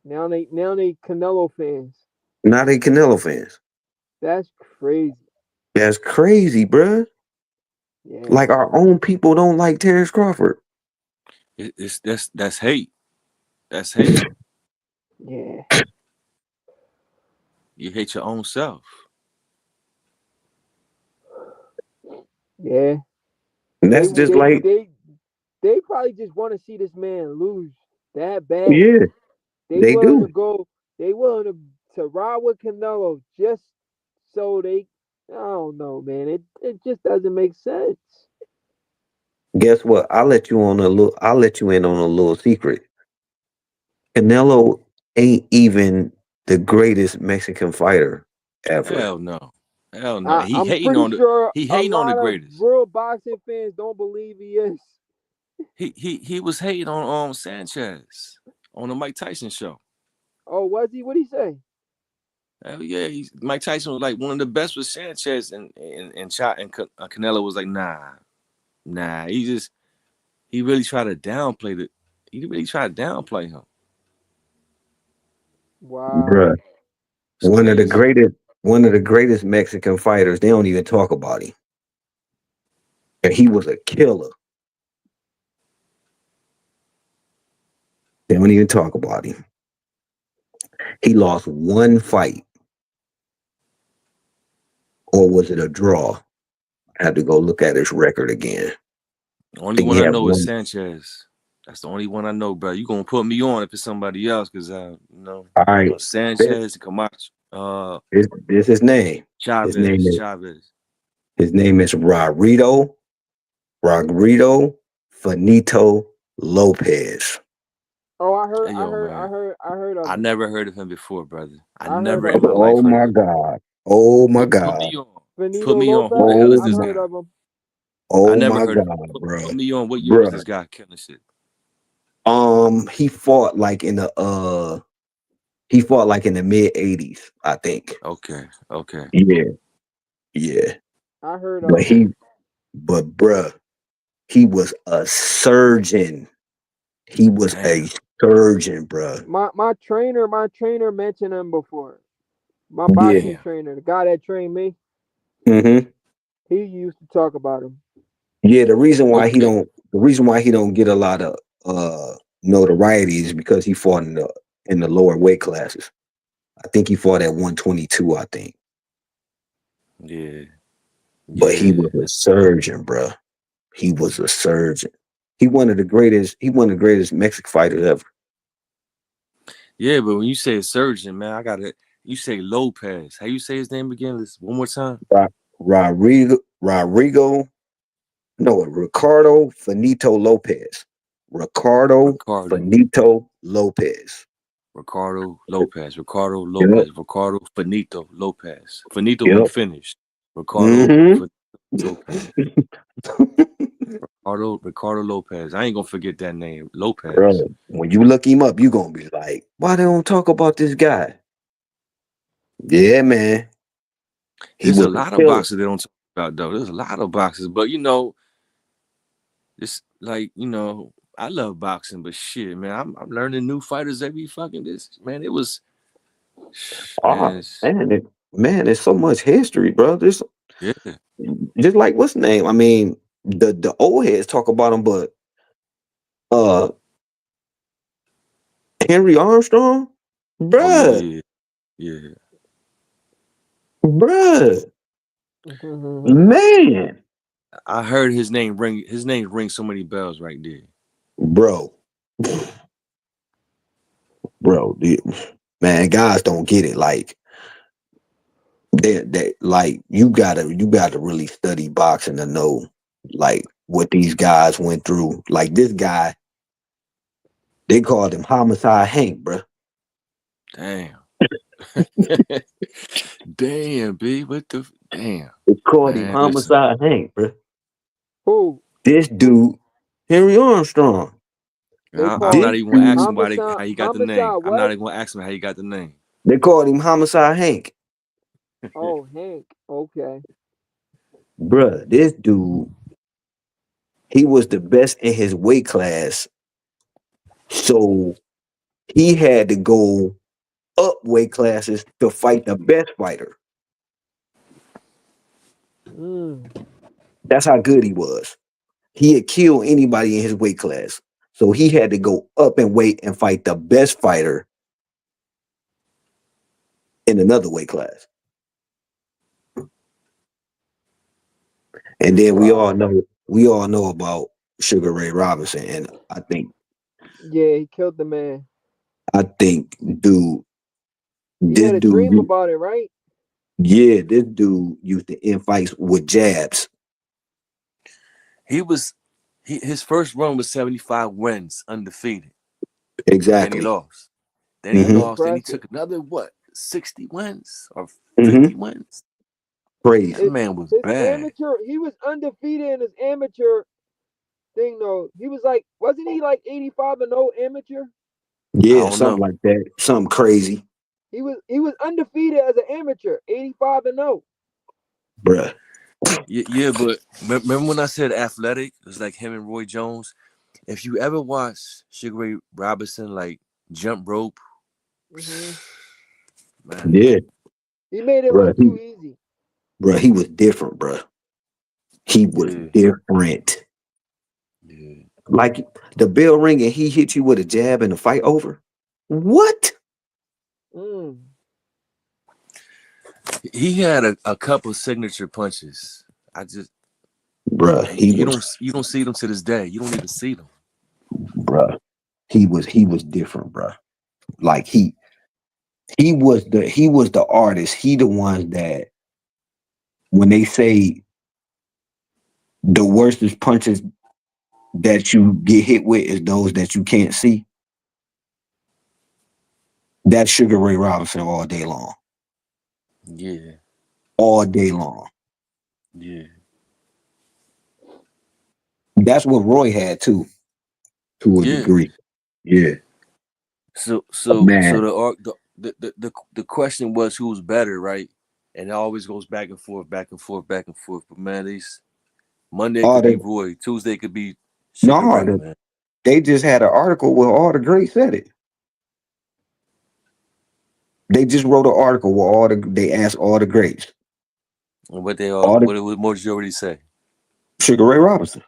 Now they Canelo fans. Now they Canelo fans. That's crazy. That's crazy, bruh. Yeah, Like our own people don't like Terrence Crawford. it's that's hate. That's hate. yeah, You hate your own self. yeah. And They that's just they like, they they probably just want to see this man lose that bad. yeah, They they willing to do. go. They willing to ride with Canelo just so they. I don't know, man. It just doesn't make sense. Guess what? I'll let you in on a little secret. Canelo ain't even the greatest Mexican fighter ever. Hell no. Hell no. And I'm pretty sure he a hating on the lot of greatest. real boxing fans don't believe he is. He was hating on Sanchez on the Mike Tyson show. Oh, was he? What'd he say? Hell yeah, Mike Tyson was like one of the best with Sanchez, and Canelo was like, nah. He really tried to downplay the. He really tried to downplay him. Wow. Bruh. It's crazy. One of the greatest Mexican fighters, they don't even talk about him. And he was a killer. They don't even talk about him. He lost one fight. Or was it a draw? I had to go look at his record again. The only And one he I had know is one. Sanchez. That's the only one I know, bro. You gonna put me on if it's somebody else, because All right. Sanchez, Camacho, This is his name. His name is Chavez. His name is Rodrigo Finito Lopez. Oh, I heard, Hey, I yo, heard, I man. heard, I heard of I him. never heard of him before, brother. I I heard never of in my him. life Oh heard of my him. God. Oh my Put God. me on. Put Benito me on. Who the Lopez. hell is Oh I've this my. heard guy? of him. I Oh never my heard of him. God, Put bruh. me on. What year was Bruh. this guy killing shit? He fought like in the mid 80s, I think. Okay. Okay. Yeah, yeah. I heard of But him. bruh, he was a surgeon. He was a Damn. surgeon, bruh. My trainer mentioned him before. My Yeah. boxing Damn. trainer, the guy that trained me, Mm-hmm. he used to talk about him. Yeah, Okay. the reason why he don't get a lot of notoriety is because he fought in the lower weight classes. I think he fought at 122, I think. Yeah. But he Yeah. was a surgeon, bruh. He was a surgeon. He one of the greatest Mexican fighters ever. Yeah, but when you say a surgeon, man, I gotta. You say Lopez. How you say his name again? Let's one more time. Ro- Rodrigo, no, Ricardo Finito Lopez. Ricardo Ricardo. Finito Lopez. Ricardo Lopez. Ricardo Yep, Lopez. Ricardo Finito Lopez. Finito mean yep. finished. Ricardo Mm-hmm. Finito Lopez. Ricardo Lopez. I ain't gonna forget that name. Lopez. Bro, when you look him up, you gonna be like, why they don't talk about this guy? Yeah, man. He There's a was a lot of killer. boxers they don't talk about though. There's a lot of boxers, but it's like I love boxing, but shit, man, I'm learning new fighters every fucking this man. It was man, Oh, man, there's so much history, bro. This yeah, just like what's the name? I mean, the old heads talk about him, but uh Henry Armstrong, oh bruh, yeah, yeah, yeah. bruh, man, I heard his name ring. His name rings so many bells right there. bro, bro, man, guys don't get it. Like they like you gotta really study boxing to know like what these guys went through. Like this guy, they called him Homicide Hank, bruh. Damn, damn, B, what the damn, They called him man? Listen, Homicide Hank, bruh. Who? This Who? dude, Henry Armstrong. They I'm call not This even gonna ask dude, him homicide. how he got the name. Homicide. I'm not What? even gonna ask him how he got the name. they called him Homicide Hank. Oh, Hank. Okay. Bruh, this dude, he was the best in his weight class. So he had to go up weight classes to fight the best fighter. Mm. That's how good he was. He had killed anybody in his weight class. So he had to go up in weight and fight the best fighter in another weight class. And then Wow. we all know about Sugar Ray Robinson. And Yeah, he killed the man. dude, He this had a dream dude, about it, right? yeah, this dude used to end fights with jabs. He was his first run was 75 wins, undefeated. Then he Exactly. lost. Then he That's Hmm. lost. Then he impressive. took another 60 wins or Hmm. 50 wins. That Crazy. His man was his bad. amateur. He was undefeated in his amateur thing though. He was like, wasn't he like 85-0 amateur? I Yeah, don't something know. like that. Something crazy, He was undefeated as an amateur, 85-0. bruh. Yeah, but remember when I said athletic? It was like him and Roy Jones. If you ever watch Sugar Ray Robinson like jump rope, Hmm. man, Yeah, He made it bruh. look too easy. He was different, bruh. He was yeah, different. yeah. Like the bell ring and he hit you with a jab and a fight over. What, Mm. He had a couple signature punches. I just bruh? and you don't see them to this day. You don't even see them. Bruh. He was different, bruh. Like he was the artist. He the one that when they say the worstest punches that you get hit with is those that you can't see. That's Sugar Ray Robinson all day long. Yeah. All day long. Yeah. That's what Roy had too, to a Yeah. degree. Yeah. So Man, the question was who's better, right? And it always goes back and forth, back and forth, back and forth. But man, these Monday all could be the Roy, Tuesday could be Sugar no, Ray, man. they just had an article where all the greats said it. They just wrote an article where they asked all the greats. And what they All the what majority say? Sugar Ray Robinson.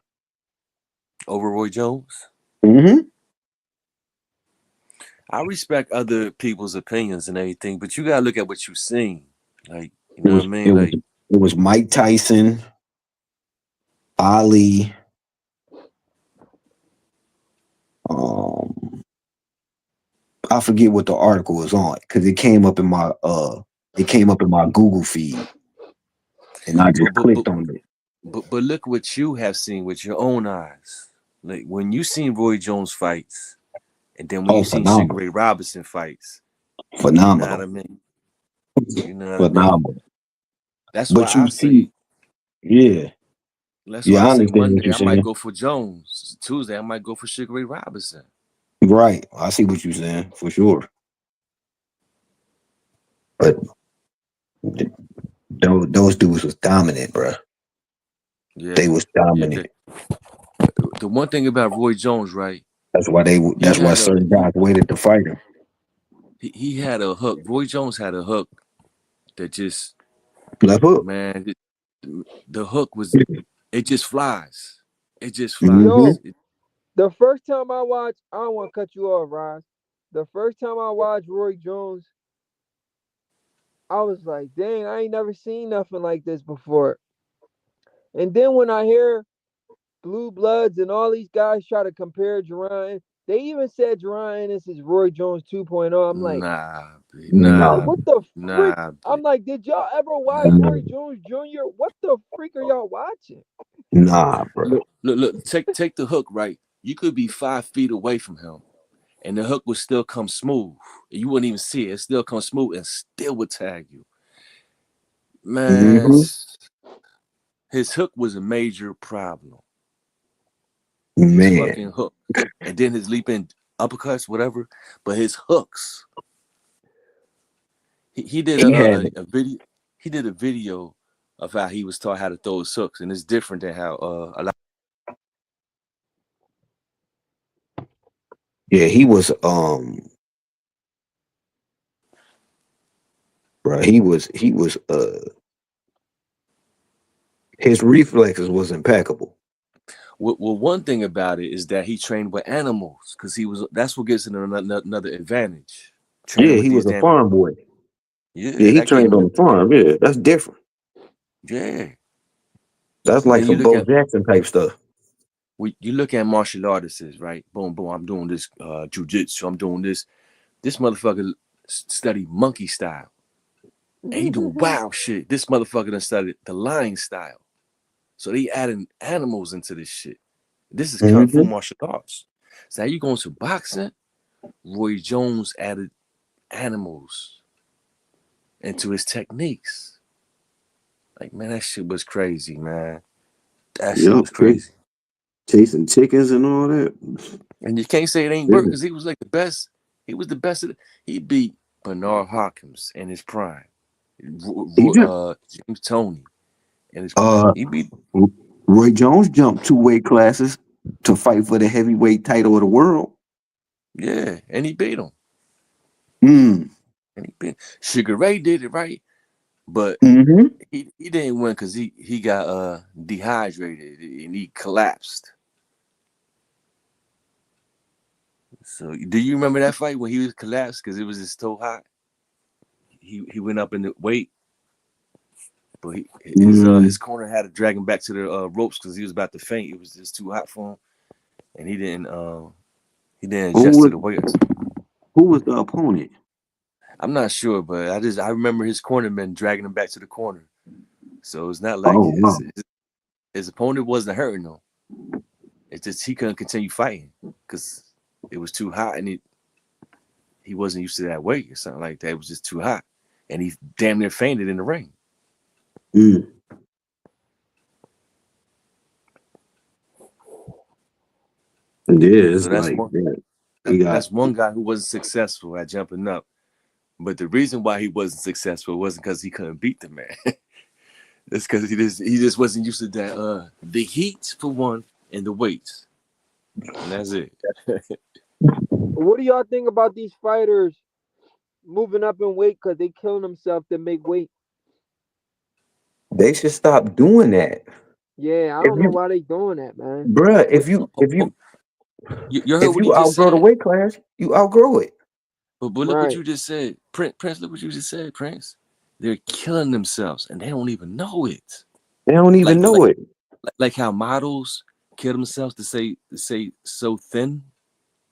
Over Roy Jones? Mm-hmm. I respect other people's opinions and everything, but you gotta look at what you've seen. Like, you It know what was I it mean? was Like, it was Mike Tyson, Ali, um, I forget what the article was on because it came up in my Google feed and I but just but but clicked on it. but look what you have seen with your own eyes. Like when you seen Roy Jones fights, and then when you Oh, seen Sugar phenomenal. Ray Robinson fights, you know what I Phenomenal. mean? You know what I mean? Phenomenal. That's why But I you see, say. yeah. That's why Yeah, I I say understand what Monday you're I might saying. go for Jones. Tuesday I might go for Sugar Ray Robinson. Right. I see what you're saying for sure. But th- those dudes was dominant, bro. They Yeah, was yeah. dominant. The one thing about Roy Jones, right? He That's why had a certain guys waited to fight him. he had a hook. Roy Jones had a hook that just Left hook. man, the hook was it just flies. It just Mm-hmm. flies. Yo, the first time I watched, I don't want to cut you off, Ross. The first time I watched Roy Jones, I was like, dang, I ain't never seen nothing like this before. And then when I hear Blue Bloods and all these guys try to compare Jerron, they even said Jerron Ennis is Roy Jones 2.0. I'm like, Nah, B, Nah, nah, what the freak? nah, I'm B, like, did y'all ever watch nah. Roy Jones Jr.? What the freak are y'all watching? nah, bro. Look. Take the hook, right? You could be 5 feet away from him, and the hook would still come smooth. You wouldn't even see it. It still come smooth and still would tag you. Man, Mm-hmm. his hook was a major problem. His Man, fucking hook. And then his leaping uppercuts, whatever. But his hooks. He did he had a video. He did a video of how he was taught how to throw his hooks, and it's different than how a lot. yeah, he was bro, he was his reflexes was impeccable. Well, one thing about it is that he trained with animals because he was. That's what gives him another advantage. Training Yeah, with he these was a damn. farm boy. Yeah, Yeah, he that gave trained him on an the farm. Yeah, that's different. yeah. That's And like then you some look Bo at Jackson type stuff. you look at martial artists, right? Boom, boom. I'm doing this jujitsu. I'm doing this. This motherfucker studied monkey style, and he doing wild shit. This motherfucker done studied the lion style. So they adding animals into this shit. This is kung fu Mm-hmm. martial arts. So now you going to boxing? Roy Jones added animals into his techniques. Like man, that shit was crazy, man. That shit Yep. was crazy. Chasing chickens and all that. And you can't say it ain't Yeah. work because he was like the best. He was the best. He beat Bernard Hopkins in his prime. He jumped. James Toney in his prime. Uh, He beat Roy Jones jumped 2 weight classes to fight for the heavyweight title of the world. yeah, and he beat him. Mm. And he beat Sugar Ray did it right, but Mm-hmm. he didn't win because he got dehydrated and he collapsed. So do you remember that fight when he was collapsed because it was just so hot? He went up in the weight, but Mm. his corner had to drag him back to the ropes because he was about to faint. It was just too hot for him, and he didn't Who adjust to was the weight. who was the opponent? I'm not sure, but I remember his cornerman dragging him back to the corner. So it's not like Oh no. his opponent wasn't hurting him. It's just he couldn't continue fighting because it was too hot and he wasn't used to that weight or something like that. It was just too hot, and he damn near fainted in the ring. Mm. It is So that's like one. that. You got That's one guy who wasn't successful at jumping up. But the reason why he wasn't successful wasn't because he couldn't beat the man. It's because he just wasn't used to that the heat for one and the weights, and that's it. What do y'all think about these fighters moving up in weight because they killing themselves to make weight? they should stop doing that. Yeah, I If don't know you, why they doing that, man. bruh, But you heard if what he you just outgrow the said. weight class, you outgrow it. But look what Right. you just said, Prince. Look what you just said, Prince. They're killing themselves and they don't even know it. They don't even Like know like it. like how models kill themselves to say so thin.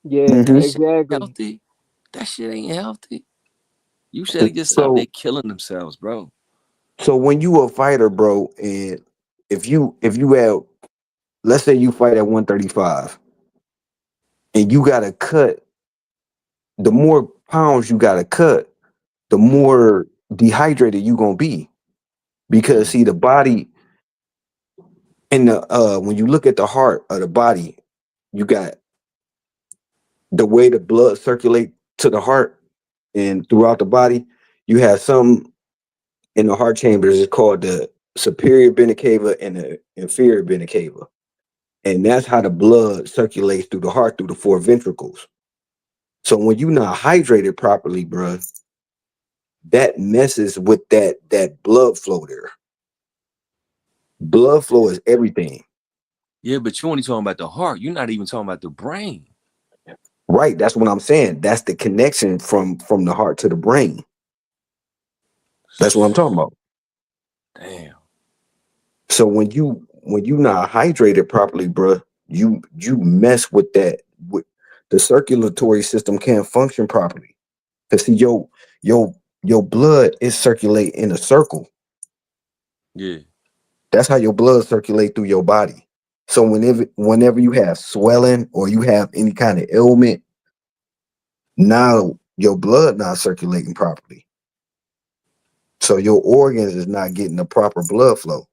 Yeah, Hmm. That shit ain't exactly. healthy. That shit ain't healthy. You should just stop. They So killing themselves, bro. so when you a fighter, bro, and if you have, let's say you fight at 135 and you gotta cut, the more pounds you gotta cut, the more dehydrated you gonna be. Because Mm. see, the body and the when you look at the heart of the body, you got the way the blood circulate to the heart and throughout the body. You have some in the heart chambers. It's called the superior vena cava and the inferior vena cava, and that's how the blood circulates through the heart through the four ventricles. So when you're not hydrated properly, bruh, that messes with that blood flow there. Blood flow is everything. Yeah, but you only talking about the heart. You're not even talking about the brain. Right, that's what I'm saying. That's the connection from the heart to the brain. That's what I'm talking about. Damn. So when you not hydrated properly, bruh, you mess with that. With the circulatory system can't function properly. Cause see, your your blood is circulate in a circle. Yeah. That's how your blood circulate through your body. So whenever you have swelling or you have any kind of ailment, now your blood not circulating properly. So your organs is not getting the proper blood flow.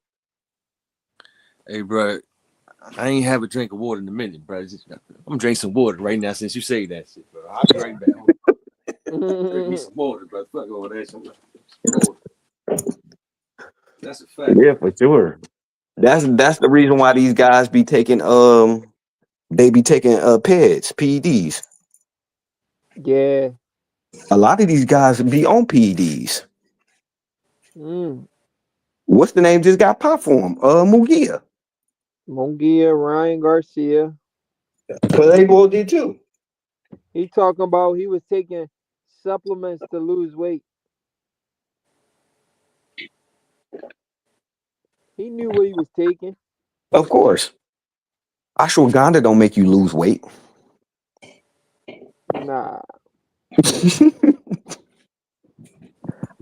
Hey, bro, I ain't have a drink of water in a minute, bro. I'm gonna drink some water right now since you say that shit, bro. I'll be right back. Drink me some water, bro. Fuck all that shit. Some water. That's a fact, Yeah, bro. for sure. That's the reason why these guys be taking they be taking PEDs. Yeah. A lot of these guys be on PEDs. Mm. What's the name just got popped for him? Mugia. Mongia, Ryan Garcia. Playboy did too. He talking about he was taking supplements to lose weight. He knew what he was taking. Of course. Ashwagandha don't make you lose weight. Nah.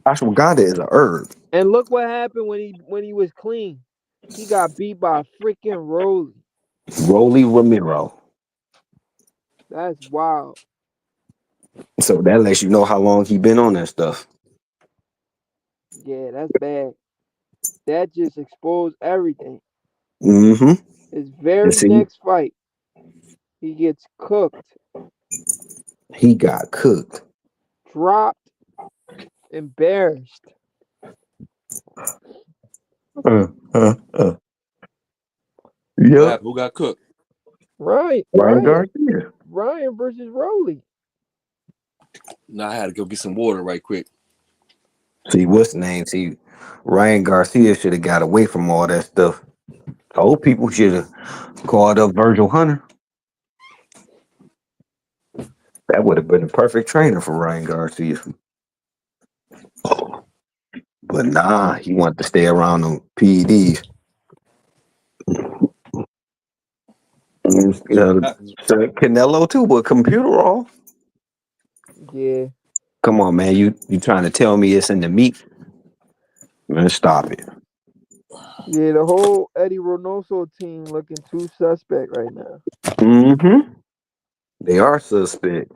Ashwagandha is a herb. And look what happened when he was clean. He got beat by freaking Rolly. Rolly Ramiro. That's wild. So that lets you know how long he been on that stuff. Yeah, that's bad. That just exposed everything. Mm-hmm. His And very see, next fight, he gets cooked, he got cooked. dropped, embarrassed. Uh, uh. What Yep. happened? Who got cooked? Ryan, Ryan Ryan, Garcia. Ryan versus Rolly. No, I had to go get some water right quick. See, what's the name? See, Ryan Garcia should have got away from all that stuff. Old people should have called up Virgil Hunter. That would have been a perfect trainer for Ryan Garcia. But nah, he wanted to stay around the PEDs. So what happened? So Canelo too, but computer all. Yeah. Come on, man. You trying to tell me it's in the meat? Man, stop it. Yeah, the whole Eddie Reynoso team looking too suspect right now. Mm-hmm. They are suspect.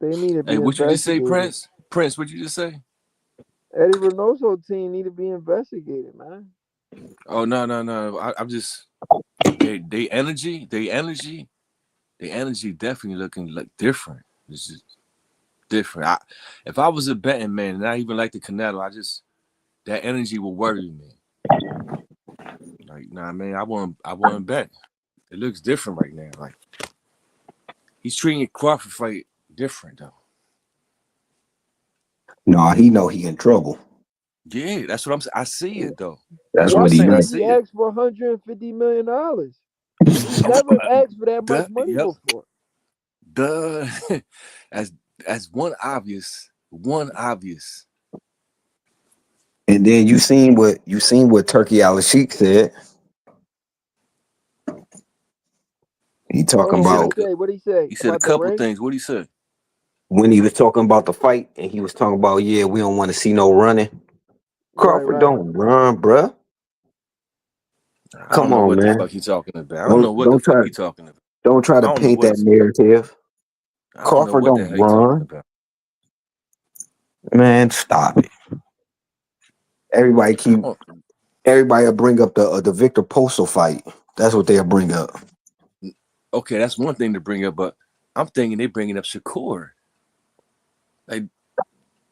They need to Hey, be what you just say, investigated. Prince? Prince, what you just say? Eddie Reynoso team need to be investigated, man. Oh no. I'm just they energy, the energy definitely looking like different. It's just different. If I was a betting man and I even like the Canelo, that energy will worry me. Like, nah, man, I want to bet. It looks different right now. Like he's treating Crawford fight different though. No, he know he in trouble. Yeah, that's what I'm saying. I see it though. That's That's what Why I'm what you he saying. I think know. he see it. asked for $150 million? He never asked for that much money Yep. before. Duh. as as one obvious. And then you seen what Turkey Al Sheikh said. He Hold talking He on, said what a he about say? What he say he said a about the couple ring? things. What did he say? when he was talking about the fight, and he was talking about, yeah, we don't want to see no running. Right, Crawford right. don't run, bruh. I don't Come know on, what the man. fuck he talking about. I don't know Don't what the don't fuck try he talking about. don't try I to don't know paint what that narrative. I don't know Crawford what the don't hell he talking run. about. Man, stop it. Everybody I keep don't, everybody will bring up the Victor Postal fight. That's what they'll bring up. okay, that's one thing to bring up, but I'm thinking they bringing up Shakur. Like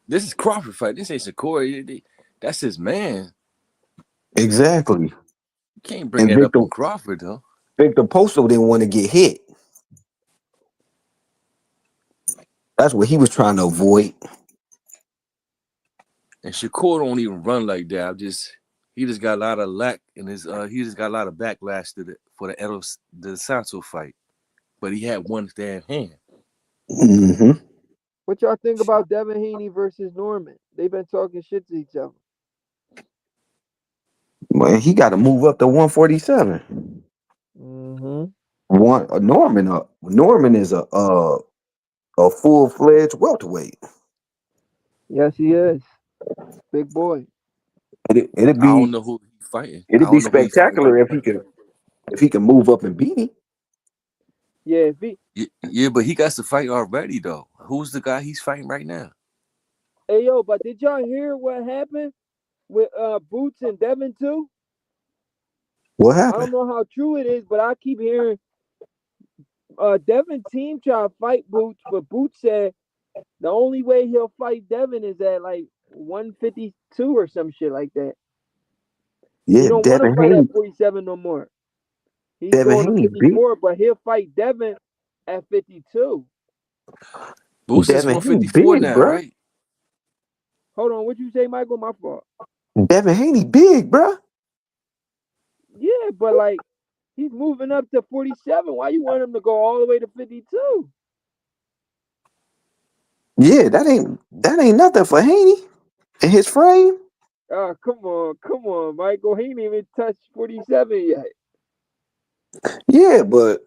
this is Crawford fight. This ain't Shakur. That's his man. Exactly. You can't bring And that up on Crawford though. Victor Postal didn't want to get hit. That's what he was trying to avoid. And Shakur don't even run like that. He just got a lot of lack in his he just got a lot of backlash for the Santo fight. But he had one damn hand. Hmm. What y'all think about Devin Haney versus Norman? They've been talking shit to each other. Well, he got to move up to 147. Mm-hmm. Norman is a full fledged welterweight. Yes, he is. Big boy. It'd I don't be know who he's fighting. I it'd be don't know who he's fighting right spectacular now. if he can move up and beat him. Yeah, if he Yeah, but he got to fight already though. Who's the guy he's fighting right now? Hey yo, but did y'all hear what happened with Boots and Devin too? What I don't happened? know how true it is, but I keep hearing Devin team try to fight Boots, but Boots said the only way he'll fight Devin is at like 152 or some shit like that. He Yeah, don't want to fight at 47 no more. He's Devin going to Haney big. 54, but he'll fight Devin at 52. Boots is Devin Haney 154 big, now, bro. right? Hold on, what you say, Michael? My fault. Devin Haney big, bro. Yeah, but like he's moving up to 47. Why you want him to go all the way to 52? Yeah, that ain't nothing for Haney in his frame. Come on, Michael. He ain't even touched 47 yet. Yeah, but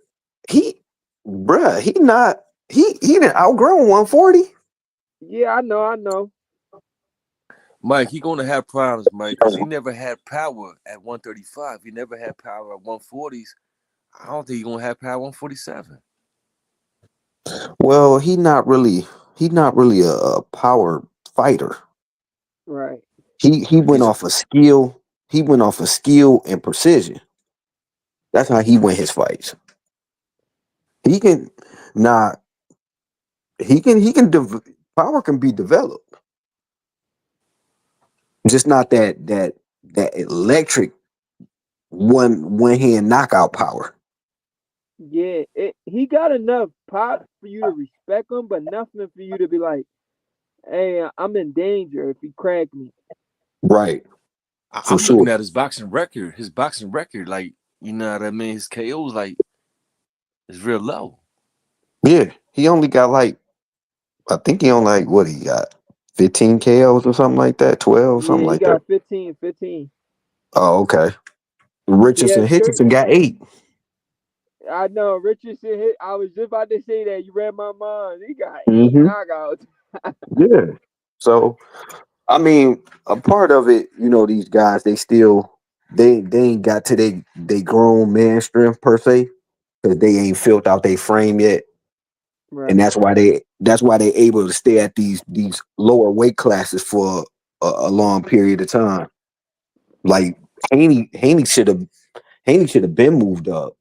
he, bruh, he didn't outgrown 140. Yeah, I know. Mike, he gonna have problems, Mike, because he never had power at 135. He never had power at 140s. I don't think he's gonna have power at 147. Well, he not really a power fighter. Right. He went He's off of skill. He went off of skill and precision. That's how he win his fights. He can not. Power can be developed. Just not that electric one hand knockout power. Yeah, he got enough pop for you to respect him, but nothing for you to be like, hey, I'm in danger if he crack me. Right. For I'm looking sure. at his boxing record. His boxing record, like you know what I mean. His KOs like is real low. Yeah. He only got like, I think he only like, what he got? 15 KOs or something like that, 12, something Yeah, he like that. got 15, 15. Oh, okay. He has Hitchison got 8. I know Richardson hit. I was just about to say that. You read my mind. He got 8 Mm-hmm. knockouts. Yeah. So I mean, a part of it, these guys, they still they ain't got to they grown man strength per se, because they ain't filled out their frame yet, and Right. that's why they able to stay at these lower weight classes for a long period of time. Like Haney should have been moved up.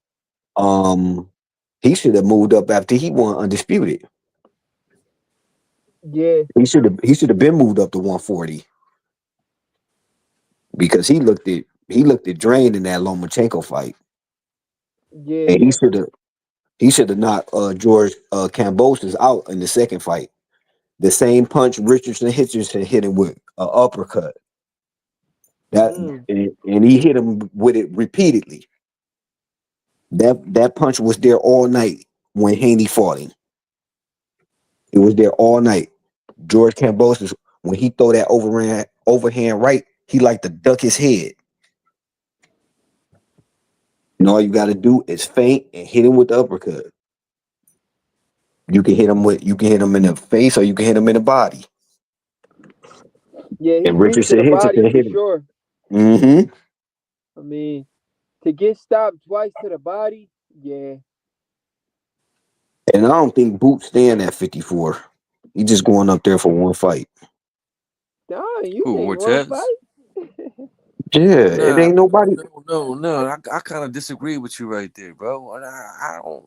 Um, he should have moved up after he won undisputed. Yeah. He should have been moved up to 140 because he looked at drained in that Lomachenko fight, Yeah. and he should have knocked George Kambosos out in the second fight. The same punch Richardson hit him with an uppercut. That Mm. and he hit him with it repeatedly. That punch was there all night when Haney fought him. It was there all night. George Kambosos, when he throw that overhand right, he like to duck his head. And all you got to do is feint and hit him with the uppercut. You can hit him in the face or you can hit him in the body. Yeah, he's And weak to the body Richardson for hit him. sure. Mm-hmm. I mean, to get stopped twice to the body, yeah. And I don't think Boots stand at 54. He just going up there for one fight. Dang, you Who, think one Ortez? fight? Yeah, it Nah, ain't nobody. no. I kind of disagree with you right there, bro. I don't.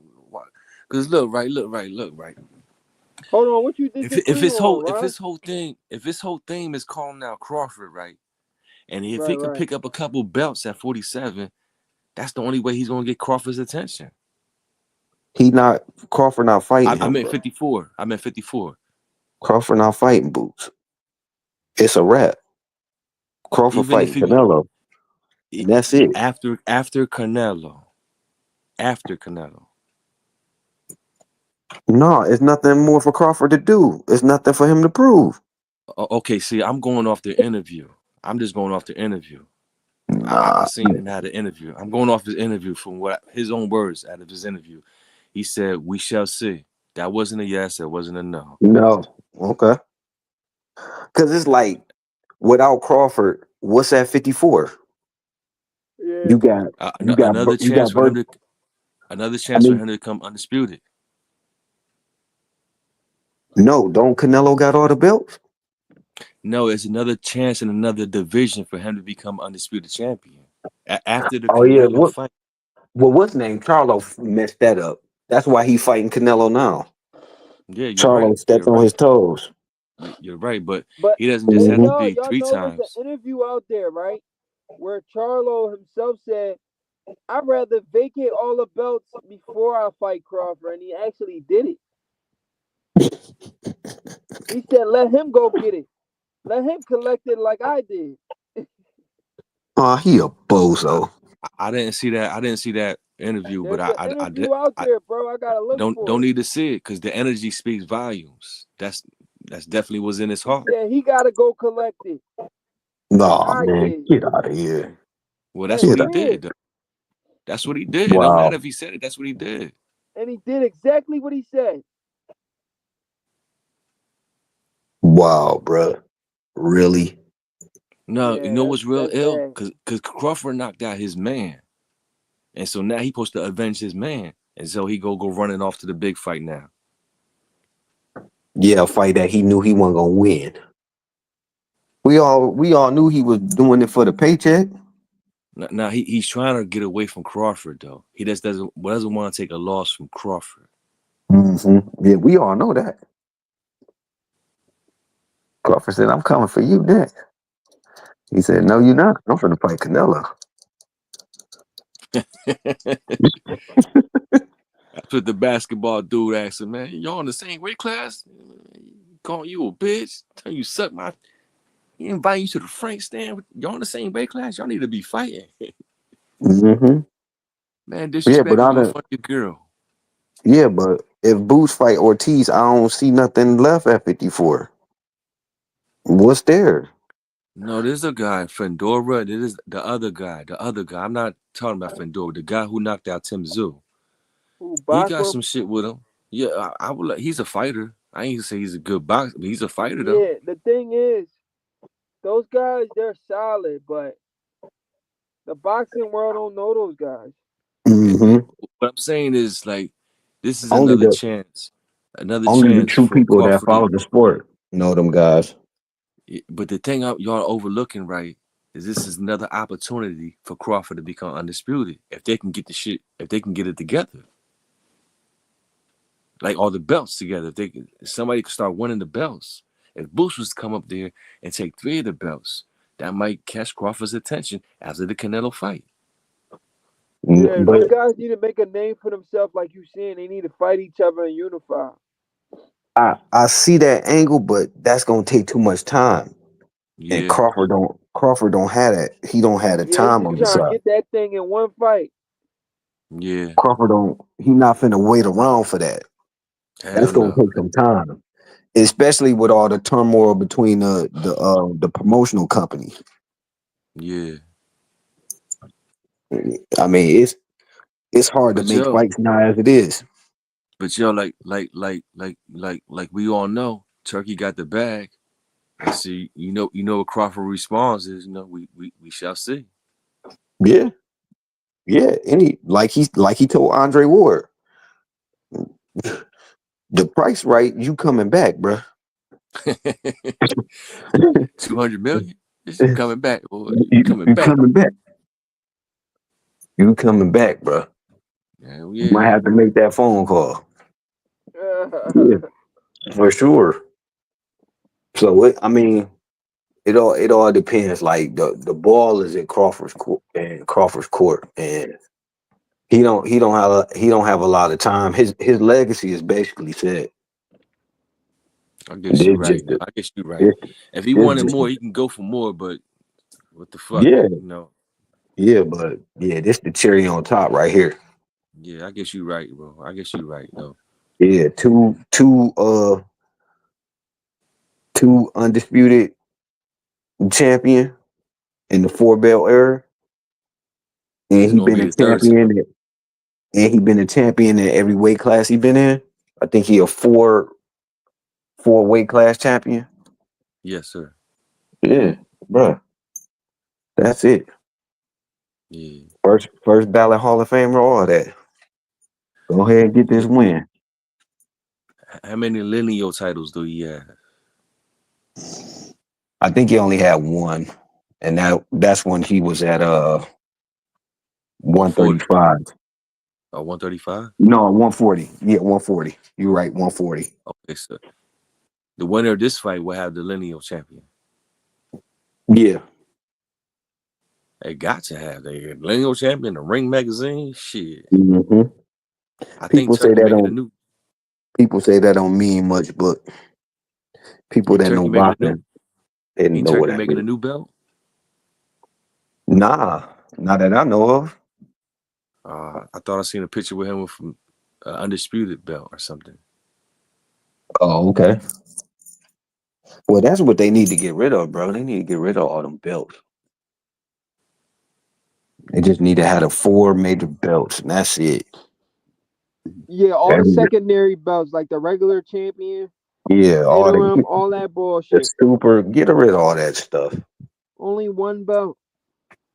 Because look, right. Hold on, what you If disagree his on, whole Ron? if his whole thing is calling out Crawford, right, and if Right, he could right. pick up a couple belts at 47, that's the only way he's gonna get Crawford's attention. Crawford not fighting I him, meant bro. 54. I meant 54. Crawford not fighting Boots. It's a wrap. Crawford Even if fighting he Canelo, and that's it. after Canelo, after Canelo. No, it's nothing more for Crawford to do. It's nothing for him to prove. Okay, see, I'm going off the interview. I'm just going off the interview. I Nah, seen him had an interview. I'm going off his interview from what his own words out of his interview. He said, "We shall see." That wasn't a yes. That wasn't a no. no. Okay. Because it's like, without Crawford, what's at 54? Yeah. You got, you got, Another you chance got for him Bert. to another I chance for mean, him to become undisputed. no, don't Canelo got all the belts? No, it's another chance in another division for him to become undisputed champion after the Oh yeah, Canelo fight. what's name? Charlo messed that up. That's why he fighting Canelo now. Yeah, you're Charlo right. stepped on his toes. You're right. But But he doesn't just hey, have to Hmm. y'all, be y'all three know there's times. an interview out there, right? Where Charlo himself said, I'd rather vacate all the belts before I fight Crawford, and he actually did it. He said, let him go get it. Let him collect it like I did. Oh, he a I, bozo. I didn't see that. I didn't see that interview, but There's an interview out I there, bro. I gotta look don't for it. need to see it because the energy speaks volumes. That's definitely what's in his He heart. said he gotta go collect it like Nah, I man, did. get out of here. Well, that's Hey, what Get he out. yeah. did. Though. That's what he did. It don't Wow, matter if he said it. That's what he did. And he did exactly what he said. wow, bruh. Really? No, you Yeah, know that's what's real that's ill? bad. Because Crawford knocked out his man, and so now he supposed to avenge his man, and so he go running off to the big fight now. Yeah, a fight that he knew he wasn't gonna win. We all knew he was doing it for the paycheck. Now he's trying to get away from Crawford though. He just doesn't want to take a loss from Crawford. Yeah, we all know that. Crawford said, "I'm coming for you next." He said, "No, you're not. I'm finna fight Canelo." That's what the basketball dude asked him, man. Y'all in the same weight class? Calling you a bitch? Tell you suck my. He invite you to the Frank stand. Y'all in the same weight class? Y'all need to be fighting. Hmm. Man, Yeah, but disrespect I you in don't. front of your girl. Yeah, but if Boots fight Ortiz, I don't see nothing left at 54. What's there? No, there's a guy, Fendora. There is the other guy. The other guy. I'm not talking about Fendora. The guy who knocked out Tim Zoo. Who, He got Bosworth? some shit with him. Yeah, I would. He's a fighter. I ain't gonna say he's a good boxer, but he's a fighter though. Yeah, the thing is, those guys, they're solid, but The boxing world don't know those guys. Mm-hmm. What I'm saying is like, this is Only the another only the chance true for people that Crawford to. follow the sport know them guys. But the thing y'all overlooking, right, is this is another opportunity for Crawford to become undisputed if they can get if they can get it together, like all the belts together. If somebody could start winning the belts. If Bush was to come up there and take 3 of the belts, that might catch Crawford's attention after the Canelo fight. Yeah, But those guys need to make a name for themselves, like you saying. They need to fight each other and unify. I see that angle, but that's gonna take too much time. And Yeah, Crawford don't have that. He don't have the Yeah, he time just on his trying to side. get that thing in one fight. yeah, Crawford don't. He not finna wait around for that. That's hell gonna no. take some time, especially with all the turmoil between the promotional companies. Yeah, I mean, it's hard to but make yo, fights now as it is. like we all know, Turkey got the bag. And see, you know what Crawford response is. We shall see. Yeah, yeah. He told Andre Ward, the price right, you coming back, bruh. 200 million. It's coming back, boy. You you, coming you back? coming back. You coming back, bruh. Hell You might yeah. have to make that phone call. Yeah, for sure. So I mean, it all depends. Like the ball is in Crawford's court, and he don't have a lot of time. His legacy is basically set. I guess you It's right just now. I guess you right. it's, If he it's wanted just more, he can go for more. But what the fuck, yeah, you know? but yeah, this the cherry on top right here. Yeah, I guess you right, bro. I guess you right though. Yeah, two undisputed champion in the four belt era, and It's he gonna been be a the third champion. time. And he been a champion in every weight class he been in. I think he a four weight class champion. Yes, sir. Yeah, bruh. That's it. Yeah, First ballot Hall of Famer, all that. Go ahead and get yeah. this win. How many lineal titles do he have? I think he only had one. And that's when he was at 140 135. or 135? No, 140. Yeah, 140. You're right, 140. Okay, so the winner of this fight will have the lineal champion. Yeah. They got to have the lineal champion, the Ring magazine. Shit, hmm I think People say Turkey that making a don't new. people say that don't mean much, but people Ain't that know Turkey making a new? boxing, they Ain't know what Turkey that making a means. new belt? Nah, not that I know of. I thought I seen a picture with him with undisputed belt or something. Oh, okay. Well, that's what they need to get rid of, bro. They need to get rid of all them belts. They just need to have the four major belts, and that's it. Yeah, all the Every, secondary belts, like the regular champion, yeah, all interim, the, all that the bullshit. super. Get rid of all that stuff. Only one belt.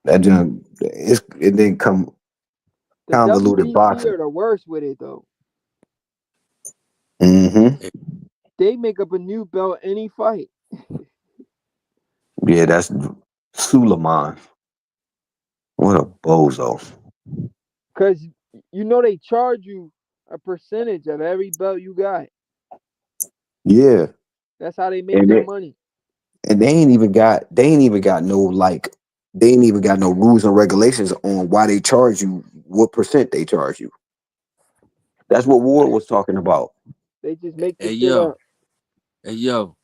That junk, it didn't come The convoluted WBC boxing. are the worst with it though. Mm-hmm. They make up a new belt any fight. Yeah, that's Suleiman. What a bozo. Cause they charge you a percentage of every belt you got. Yeah, That's how they make and their they, money. and they ain't even got no they ain't even got no rules and regulations on why they charge you what percent they charge you. That's what Ward was talking about. They just make the Hey shit yo, up. hey yo,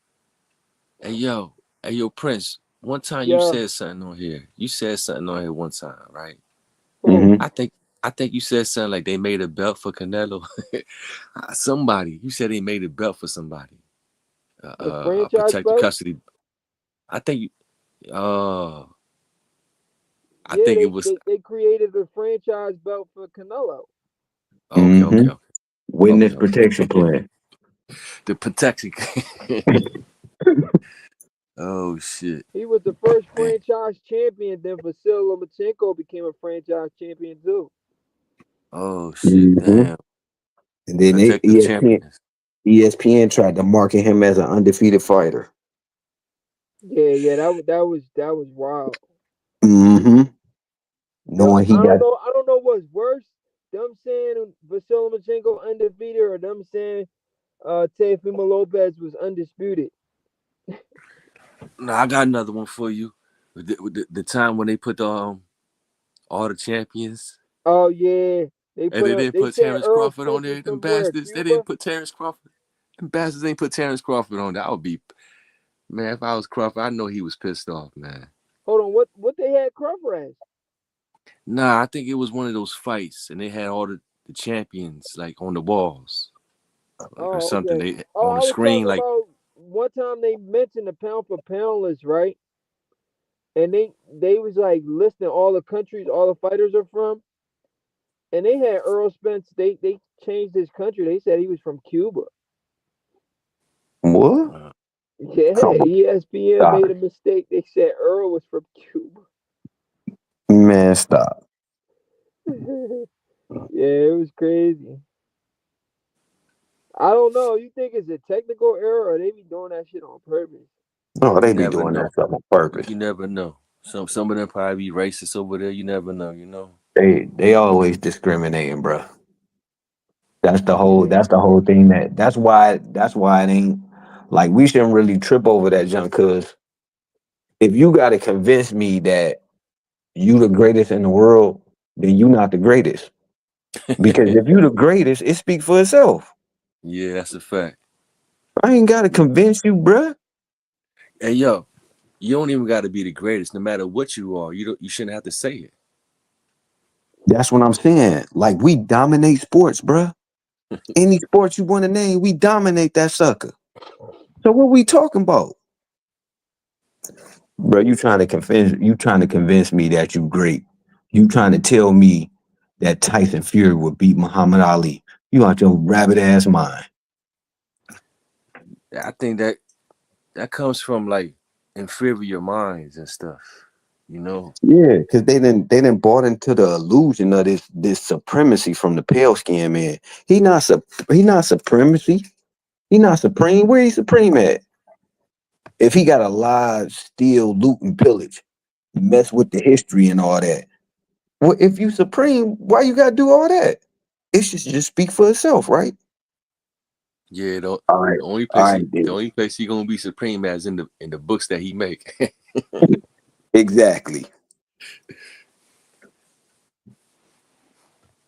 hey yo, hey yo, Prince. One time you Yeah. said something on here. You said something on here one time, right? Oh, Mm-hmm. I think I think you said something like they made a belt for Canelo. Somebody you said they made a belt for somebody. the franchise Protected belt? custody. I think you. I Yeah, think it they, was. they, they created a franchise belt for Canelo. Okay, Mm-hmm. okay, Witness okay, protection okay. plan. The protection. Oh shit. He was the first Damn. franchise champion. Then Vasily Lomachenko became a franchise champion too. Oh shit. hmm Damn. And then Defective champions. ESPN tried to market him as an undefeated fighter. Yeah, yeah, that was wild. hmm Them, Knowing he I don't got know. I don't know what's worse. Them saying Vasily Lomachenko undefeated, or them saying Teofimo Lopez was undisputed. Nah, I got another one for you. With the time when they put all the champions, Oh yeah, they and put they up. didn't They put said Terrence Earl Crawford on Spence there. was Them from where? bastards. They Cuba. didn't put Terrence Crawford. Them bastards ain't put Terrence Crawford on. That would be, man. If I was Crawford, I know he was pissed off, man. Hold on, what they had Crawford as? Nah, I think it was one of those fights, and they had all the champions like on the walls, like or Oh, something. okay. They Oh, on I the was screen, talking like about one time they mentioned the pound for pound list, right? And they was like listing all the countries all the fighters are from, and they had Earl Spence. They changed his country. They said he was from Cuba. what? uh, Yeah, Come on, ESPN stop made a it, mistake. They said Earl was from Cuba. man, stop. Yeah, it was crazy. I don't know. You think it's a technical error or they be doing that shit on purpose? No, you they be never doing know. that stuff on You purpose. never know. Some of them probably be racist over there. You never know. You know. They always discriminating, bro. That's the whole Yeah. that's the whole thing. That's why it ain't like we shouldn't really trip over that junk. Cause if you got to convince me that you the greatest in the world, then you not the greatest. Because if you the greatest, it speaks for itself. Yeah, that's a fact. I ain't got to convince you, bruh. Hey yo, you don't even got to be the greatest. No matter what you are, you don't. You shouldn't have to say it. That's what I'm saying. Like we dominate sports, bruh. Any sport you want to name, we dominate that sucker. So what we talking about? Bro, you trying to convince me that you great. You trying to tell me that Tyson Fury would beat Muhammad Ali. You out your rabbit ass mind. I think that comes from like inferior minds and stuff. You know. Yeah, because they didn't bought into the illusion of this supremacy from the pale skin man. He not supremacy. He not supreme. Where he supreme at? If he got a lie, steal, loot, and pillage, mess with the history and all that. Well, if you supreme, why you gotta do all that? It should just speak for itself, right? Yeah. All right, The only all place right, he the then. only place he gonna be supreme as in the books that he make. Exactly.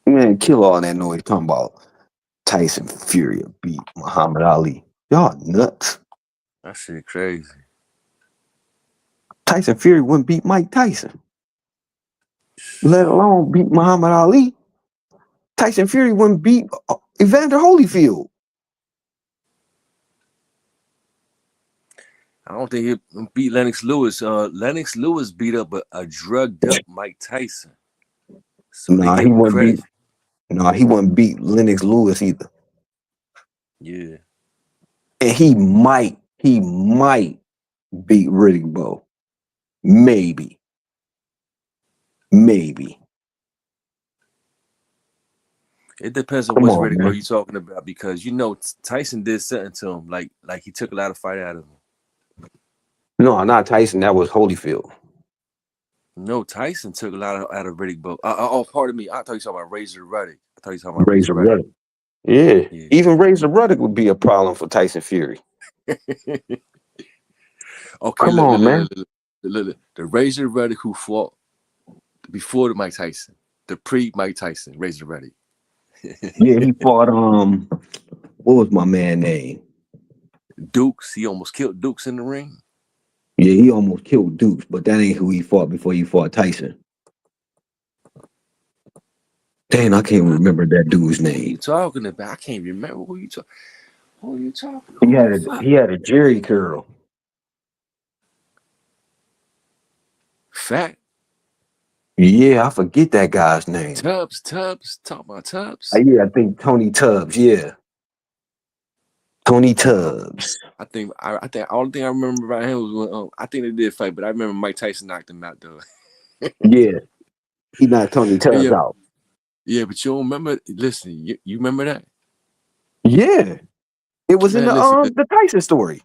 Man, kill all that noise talking about Tyson Fury beat Muhammad Ali. Y'all nuts. That shit crazy. Tyson Fury wouldn't beat Mike Tyson, let alone beat Muhammad Ali. Tyson Fury wouldn't beat Evander Holyfield. I don't think he beat Lennox Lewis. Lennox Lewis beat up a drugged up Mike Tyson. So they Nah, he give him wouldn't beat. credit. Nah, he wouldn't beat Lennox Lewis either. Yeah. And he might beat Riddick Bowe. Maybe, maybe. It depends on Come which on, Riddick Bowe man. you talking about because Tyson did something to him, like he took a lot of fight out of him. No, not Tyson. That was Holyfield. No, Tyson took a lot out of Riddick Bowe. Oh, pardon me. I thought you talking about Razor Ruddock. I thought you talking about Razor Razor Ruddock. Ruddock. Yeah, Yeah. even Razor Ruddock would be a problem for Tyson Fury. Okay, Come look, on, man. the Razor Ruddock who fought before the Mike Tyson, the pre Mike Tyson, Razor Ruddock. Yeah, he fought. What was my man name? Dukes. He almost killed Dukes in the ring. Yeah, he almost killed Dukes, but that ain't who he fought before he fought Tyson. Dang, I can't remember that dude's Who you name. talking about? I can't remember who you talking. Who you talking? He Who had the a fuck? he had a Jerry curl. Fat Yeah, I forget that guy's name. Tubbs. Talking about Tubbs. Yeah, I think Tony Tubbs. Yeah, Tony Tubbs. I think only thing I remember about him was when I think they did fight, but I remember Mike Tyson knocked him out though. Yeah, he knocked Tony Tubbs yeah, out. yeah, but you don't remember? Listen, you remember that? Yeah, it was in Man, listen, the Tyson story.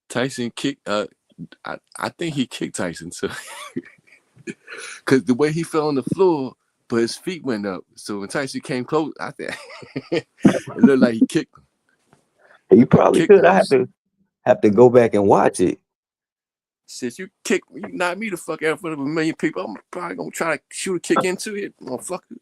Tyson kicked. I think he kicked Tyson too, because the way he fell on the floor, but his feet went up. So when Tyson came close, I think it looked like he kicked him. He But he probably kicked could. him. I have to go back and watch it. Since you knock me the fuck out in front of a million people, I'm probably gonna try to shoot a kick into it, motherfucker.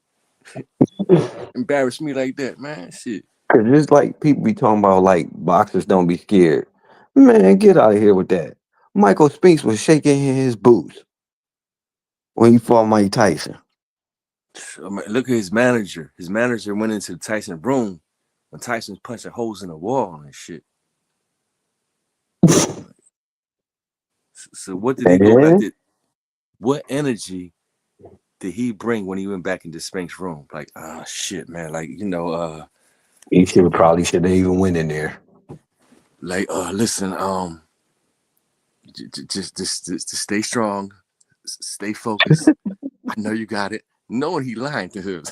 Embarrass me like that, man. Shit. Cause it's like people be talking about like boxers don't be scared. Man, get out of here with that. Michael Spinks was shaking his boots when he fought Mike Tyson. Look at his manager. His manager went into the Tyson room when Tyson's punching holes in the wall and shit. So what did he go back Man, to? What energy did he bring when he went back into Spank's room? Like, shit, man. Like, he should have even went in there. Listen, just stay strong, stay focused. I know you got it. Knowing he lying to him.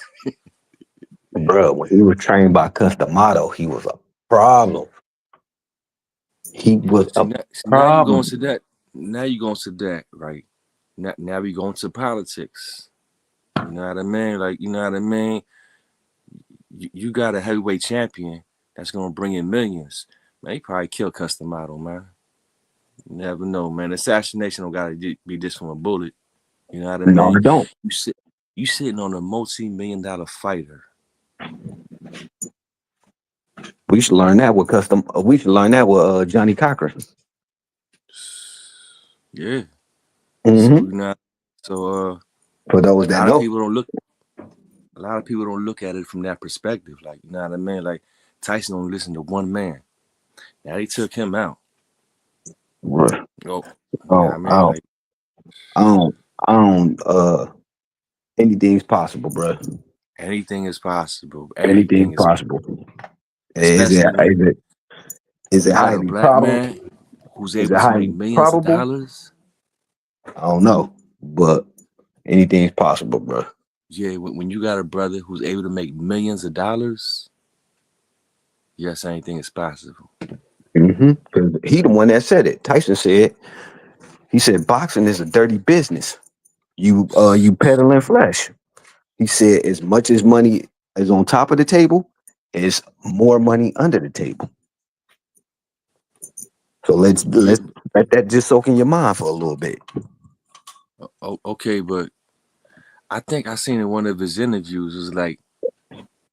Bro, when he was trained by Customato, he was a problem. He was a Now you going problem. to that. Now you going to that, right? Now we going to politics. You know what I mean? Like, you know what I mean? You got a heavyweight champion that's gonna bring in millions. Man, he probably killed Customato, man. You never know, man. Assassination don't gotta be just from a bullet. You know what I No, mean? I don't. You sitting on a multi-million-dollar fighter. We should learn that with We should learn that with Johnny Cochran. Yeah. So Mm-hmm. you know, For those a that lot of know, people don't look at it from that perspective. Like, you know what I mean? Like Tyson only listened to one man. Now they took him out. Right. Oh, you know what I mean? Like I don't. Anything's possible, bro. anything is possible. Anything's Everything is, possible. especially when Is it you got a highly black probable? man who's Is it able to make highly millions of probable? dollars. I don't know, but anything's possible, bro. Yeah, when you got a brother who's able to make millions of dollars, yes, anything is possible. Because he the one that said it. Tyson said, he said, boxing is a dirty business. You peddling flesh. He said, as much as money is on top of the table, is more money under the table. So let's Yeah, let that just soak in your mind for a little bit. okay, but I think I seen in one of his interviews was like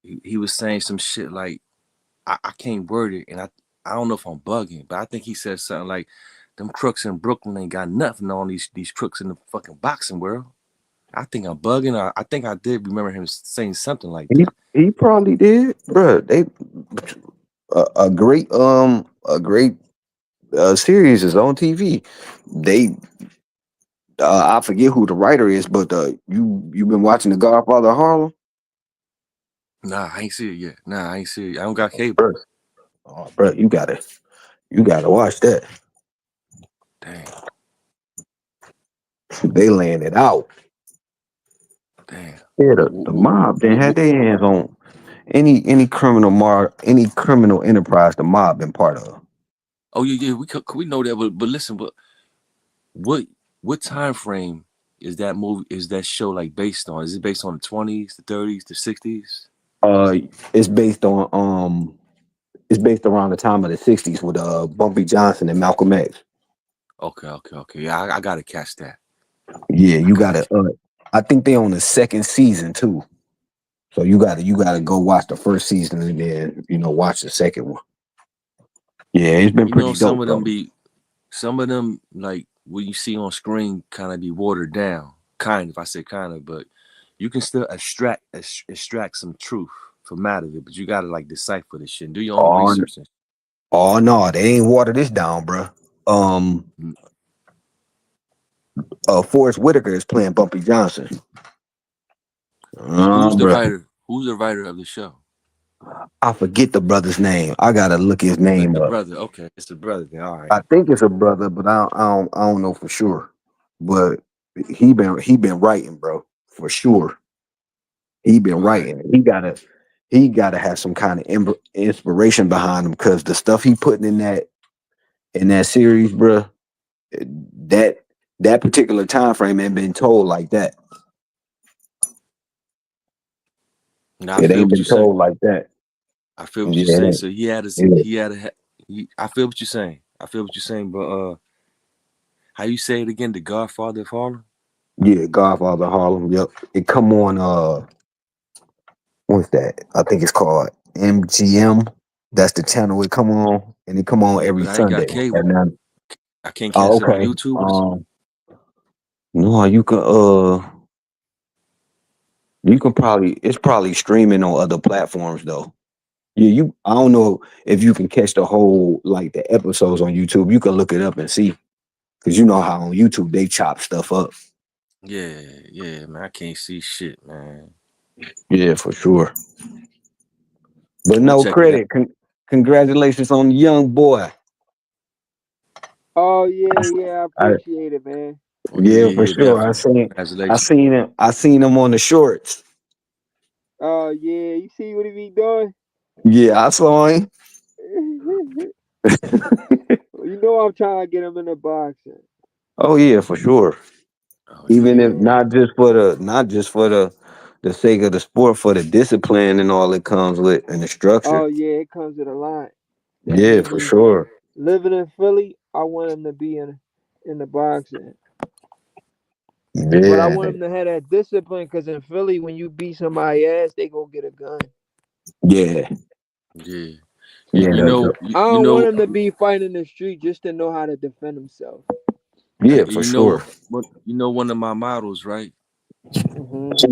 he was saying some shit like I can't word it, and I don't know if I'm bugging, but I think he said something like them crooks in Brooklyn ain't got nothing on these crooks in the fucking boxing world. I think I'm bugging. I think I did remember him saying something like that. He probably did, bro. They a great series is on TV. They I forget who the writer is, but you've been watching The Godfather of Harlem, Nah, I ain't see it yet. Nah, I ain't see it. I don't got cable. bro. Oh, bro, you gotta watch that. Damn. They laying it out. Damn. Yeah, the mob then had their hands on any criminal enterprise the mob been part of. Oh yeah, we know that, but listen, but what time frame is that show like based on? Is it based on the 20s, the 30s, the 60s? It's based on it's based around the time of the '60s with Bumpy Johnson and Malcolm X. Okay. Yeah, I gotta catch that. Yeah, you gotta. I think they on the second season too. So you gotta go watch the first season and then watch the second one. Yeah, it's been You know, pretty dope though. some of them like what you see on screen kind of be watered down. Kind of, I say kind of, but you can still extract some truth from out of it. But you gotta like decipher this shit and do your own Oh, research. oh no, they ain't water this down, bro. Forrest Whitaker is playing Bumpy Johnson. Who's the Bro. writer? Who's the writer of the show? I forget the brother's name. I gotta look his But name the up. brother, okay, it's the brother. Then all right. I think it's a brother, but I don't know for sure. But he been writing, bro, for sure. He been All right. writing. He gotta have some kind of inspiration behind him because the stuff he putting in that series, bro, that that particular time frame ain't been told like that. Now I It feel ain't what you're been saying. told like that. I feel what you're Yeah, saying. So he had a, yeah, he had a, I feel what you're saying. I feel what you're saying. But how you say it again? The Godfather of Harlem. yeah. Godfather Harlem. Yep. It come on. What's that? I think it's called MGM. That's the channel it come on, and it come on every But I ain't got Sunday at cable. 9. I can't Oh, catch it on okay. YouTube. What is it? No, you can probably it's probably streaming on other platforms though. Yeah, I don't know if you can catch the whole like the episodes on YouTube. You can look it up and see because you know how on YouTube they chop stuff up. Yeah, yeah, man. I can't see shit, man. Yeah, for sure. But I'm gonna no check it out. credit. Congratulations on the young boy. Oh yeah, yeah, I I, appreciate it, man. Oh yeah, yeah, yeah, for yeah, sure. I definitely. seen I Congratulations. seen him. I seen him on the shorts. Oh yeah, you see what he be doing? Yeah, I saw him. You know I'm trying to get him in the boxing. Oh yeah, for sure. Oh Even if yeah, Yeah. not just for the sake of the sport, for the discipline and all it comes with and the Oh structure. yeah, it comes with a lot. Yeah, for Definitely. sure. Living in Philly, I want him to be in the boxing. But I Yeah, want him to have that discipline because in Philly, when you beat somebody ass, they go get a gun. yeah, yeah. yeah. You know, you, I you don't want know, him to be fighting in the street just to know how to defend himself. Yeah, for you sure. know what? You know one of my models, right? Hmm.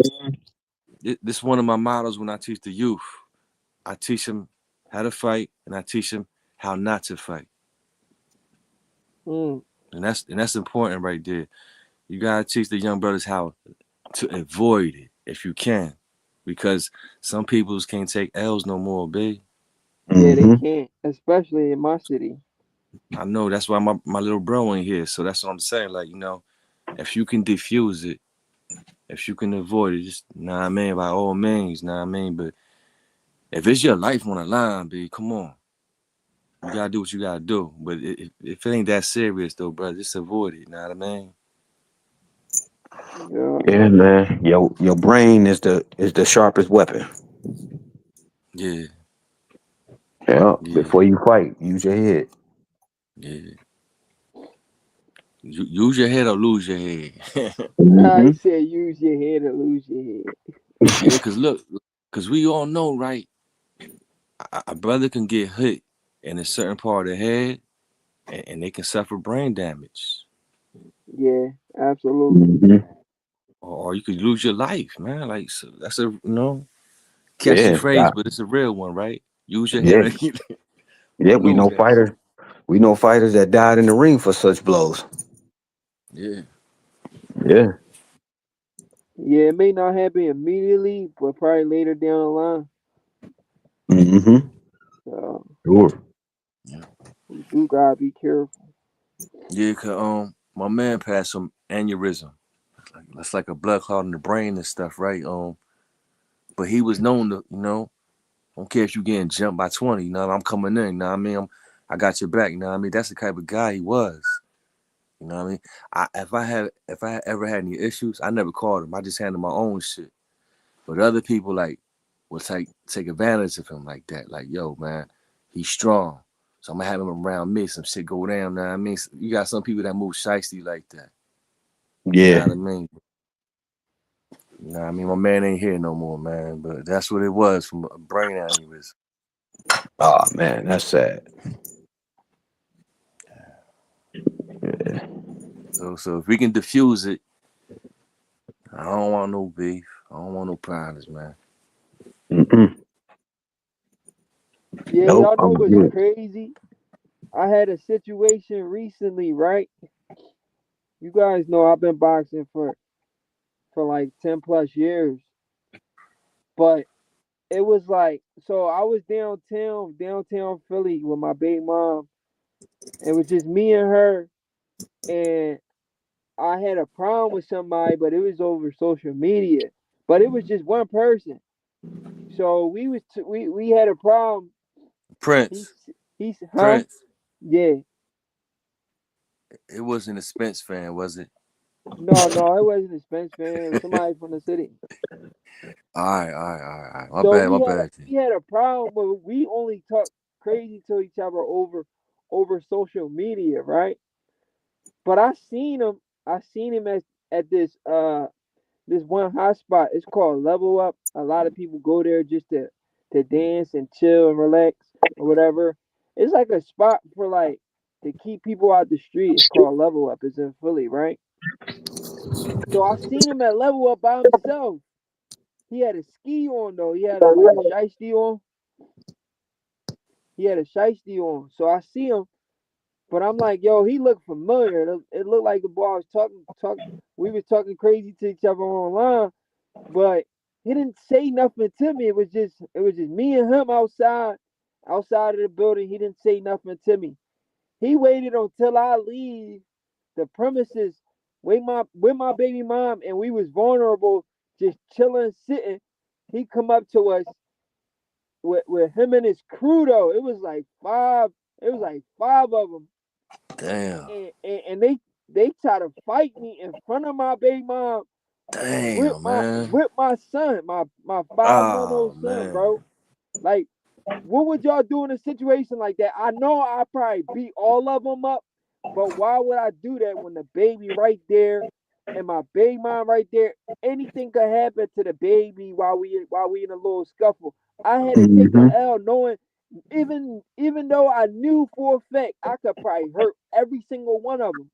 This one of my models when I teach the youth. I teach them how to fight, and I teach them how not to fight, Mm. and that's important right there. You gotta teach the young brothers how to avoid it if you can, because some peoples can't take L's no more, babe. Yeah, they Hmm. can't, especially in my city. I know that's why my little bro ain't here. So that's what I'm saying. Like, if you can diffuse it, if you can avoid it, just nah I mean by all means, nah I mean. But if it's your life on the line, babe, come on. You gotta do what you gotta do. But if it ain't that serious though, brother, just avoid it, you know what I mean? Yeah, Yeah, man. Your brain is the sharpest weapon. Yeah, Yeah. yeah, Before you fight, use your head. yeah. Use your head or lose your head. I Hmm. said use your head or lose your head. Yeah, cause look, cause we all know, right? A brother can get hit in a certain part of the head, and they can suffer brain damage, Yeah, absolutely. Hmm. or you could lose your life, man. Like so that's a catchy Yeah, phrase, but it's a real one, right? Use your head yeah, or yeah. We lose know that shit. fighters. We know fighters that died in the ring for such blows. Yeah, Yeah. Yeah, it may not happen immediately, but probably later down the line. Hmm. So Sure. yeah, we do gotta be careful. yeah. Cause my man passed some aneurysm. That's like a blood clot in the brain and stuff, right? But he was known to, I don't care if you getting jumped by 20, I'm coming in, you know what I mean? I got your back, you know what I mean? That's the type of guy he was. You know what I mean? If I had ever had any issues, I never called him. I just handled my own shit. But other people like will take advantage of him like that. Like, yo, man, he's strong. So I'm gonna have him around me. Some shit go down, you know what I mean? You got some people that move shiesty like that. You know Yeah. what I mean? You know what I mean? My man ain't here no more, man. But that's what it was from a brain aneurysm. Oh man, that's sad. Yeah. So if we can diffuse it, I don't want no beef. I don't want no problems, man. Mm-mm. Yeah, Nope. y'all know I'm what's good. crazy? I had a situation recently, right? You guys know I've been boxing for like 10 plus years, but it was like, so I was downtown Philly with my baby mom. It was just me and her, and I had a problem with somebody, but it was over social media. But it was just one person. So we had a problem. He's Prince. he's huh? Prince. Yeah. It wasn't a Spence fan, was it? No, it wasn't a Spence fan. It was somebody from the city. All right. My So bad, my bad. we had a problem, but we only talk crazy to each other over social media, right? But I seen him at this one hot spot. It's called Level Up. A lot of people go there just to dance and chill and relax or whatever. It's like a spot for like to keep people out the street. It's called Level Up. It's in Philly, right? So I seen him at Level Up by himself. He had a ski on though. He had a like a shiesty on. He had a shiesty on. So I see him, but I'm like, yo, he looked familiar. It looked like the boy I was talking. We was talking crazy to each other online, but he didn't say nothing to me. It was just me and him outside of the building. He didn't say nothing to me. He waited until I leave the premises with my baby mom, and we was vulnerable, just chilling, sitting. He come up to us with him and his crew though. It was like five. It was like five of them, Damn. and they try to fight me in front of my baby mom Damn, man. with my son, my 5 month Oh old son, man. bro. Like, what would y'all do in a situation like that? I know I probably beat all of them up, but why would I do that when the baby right there and my baby mom right there? Anything could happen to the baby while we in a little scuffle. I had to take the Hmm. L, knowing even though I knew for a fact I could probably hurt every single one of them.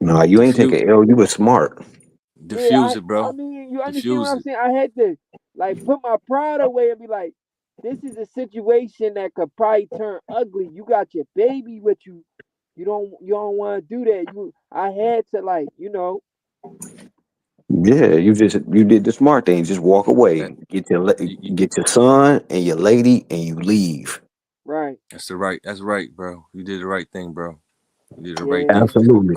No, you ain't take Diffuse an L. You was smart. Yeah, diffuse it, I bro. mean, you understand what Diffuse I'm it. saying? I had to like put my pride away and be like, this is a situation that could probably turn ugly. You got your baby with you. You don't want to do that. I had to Yeah, you did the smart thing. Just walk away. That you, you, Get your son and your lady, and you leave. right. that's right, bro. You did the right thing, bro. You did the right Yeah. thing. Absolutely,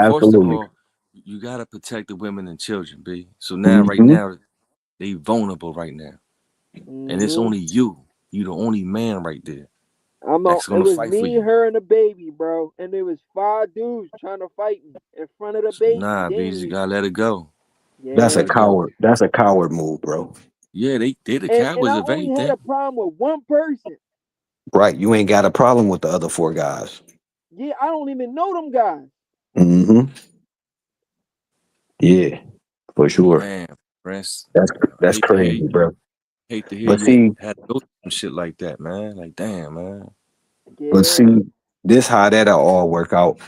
First of absolutely. all, you gotta protect the women and children, B. So now, right Hmm. now, they vulnerable right now, and it's hmm only you. You the only man right there that's It gonna was fight for me, you. her, and the baby, bro, and there was five dudes trying to fight me in front of the So, baby. nah, B, you just Dang. gotta let it go. That's a Let Yeah. it go. coward. That's a coward move, bro. Yeah, they the And cowards I of only had anything. a problem with one person. Right? You ain't got a problem with the other four guys. Yeah, I don't even know them guys. Hmm. Yeah, for sure. Damn, Prince. That's I that's crazy, bro. hate to hear But you see, had to go through some shit like that, man. Like, damn, man. but see, Yeah. this how that'll all work out.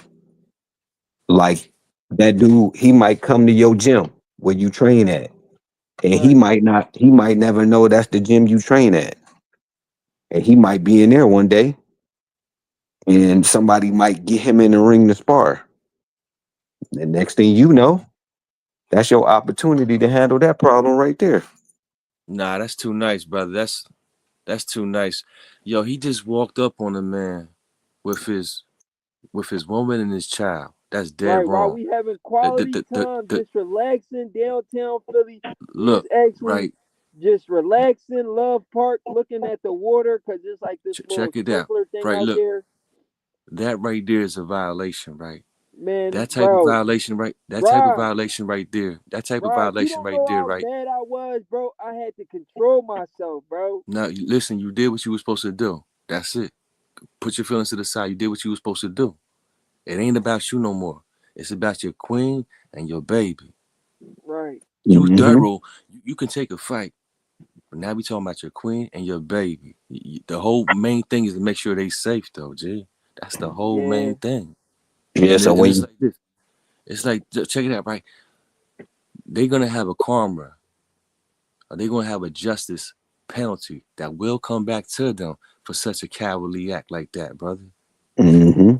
Like that dude, he might come to your gym where you train at, and he Right. might not. He might never know that's the gym you train at, and he might be in there one day, and somebody might get him in the ring to spar. The next thing you know, that's your opportunity to handle that problem right there. Nah, that's too nice, brother. That's too nice. Yo, he just walked up on a man with his woman and his child. That's dead Right. While wrong. we having The, the, quality the, the, time, the, just relaxing downtown Philly. We was look, actually right. just relaxing, Love Park, looking at the water because it's like this little Check it out. sprinkler thing Right, out look. there. That right there is a violation, right? Man, That type of bro, violation, right? That type of Rod, violation right there. That type of Rod, you violation don't right know there, how right? bad I was, bro. I had to control myself, bro. Now, listen, you did what you were supposed to do. That's it. Put your feelings to the side. You did what you were supposed to do. It ain't about you no more. It's about your queen and your baby. Right. You Hmm. thorough. You can take a fight, but now we talking about your queen and your baby. The whole main thing is to make sure they safe, though, G. That's the whole Yeah. main thing. Yeah. And, So and it's when like this. It's like, check it out, right? They're going to have a karma, or they're going to have a justice penalty that will come back to them for such a cowardly act like that, brother. hmm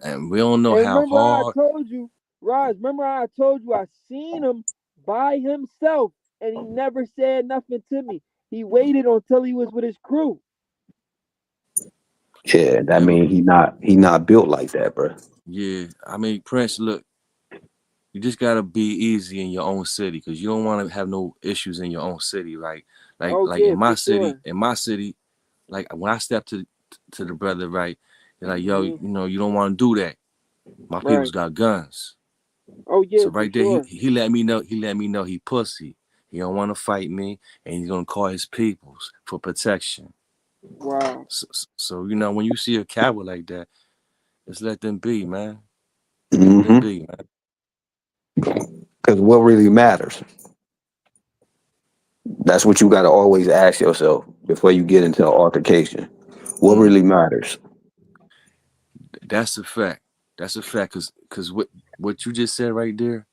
And we don't know And how remember I hard. told you, Raj, remember I told you I seen him by himself and he never said nothing to me. He waited until he was with his crew. Yeah, that And mean he not built like that, bro. yeah, I mean, Prince, look, you just gotta be easy in your own city because you don't want to have no issues in your own city, right? Oh Like yeah, for sure. in my city, like when I step to the brother, right? They're like, yo, Hmm. you know, you don't want to do that. My people's Right. got guns. Oh yeah, So for right there, sure. he let me know. He let me know he pussy. He don't want to fight me, and he's gonna call his peoples for protection. Wow. So you know, when you see a coward like that, just let them be, man. Let them Mm-hmm. be, man. Because what really matters? That's what you got to always ask yourself before you get into an altercation. What Mm, really matters? that's a fact. That's a fact. Cause what you just said right there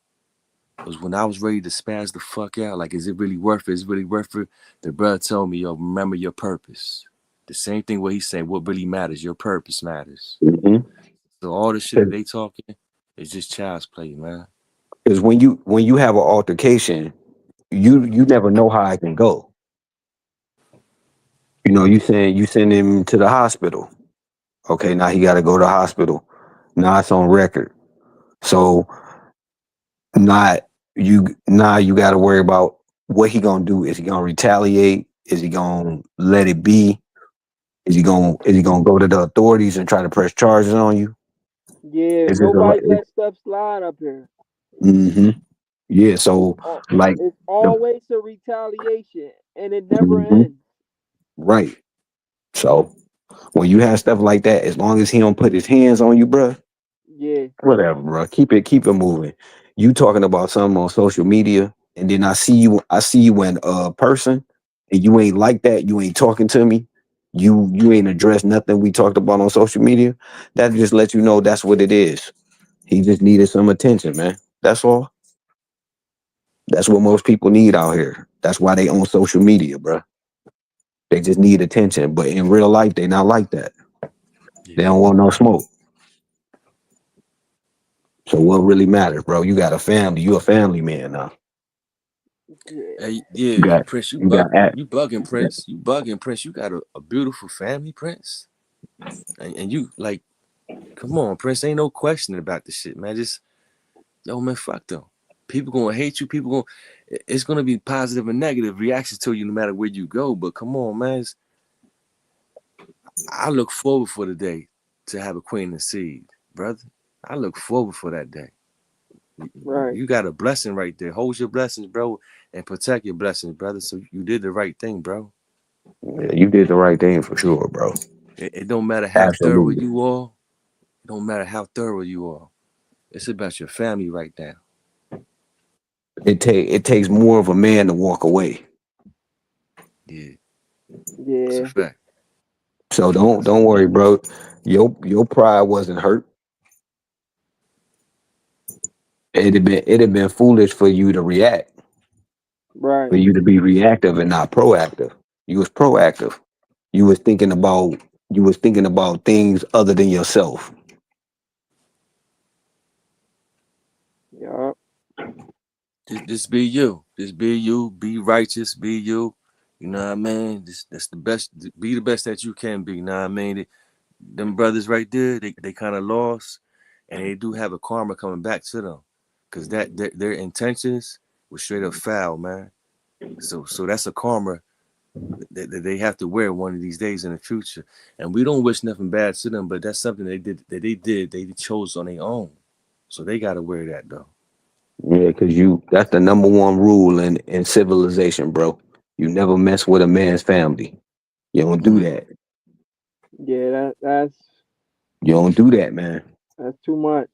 was when I was ready to spaz the fuck out. Like, is it really worth it? Is it really worth it? The brother told me, yo, remember your purpose. The same thing what he's saying. What really matters? Your purpose matters. Mm-hmm. So all the shit that they talking is just child's play, man. Because when you have an altercation, you never know how it can go. You know, you send him to the hospital. Okay, now he got to go to the hospital. Now it's on record. So not now you got to worry about what he gonna do. Is he gonna retaliate? Is he gonna let it be? Is he gonna go to the authorities and try to press charges on you? Yeah, Is this a nobody let stuff slide up here. mm-hmm. Yeah, so Oh, like it's the always a retaliation, and it never mhm, ends. right. So when you have stuff like that, as long as he don't put his hands on you, bruh, Yeah. whatever, bro. Keep it moving. You talking about something on social media, and then I see you in person, and you ain't like that. You ain't talking to me. You ain't addressed nothing we talked about on social media. That just lets you know that's what it is. He just needed some attention, man. That's all. That's what most people need out here. That's why they on social media, bro. They just need attention. But in real life, they not like that. They Yeah. don't want no smoke. So what really matters, bro? You got a family. You a family man now. Yeah. Hey, You yeah, got Prince, you got act. you bugging, Prince. You bugging, Prince. You got a beautiful family, Prince. And you like, come on, Prince. Ain't no question about this shit, man. Just yo, man, fuck them. People gonna hate you. People it's gonna be positive and negative reactions to you no matter where you go. But come on, man. I look forward for the day to have a queen and seed, brother. I look forward for that day. Right. You got a blessing right there. Hold your blessings, bro, and protect your blessings, brother. So you did the right thing, bro. Yeah, you did the right thing for sure, bro. It don't matter how thorough Absolutely. you are. It don't matter how thorough you are. It's about your family right now. It takes more of a man to walk away. Yeah, that's a Yeah. fact. So don't worry, bro. Your pride wasn't hurt. It'd have been foolish for you to react, Right. for you to be reactive and not proactive. You was proactive. You was thinking about things other than yourself. Yeah. Just be you. Just be you. Be righteous. Be you. You know what I mean? That's the best. Be the best that you can be. You know what I mean? Them brothers right there, they kind of lost, and they do have a karma coming back to them, cause that their intentions were straight up foul, man. So that's a karma that they have to wear one of these days in the future. And we don't wish nothing bad to them, but that's something they chose on their own. So they gotta wear that though. Yeah, because that's the number one rule in civilization, bro. You never mess with a man's family. You don't do Mm, that. Yeah. You don't do that, man. That's too much.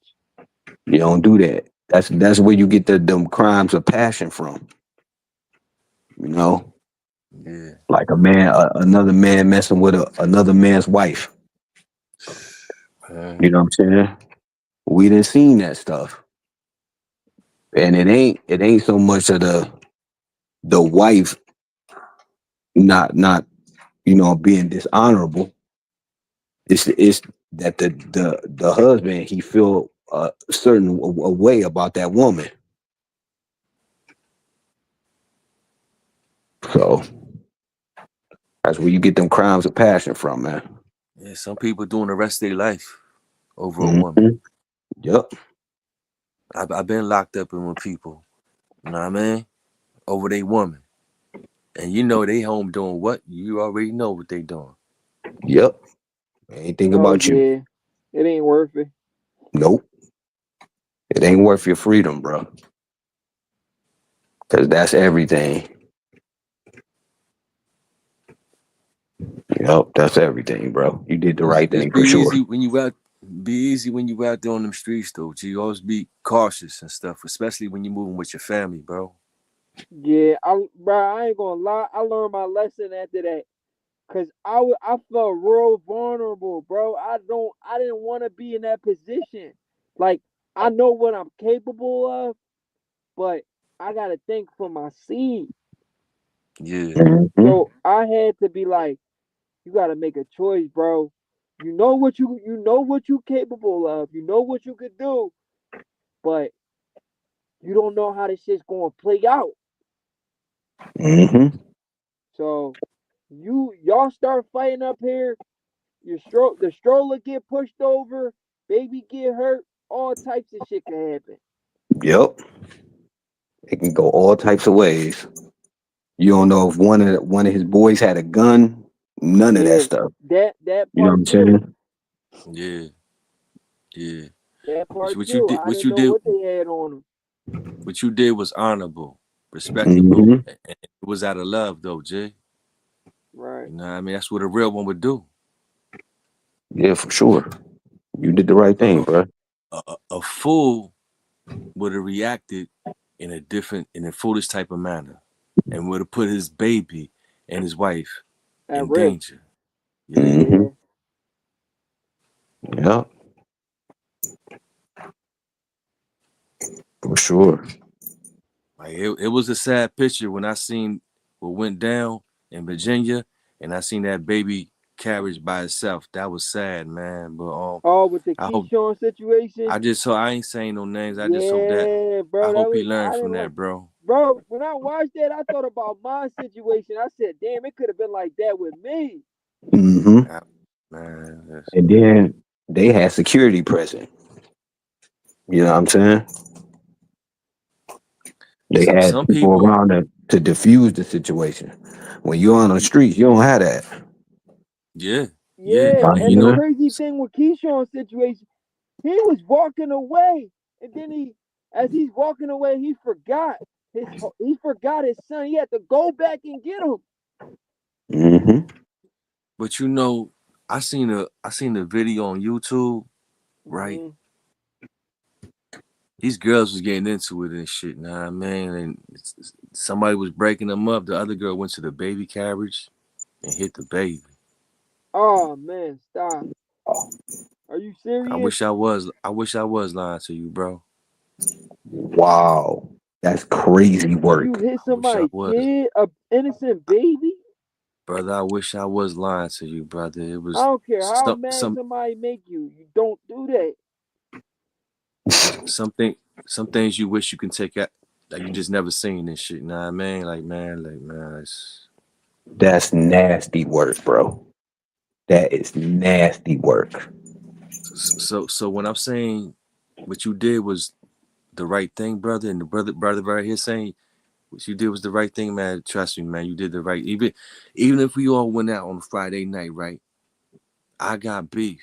You don't do that. That's where you get them crimes of passion from. You know, yeah. like another man messing with another man's wife. Uh, You know what I'm saying? We didn't seen that stuff, and it ain't so much of the wife not being dishonorable. It's that the husband he feel a certain a way about that woman. So that's where you get them crimes of passion from, man. Yeah, some people doing the rest of their life over a woman. Mm-hmm. Yep. I've been locked up in with people, you know what I mean, over they woman, and you know they home doing what? You already know what they doing. Yep. Anything Oh about you? yeah, it ain't worth it. Nope. It ain't worth your freedom, bro. Cause that's everything. Yep, that's everything, bro. You did the right Just thing be for sure. easy when you out. Be easy when you out there on them streets, though. You always be cautious and stuff, especially when you moving with your family, bro. Yeah, I ain't gonna lie. I learned my lesson after that. Cause I felt real vulnerable, bro. I didn't want to be in that position. Like I know what I'm capable of, but I gotta think for my seed. Yeah, Mm-hmm. So I had to be like, you gotta make a choice, bro. You know what you capable of. You know what you could do, but you don't know how this shit's gonna play out. Mm-hmm. So y'all start fighting up here. The stroller get pushed over, baby get hurt, all types of shit can happen. Yep. It can go all types of ways. You don't know if one of his boys had a gun. None of that Yeah, stuff. that You know what part I'm too. saying? yeah, yeah. That What part you, what you too. did, I what didn't you know did, what they had on them. what you did was honorable, respectable, Mm-hmm. and it was out of love, though, Jay. Right. You know what I mean? That's what a real one would do. Yeah, for sure. You did the right thing, A, bro. a fool would have reacted in a foolish type of manner, and would have put his baby and his wife At in risk. danger. Yeah. Mm-hmm. Yeah. Yep, for sure. Like it was a sad picture when I seen what went down in Virginia, and I seen that baby carriage by itself. That was sad, man. But Oh, with the I hope Keyshawn situation. I just so I ain't saying no names. I just hope that Yeah, I bro. That hope he was learned I from didn't like that, bro. bro, when I watched that, I thought about my situation. I said, damn, it could have been like that with me. Mm-hmm. Ah, man, And then they had security present. You know what I'm saying? They had some people people, around to diffuse the situation. When you're on the streets, you don't have that. yeah, yeah, Yeah, and and you the know, crazy thing with Keyshawn's situation, he was walking away, and then as he's walking away, he forgot his son. He had to go back and get him. Mm-hmm. but I seen a video on YouTube, right? Hmm. These girls was getting into it and shit, nah, man. And somebody was breaking them up. The other girl went to the baby carriage and hit the baby. Oh man, stop! Are you serious? I wish I was lying to you, bro. Wow, that's crazy You work. hit I wish I somebody's was, kid, a innocent baby. brother. I wish I was lying to you, brother. It I was don't care how mad some somebody make you. You don't do that. something some things you wish you can take out like you just never seen and shit. Nah, man, like man, That's nasty work, bro. That is nasty work. so when I'm saying what you did was the right thing, brother, and the brother right here saying what you did was the right thing, man. Trust me, man. You did the right. Even if we all went out on Friday night, right? I got beef,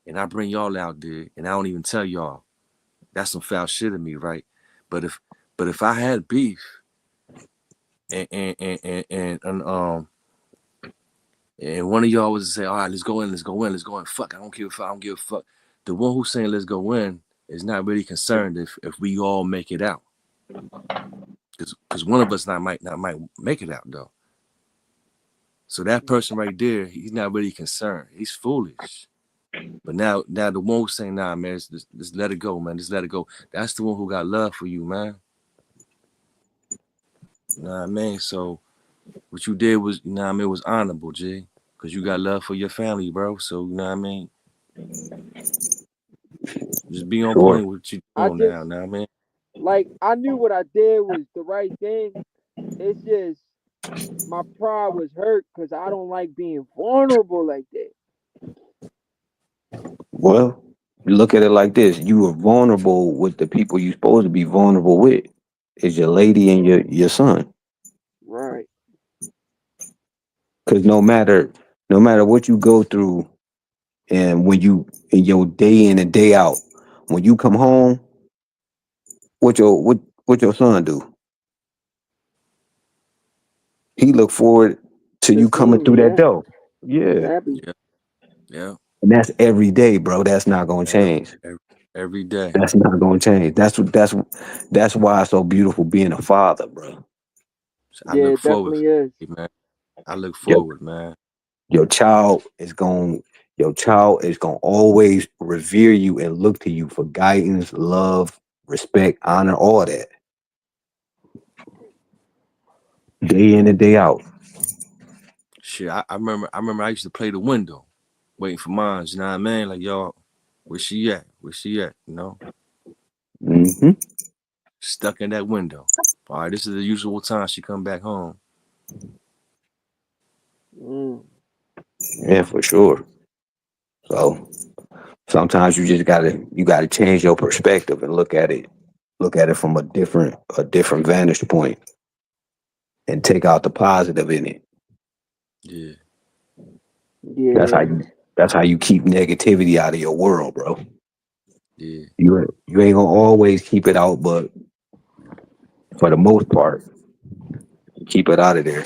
and I bring y'all out there, and I don't even tell y'all. That's some foul shit of me, right? But if I had beef, and and one of y'all was to say, all right, let's go in, let's go in, let's go in. Fuck, I don't give a fuck. I don't give a fuck. The one who's saying let's go in is not really concerned if we all make it out, because one of us might not might make it out though. So that person right there, he's not really concerned. He's foolish. But now the one who's saying, nah, man, just let it go, man. Just let it go. That's the one who got love for you, man. You know what I mean? So what you did was, you know what I mean, was honorable, G. Because you got love for your family, bro. So, you know what I mean? Just be on Sure. point with what you I doing just now, man. like I knew what I did was the right thing. It's just my pride was hurt because I don't like being vulnerable like that. Well, look at it like this: you are vulnerable with the people you're supposed to be vulnerable with. Is your lady and your son. Right. Because no matter what you go through, and when you in your day in and day out, when you come home, what your son do? He look forward to To you see coming through me, that yeah. door. He's Yeah. happy. Yeah, yeah, And that's every day, bro. That's not gonna every, change. every day. That's not gonna change. That's why it's so beautiful being a father, bro. I Yeah, look it forward, definitely is. man. I look Your forward, man. your child is going your child is gonna always revere you and look to you for guidance, love, respect, honor, all that. Day in and day out. Shit, I remember I used to play the window, waiting for mine. You know what I mean? Like, y'all, where she at? Where she at? You know, Hmm. stuck in that window. All right, this is the usual time she come back home. Mm. Yeah, for sure. So sometimes you gotta change your perspective and look at it from a different vantage point and take out the positive in it. Yeah, That's how Yeah. you that's how you keep negativity out of your world, bro. yeah. You ain't gonna always keep it out, but for the most part, keep it out of there.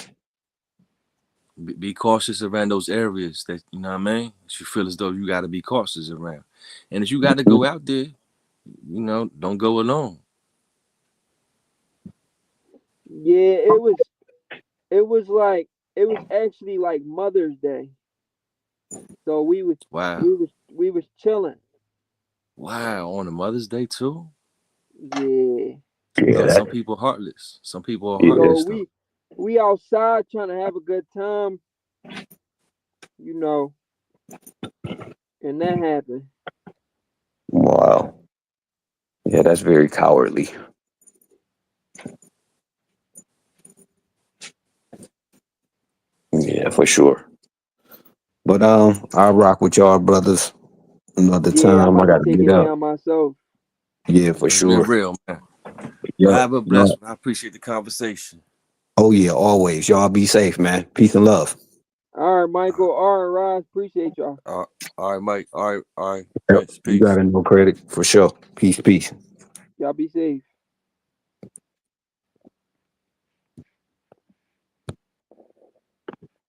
Be cautious around those areas that you know what I mean. That you feel as though you got to be cautious around, and if you got to Mhm. go out there, you know, don't go alone. Yeah, it was actually like Mother's Day. So Wow, we was chilling. wow. On a Mother's Day too. Yeah. Yeah, Some that people heartless. Some people are yeah. So heartless though. we outside trying to have a good time, you know, and that happened. Wow. Yeah, that's very cowardly. Yeah, for sure. But I'll rock with y'all brothers another Yeah, I'm time. I about to gotta take get it up. down myself. Yeah, for Yeah, it's been sure. real, man. Y'all Yep. have a Yep. blessed one. I appreciate the conversation. Oh yeah, always. Y'all be safe, man. Peace and love. All right, All right, Michael, all right, Ross, appreciate y'all. all right, Mike. All right, Yep. Prince. You Peace. got no credit for sure. Peace, peace. Y'all be safe.